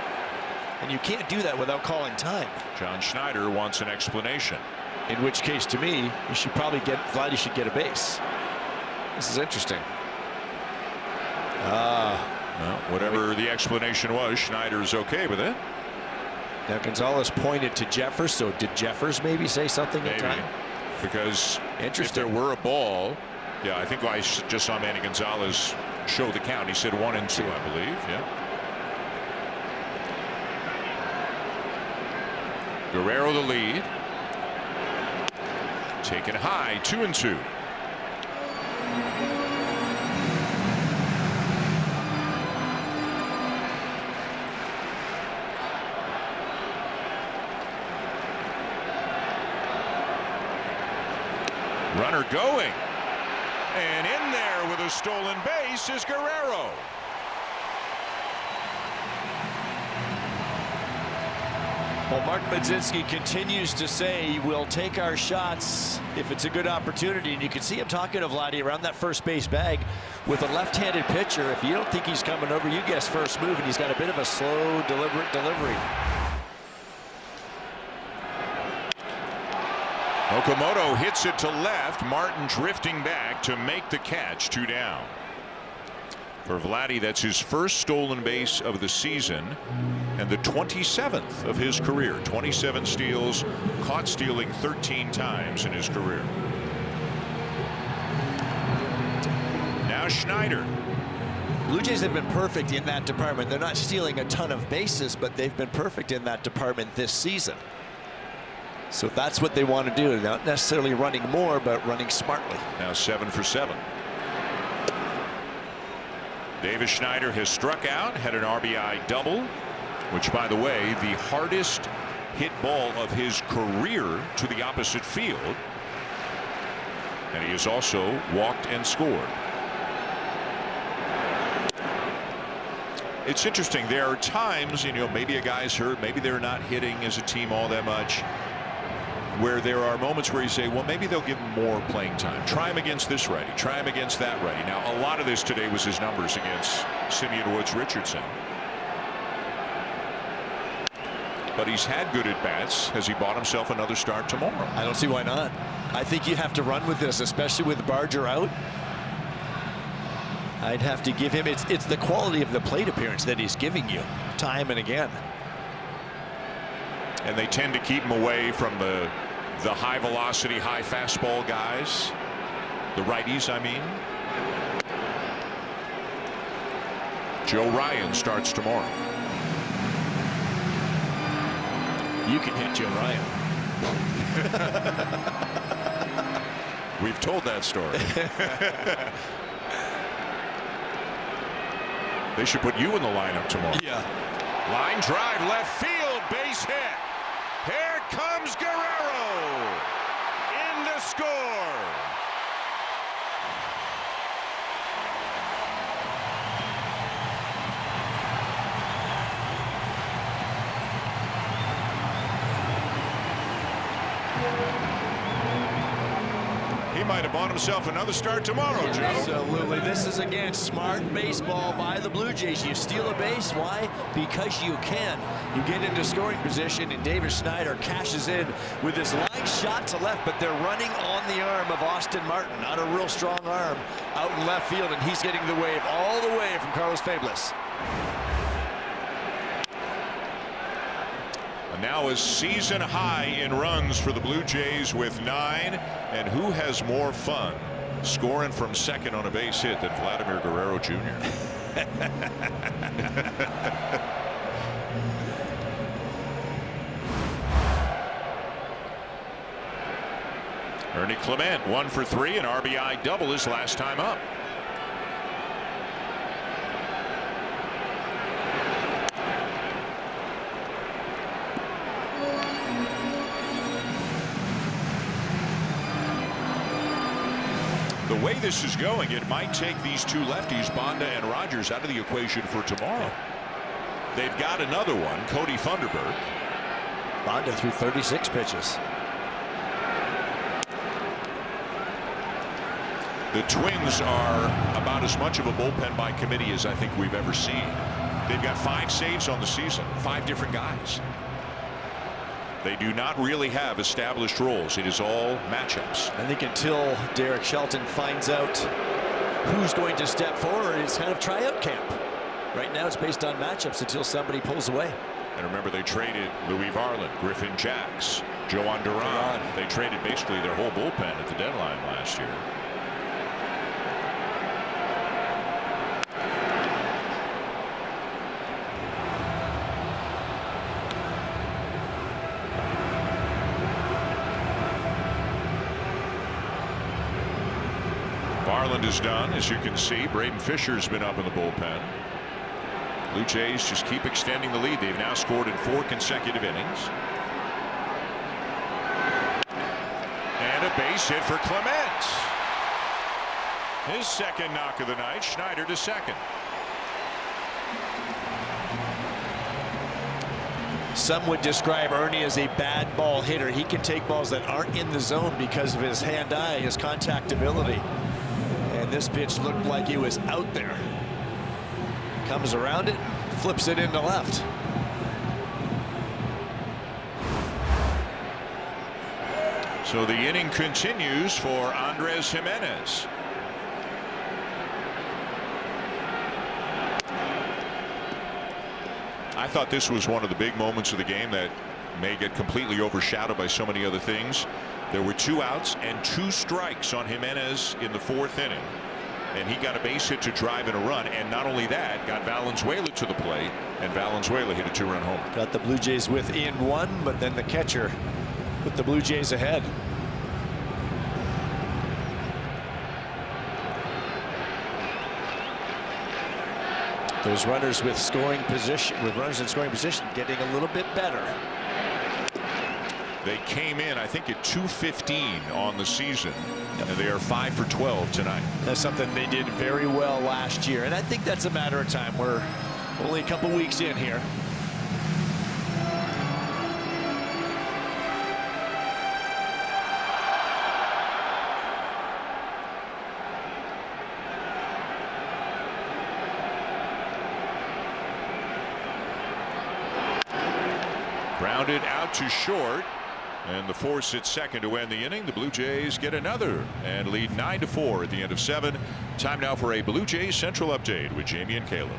And you can't do that without calling time. John Schneider wants an explanation. In which case, to me, you should probably Vladdy should get a base. This is interesting. Well, whatever the explanation was, Schneider's okay with it. Now Gonzalez pointed to Jeffers, so did Jeffers maybe say something at time? Because if there were a ball, I think I just saw Manny Gonzalez show the count. He said 1 and 2, I believe. Yeah. Guerrero the lead. Taken high, 2 and 2. Runner going, and in there with a stolen base is Guerrero. Well, Mark Budzinski continues to say we'll take our shots if it's a good opportunity, and you can see him talking to Vladdy around that first base bag with a left-handed pitcher. If you don't think he's coming over, you guess first move, and he's got a bit of a slow, deliberate delivery. Okamoto hits it to left. Martin drifting back to make the catch. 2 down. For Vladdy, that's his first stolen base of the season and the 27th of his career. 27 steals, caught stealing 13 times in his career. Now Schneider. Blue Jays have been perfect in that department. They're not stealing a ton of bases, but they've been perfect in that department this season. So that's what they want to do. Not necessarily running more, but running smartly. Now 7 for 7. Davis Schneider has struck out, had an RBI double, which, by the way, the hardest hit ball of his career to the opposite field. And he has also walked and scored. It's interesting. There are times, maybe a guy's hurt, maybe they're not hitting as a team all that much. where there are moments where you say, well, maybe they'll give him more playing time. Try him against this righty. Try him against that righty. Now, a lot of this today was his numbers against Simeon Woods Richardson. But he's had good at-bats. Has he bought himself another start tomorrow? I don't see why not. I think you have to run with this, especially with Barger out. I'd have to give him, it's the quality of the plate appearance that he's giving you time and again. And they tend to keep him away from the high velocity, high fastball guys. The righties, I mean. Joe Ryan starts tomorrow. You can hit Joe Ryan. We've told that story. They should put you in the lineup tomorrow. Yeah. Line drive, left field, base hit. Here comes Guerrero in to score. He might have bought himself another start tomorrow, Joe. Absolutely. This is, again, smart baseball by the Blue Jays. You steal a base. Why? Because you can. You get into scoring position, and David Schneider cashes in with his line shot to left, but they're running on the arm of Austin Martin. Not a real strong arm out in left field, and he's getting the wave all the way from Carlos Fablis. Now a season high in runs for the Blue Jays with 9. And who has more fun scoring from second on a base hit than Vladimir Guerrero Jr.? Ernie Clement 1 for 3, an RBI double his last time up. The way this is going, it might take these two lefties, Bonda and Rogers, out of the equation for tomorrow. They've got another one, Cody Funderburg. Bonda threw 36 pitches. The Twins are about as much of a bullpen by committee as I think we've ever seen. They've got 5 saves on the season, 5 different guys. They do not really have established roles. It is all matchups. I think until Derek Shelton finds out who's going to step forward, it's kind of tryout camp. Right now it's based on matchups until somebody pulls away. And remember, they traded Louis Varland, Griffin Jacks, Joan Duran. They traded basically their whole bullpen at the deadline last year. Varland is done, as you can see. Braden Fisher's been up in the bullpen. Blue Jays just keep extending the lead. They've now scored in 4 consecutive innings. And a base hit for Clement. His second knock of the night. Schneider to second. Some would describe Ernie as a bad ball hitter. He can take balls that aren't in the zone because of his hand-eye, his contact ability. And this pitch looked like it was out there. Comes around it, flips it into left. So the inning continues for Andres Jimenez. I thought this was one of the big moments of the game that may get completely overshadowed by so many other things. There were 2 outs and 2 strikes on Jimenez in the 4th inning. And he got a base hit to drive in a run. And not only that, got Valenzuela to the plate. And Valenzuela hit a 2-run homer. Got the Blue Jays within 1, but then the catcher put the Blue Jays ahead. Those runners with scoring position, runners in scoring position, getting a little bit better. They came in, I think, at 215 on the season, and they are 5 for 12 tonight. That's something they did very well last year, and I think that's a matter of time. We're only a couple weeks in here. Grounded out to short. And the force at second to end the inning. The Blue Jays get another and lead 9-4 at the end of 7. Time now for a Blue Jays Central update with Jamie and Caleb.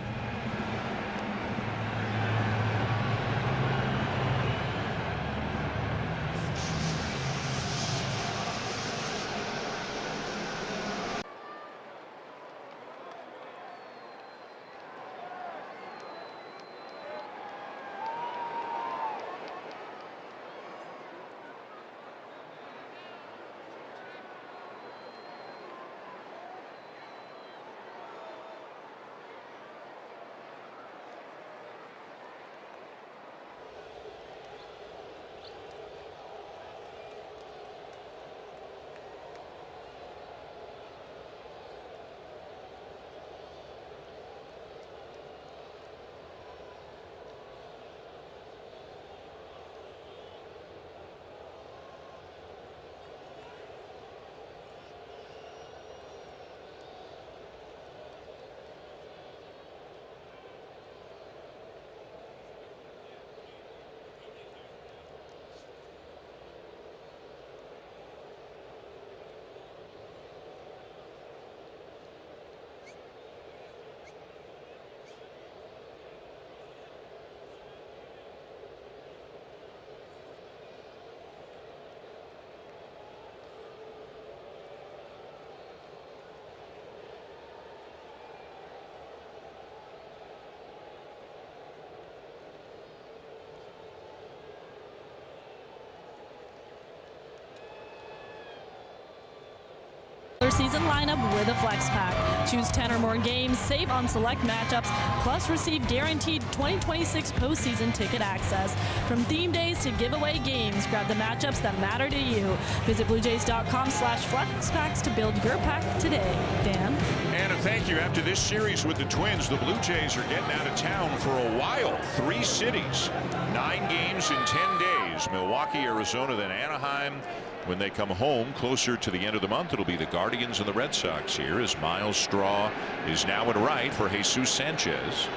Season lineup with a flex pack. Choose 10 or more games, save on select matchups, plus receive guaranteed 2026 postseason ticket access. From theme days to giveaway games, grab the matchups that matter to you. Visit BlueJays.com/flexpacks to build your pack today. Dan? And a thank you. After this series with the Twins, the Blue Jays are getting out of town for a while. 3 cities, 9 games in 10 days. Milwaukee, Arizona, then Anaheim. When they come home closer to the end of the month, it'll be the Guardians and the Red Sox here as Miles Straw is now in right for Jesus Sanchez.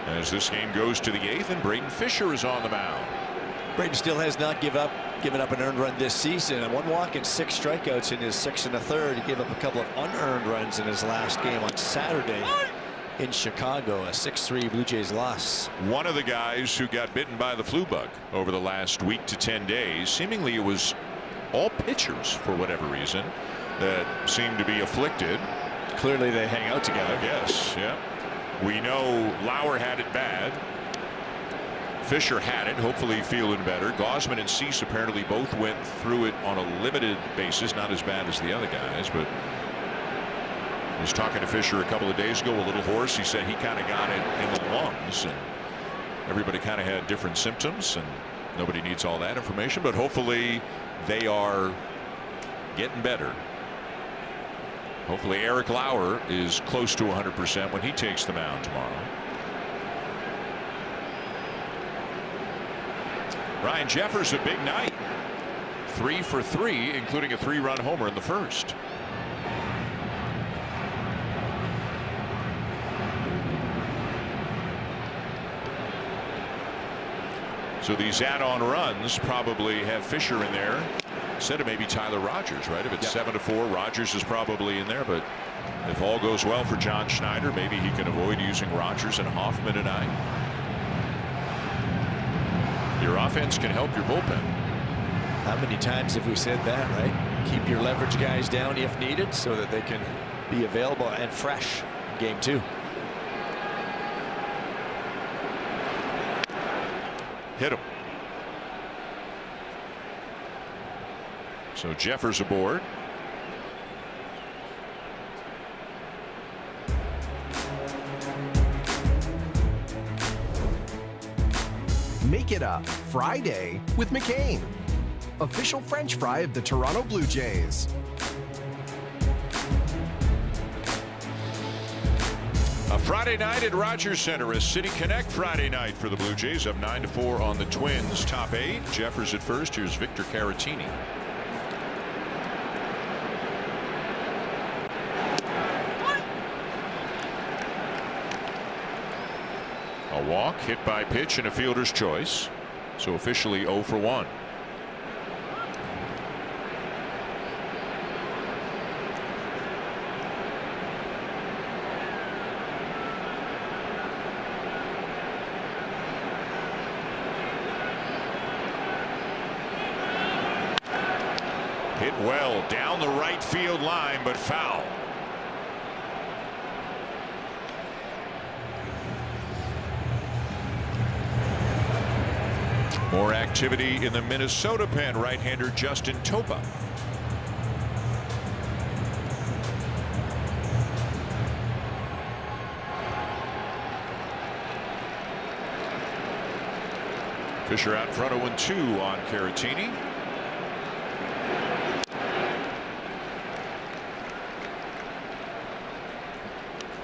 As this game goes to the 8th, and Braden Fisher is on the mound. Braden still has not given up an earned run this season. 1 walk and 6 strikeouts in his 6 1/3. He gave up a couple of unearned runs in his last game on Saturday in Chicago. A 6-3 Blue Jays loss. One of the guys who got bitten by the flu bug over the last week to 10 days. Seemingly it was all pitchers for whatever reason that seem to be afflicted. Clearly they hang out together. Yes, yeah. We know Lauer had it bad. Fisher had it, hopefully feeling better. Gausman and Cease apparently both went through it on a limited basis, not as bad as the other guys, but I was talking to Fisher a couple of days ago, a little hoarse. He said he kind of got it in the lungs, and everybody kind of had different symptoms, and nobody needs all that information, but hopefully they are getting better. Hopefully Eric Lauer is close to 100% when he takes the mound tomorrow. Ryan Jeffers, a big night. 3 for 3, including a 3-run homer in the first. So these add-on runs probably have Fisher in there instead of maybe Tyler Rogers, right? If it's 7-4, Rogers is probably in there. But if all goes well for John Schneider, maybe he can avoid using Rogers and Hoffman tonight. Your offense can help your bullpen. How many times have we said that, right? Keep your leverage guys down if needed so that they can be available and fresh in game 2. Hit him. So Jeffers aboard. Make it a Friday with McCain, official French fry of the Toronto Blue Jays. A Friday night at Rogers Center, a City Connect Friday night for the Blue Jays, up 9-4 on the Twins. Top 8. Jeffers at first. Here's Victor Caratini. A walk, hit by pitch, and a fielder's choice. So officially 0 for 1. Hit well down the right field line, but foul. More activity in the Minnesota pen. Right-hander Justin Topa. Fisher out in front, 0-2 on Caratini.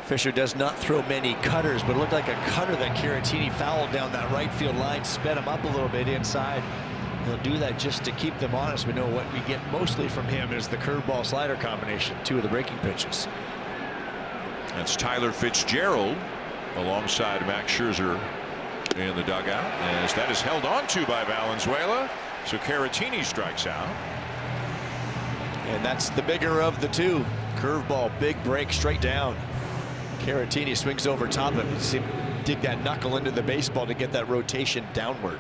Fisher does not throw many cutters, but it looked like a cutter that Caratini fouled down that right field line, sped him up a little bit inside. He'll do that just to keep them honest. We know what we get mostly from him is the curveball slider combination, 2 of the breaking pitches. That's Tyler Fitzgerald alongside Max Scherzer in the dugout, as that is held on to by Valenzuela. So Caratini strikes out. And that's the bigger of the two. Curveball, big break straight down. Caratini swings over top of him. See him dig that knuckle into the baseball to get that rotation downward.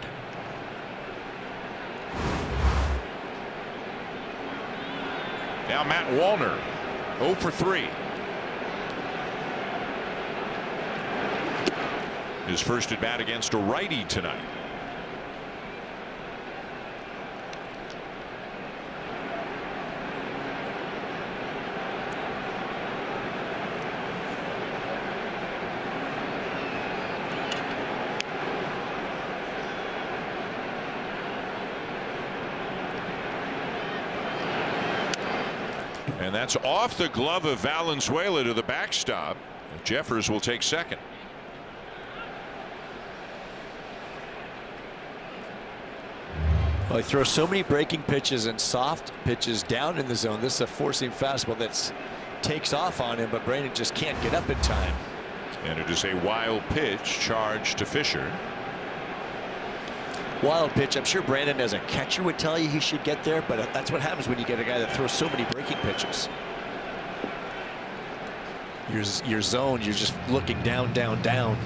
Now Matt Wallner, 0 for 3. His first at bat against a righty tonight. And that's off the glove of Valenzuela to the backstop. Jeffers will take second. Well, he throws so many breaking pitches and soft pitches down in the zone. This is a four-seam fastball that takes off on him, but Brandon just can't get up in time. And it is a wild pitch charged to Fisher. Wild pitch. I'm sure Brandon as a catcher would tell you he should get there, but that's what happens when you get a guy that throws so many breaking pitches. Your zone, you're just looking down, down, down.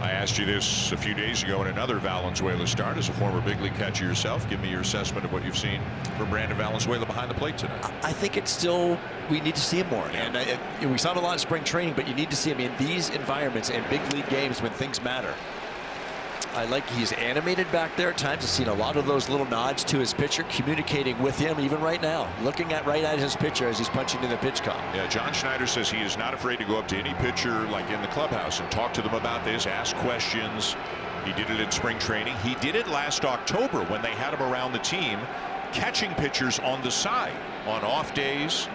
I asked you this a few days ago in another Valenzuela start. As a former big league catcher yourself, give me your assessment of what you've seen from Brandon Valenzuela behind the plate tonight. I think it's still, we need to see him more. And we saw him a lot in spring training, but you need to see him in these environments and big league games when things matter. I like he's animated back there at times. I've seen a lot of those little nods to his pitcher, communicating with him even right now, looking right at his pitcher as he's punching in the pitch count. Yeah, John Schneider says he is not afraid to go up to any pitcher like in the clubhouse and talk to them about this, ask questions. He did it in spring training. He did it last October when they had him around the team catching pitchers on the side on off days.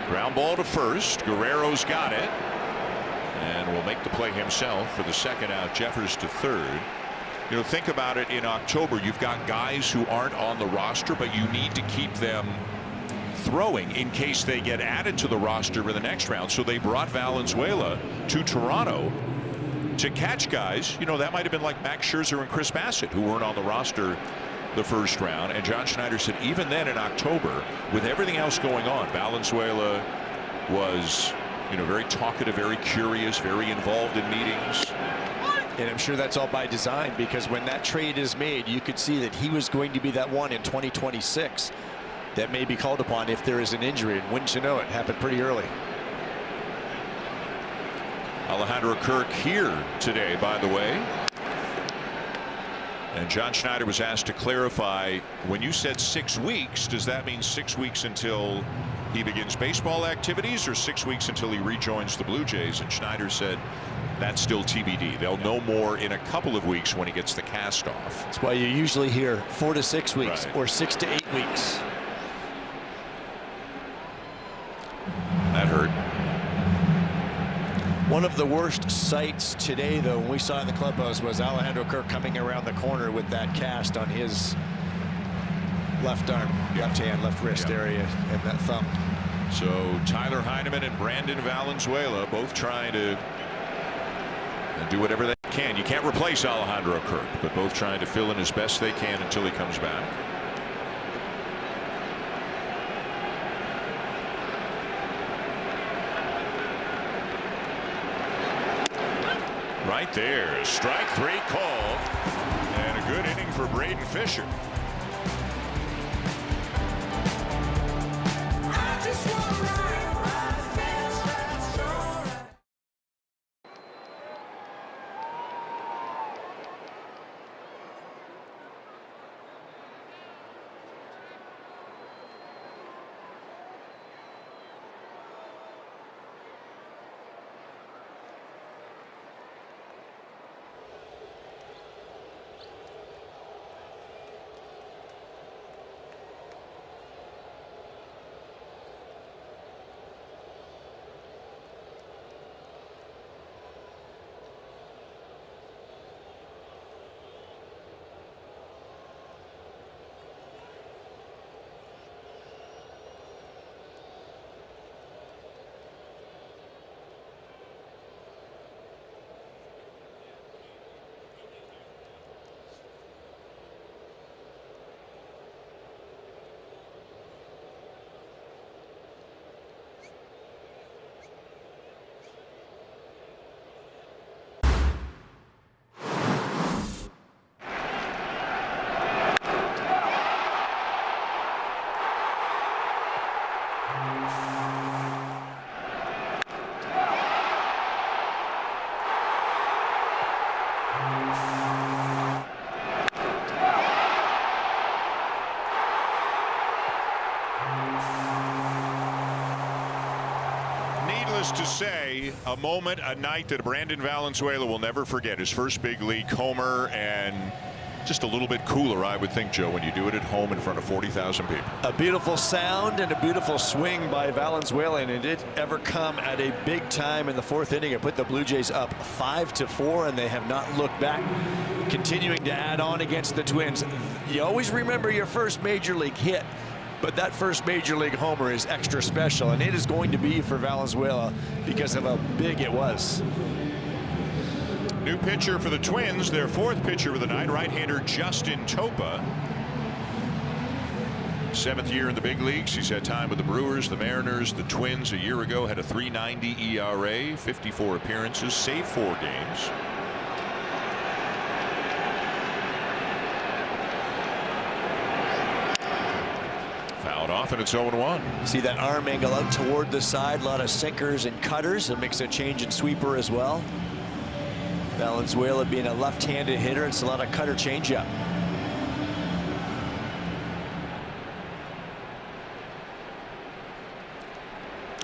Ground ball to first. Guerrero's got it and will make the play himself for the second out. Jeffers to third. You know, think about it, in October you've got guys who aren't on the roster, but you need to keep them throwing in case they get added to the roster in the next round. So they brought Valenzuela to Toronto to catch guys. You know, that might have been like Max Scherzer and Chris Bassett, who weren't on the roster the first round. And John Schneider said even then in October, with everything else going on, Valenzuela was, you know, very talkative, very curious, very involved in meetings. And I'm sure that's all by design, because when that trade is made, you could see that he was going to be that one in 2026 that may be called upon if there is an injury. And wouldn't you know, it happened pretty early. Alejandro Kirk here today, by the way. And John Schneider was asked to clarify, when you said 6 weeks, does that mean 6 weeks until he begins baseball activities, or 6 weeks until he rejoins the Blue Jays? And Schneider said that's still TBD. They'll know more in a couple of weeks when he gets the cast off. That's why you usually hear 4 to 6 weeks, right, or 6 to 8 weeks. That hurt. One of the worst sights today, though, when we saw in the clubhouse, was Alejandro Kirk coming around the corner with that cast on his left arm, left hand, left wrist area, and that thumb. So Tyler Heineman and Brandon Valenzuela both trying to do whatever they can. You can't replace Alejandro Kirk, but both trying to fill in as best they can until he comes back. Right there, strike 3 called, and a good inning for Braden Fisher. Needless to say, a moment, a night that Brandon Valenzuela will never forget. His first big league homer, and just a little bit cooler, I would think, Joe, when you do it at home in front of 40,000 people. A beautiful sound and a beautiful swing by Valenzuela, and it did ever come at a big time in the 4th inning. It put the Blue Jays up 5-4, and they have not looked back, continuing to add on against the Twins. You always remember your first major league hit, but that first major league homer is extra special, and it is going to be for Valenzuela because of how big it was. New pitcher for the Twins, their 4th pitcher of the night, right-hander Justin Topa. 7th year in the big leagues. He's had time with the Brewers, the Mariners, the Twins. A year ago had a 3.90 ERA, 54 appearances, saved 4 games. Fouled off, and it's 0-1. See that arm angle out toward the side, a lot of sinkers and cutters. It makes a change in sweeper as well. Valenzuela being a left-handed hitter, it's a lot of cutter changeup.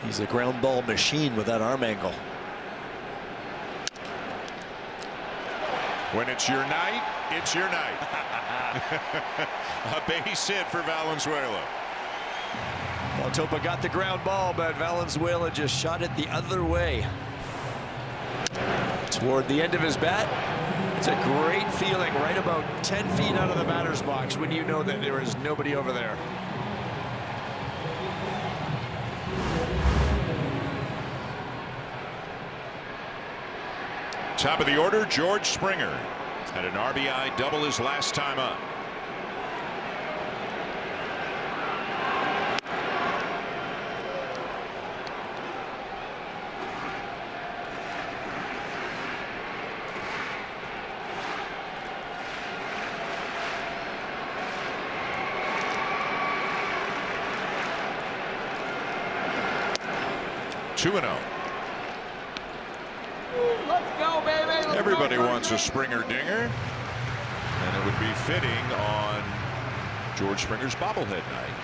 He's a ground ball machine with that arm angle. When it's your night, it's your night. A base hit for Valenzuela. Well, Topa got the ground ball, but Valenzuela just shot it the other way. Toward the end of his bat. It's a great feeling right about 10 feet out of the batter's box when you know that there is nobody over there. Top of the order, George Springer had an RBI double his last time up. Let's go, baby. Everybody wants a Springer dinger, and it would be fitting on George Springer's bobblehead night.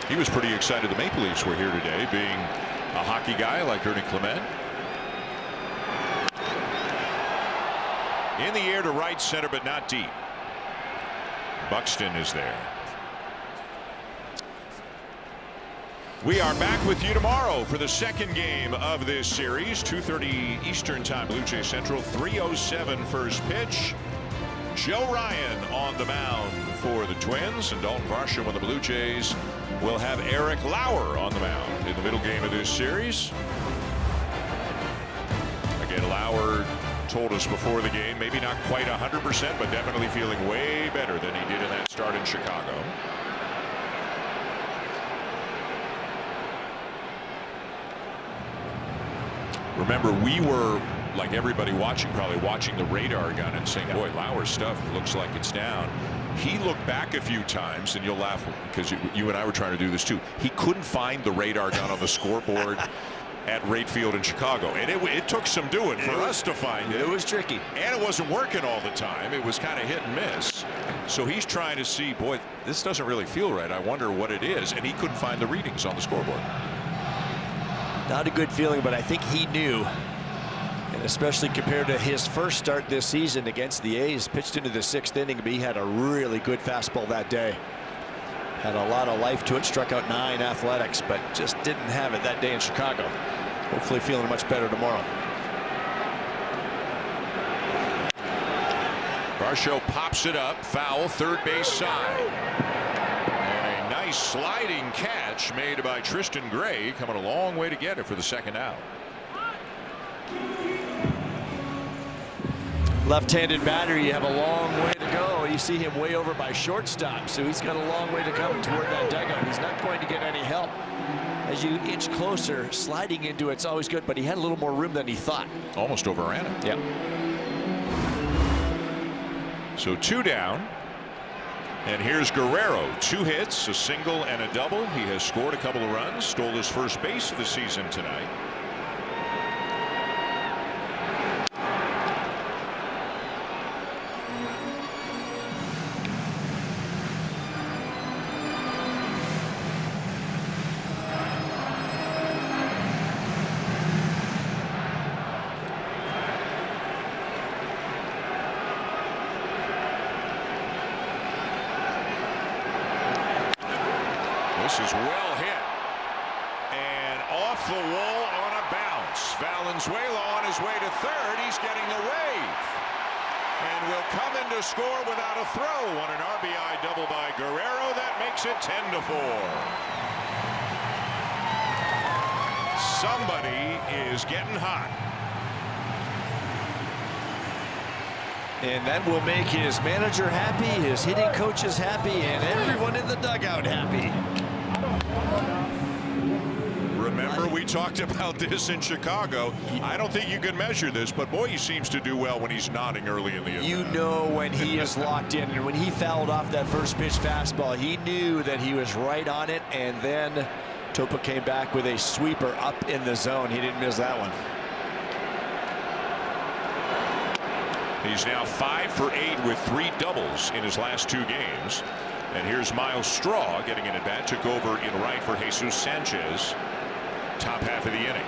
He was pretty excited the Maple Leafs were here today, being a hockey guy like Ernie Clement. In the air to right center, but not deep. Buxton is there. We are back with you tomorrow for the 2nd game of this series. 2:30 Eastern Time, Blue Jay Central. 3:07 first pitch. Joe Ryan on the mound for the Twins, and Dalton Varsho on the Blue Jays will have Eric Lauer on the mound in the middle game of this series. Again, Lauer told us before the game, maybe not quite 100%, but definitely feeling way better than he did in that start in Chicago. Remember, we were, like everybody watching, probably watching the radar gun and saying, boy, Lauer's stuff looks like it's down. He looked back a few times, and you'll laugh because you and I were trying to do this too. He couldn't find the radar gun on the scoreboard at Rate Field in Chicago, and it took some doing for us to find it. It was tricky, and it wasn't working all the time. It was kind of hit and miss. So he's trying to see, boy, this doesn't really feel right. I wonder what it is, and he couldn't find the readings on the scoreboard. Not a good feeling, but I think he knew. And especially compared to his first start this season against the A's, pitched into the 6th inning, but he had a really good fastball that day. Had a lot of life to it, struck out 9 athletics, but just didn't have it that day in Chicago. Hopefully feeling much better tomorrow. Varsho pops it up, foul, third base side. And a nice sliding catch made by Tristan Gray, coming a long way to get it for the second out. Left-handed batter, you have a long way to go. You see him way over by shortstop, so he's got a long way to come toward that dugout. He's not going to get any help. As you inch closer, sliding into it's always good, but he had a little more room than he thought. Almost overran it. Yep. So 2 down. And here's Guerrero. 2 hits, a single and a double. He has scored a couple of runs, stole his first base of the season tonight. This is well hit and off the wall on a bounce. Valenzuela on his way to third. He's getting the wave and will come in to score without a throw on an RBI double by Guerrero. That makes it 10-4. Somebody is getting hot. And that will make his manager happy, his hitting coaches happy, and everyone in the dugout happy. Remember, we talked about this in Chicago. I don't think you can measure this, but boy, he seems to do well when he's nodding early in the inning. You know when he is locked in, and when he fouled off that first pitch fastball, he knew that he was right on it, and then Topa came back with a sweeper up in the zone. He didn't miss that one. He's now 5 for 8 with 3 doubles in his last 2 games. And here's Miles Straw getting an at-bat. Took over in right for Jesus Sanchez. Top half of the inning.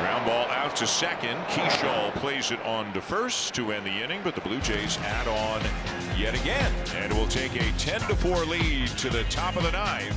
Ground ball out to second. Keyshaw plays it on to first to end the inning, but the Blue Jays add on yet again. And will take a 10-4 lead to the top of the 9th.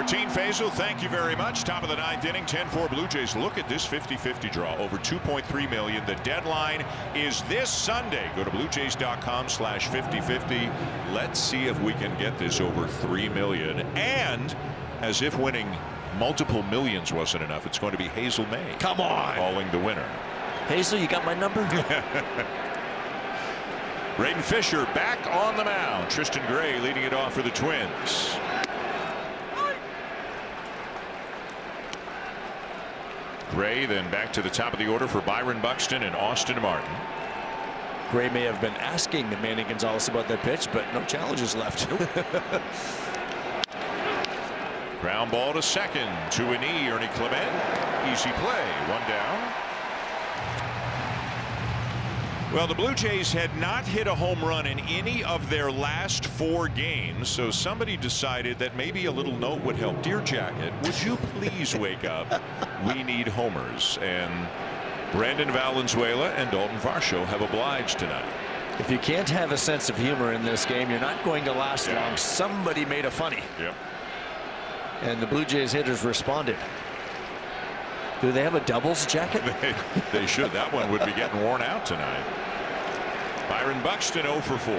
10-14, Faisal. Thank you very much. Top of the 9th inning, 10-4 Blue Jays. Look at this 50-50 draw. Over $2.3 million. The deadline is this Sunday. Go to bluejays.com/5050. Let's see if we can get this over $3 million. And as if winning multiple millions wasn't enough, it's going to be Hazel May. Come on. Calling the winner. Hazel, you got my number? Braden Fisher back on the mound. Tristan Gray leading it off for the Twins. Gray then back to the top of the order for Byron Buxton and Austin Martin. Gray may have been asking Manny Gonzalez about that pitch, but no challenges left. Ground ball to second. To a knee, Ernie Clement. Easy play. One down. Well, the Blue Jays had not hit a home run in any of their last 4 games, so somebody decided that maybe a little note would help. Dear Jacket, would you please wake up? We need homers. And Brandon Valenzuela and Dalton Varsho have obliged tonight. If you can't have a sense of humor in this game, you're not going to last long. Somebody made a funny. Yep. And the Blue Jays hitters responded. Do they have a doubles jacket? They should. That one would be getting worn out tonight. Byron Buxton 0 for 4.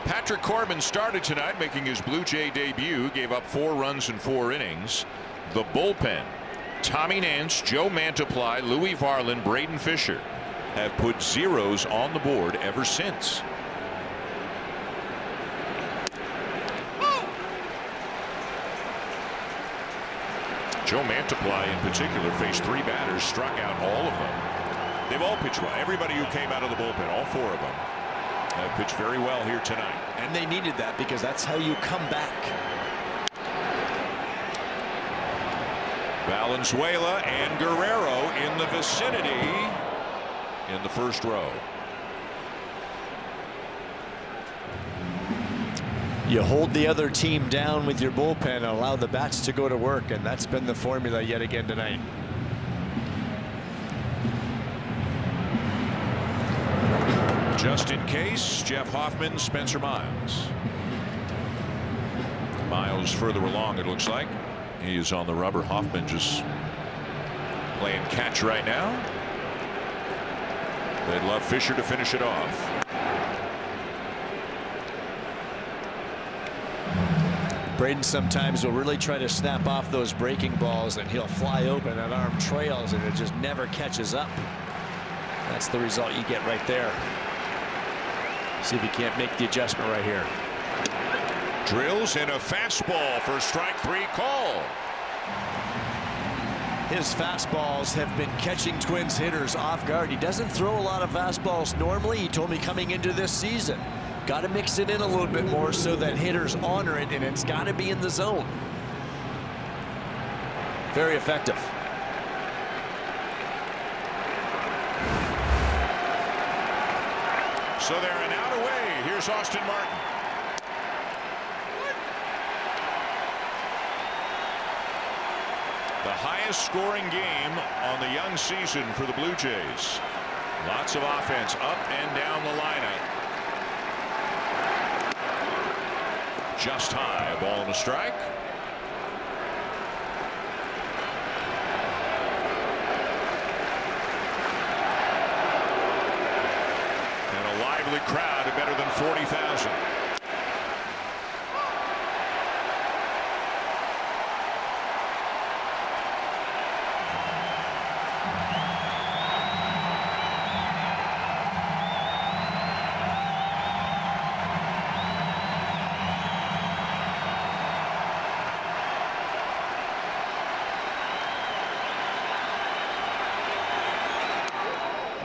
Patrick Corbin started tonight, making his Blue Jay debut. Gave up 4 runs in 4 innings. The bullpen: Tommy Nance, Joe Mantiply, Louis Varland, Braden Fisher have put zeros on the board ever since. Joe Mantiply in particular faced 3 batters, struck out all of them. They've all pitched well. Everybody who came out of the bullpen, all 4 of them, have pitched very well here tonight. And they needed that, because that's how you come back. Valenzuela and Guerrero in the vicinity in the first row. You hold the other team down with your bullpen and allow the bats to go to work, and that's been the formula yet again tonight. Just in case, Jeff Hoffman, Spencer Miles. Miles further along, it looks like. He is on the rubber. Hoffman just playing catch right now. They'd love Fisher to finish it off. Braden sometimes will really try to snap off those breaking balls, and he'll fly open, and arm trails, and it just never catches up. That's the result you get right there. See if he can't make the adjustment right here. Drills in a fastball for strike 3 call. His fastballs have been catching Twins hitters off guard. He doesn't throw a lot of fastballs normally. He told me coming into this season, got to mix it in a little bit more so that hitters honor it, and it's got to be in the zone. Very effective. So they're an out away. Here's Austin Martin. The highest scoring game on the young season for the Blue Jays. Lots of offense up and down the lineup. Just high, a ball and a strike. And a lively crowd of better than 40,000.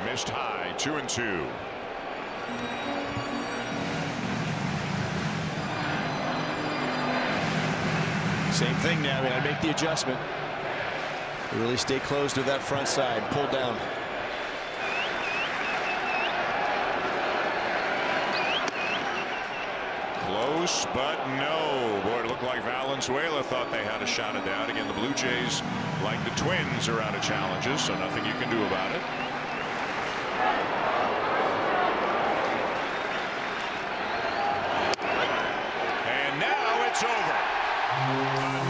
Missed high, 2-2. Same thing now. I make the adjustment. Really stay close to that front side. Pull down. Close, but no. Boy, it looked like Valenzuela thought they had a shot at that. Again, the Blue Jays, like the Twins, are out of challenges, so nothing you can do about it. over.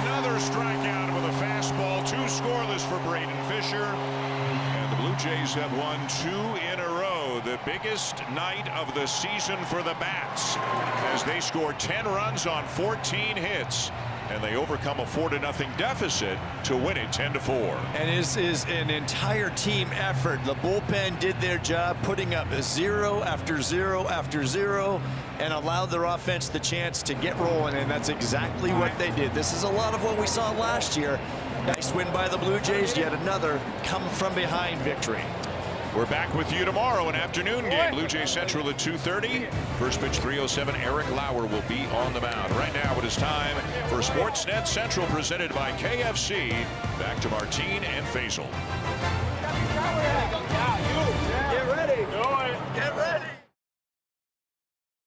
Another strikeout with a fastball. 2 scoreless for Braden Fisher. And the Blue Jays have won 2 in a row. The biggest night of the season for the Bats as they scored 10 runs on 14 hits. And they overcome a 4-0 deficit to win it 10-4. And this is an entire team effort. The bullpen did their job, putting up 0 after 0 after 0, and allowed their offense the chance to get rolling, and that's exactly what they did. This is a lot of what we saw last year. Nice win by the Blue Jays, yet another come-from-behind victory. We're back with you tomorrow, an afternoon game. Blue Jays Central at 2:30. First pitch 3:07. Eric Lauer will be on the mound. Right now it is time for Sportsnet Central presented by KFC. Back to Martine and Faisal.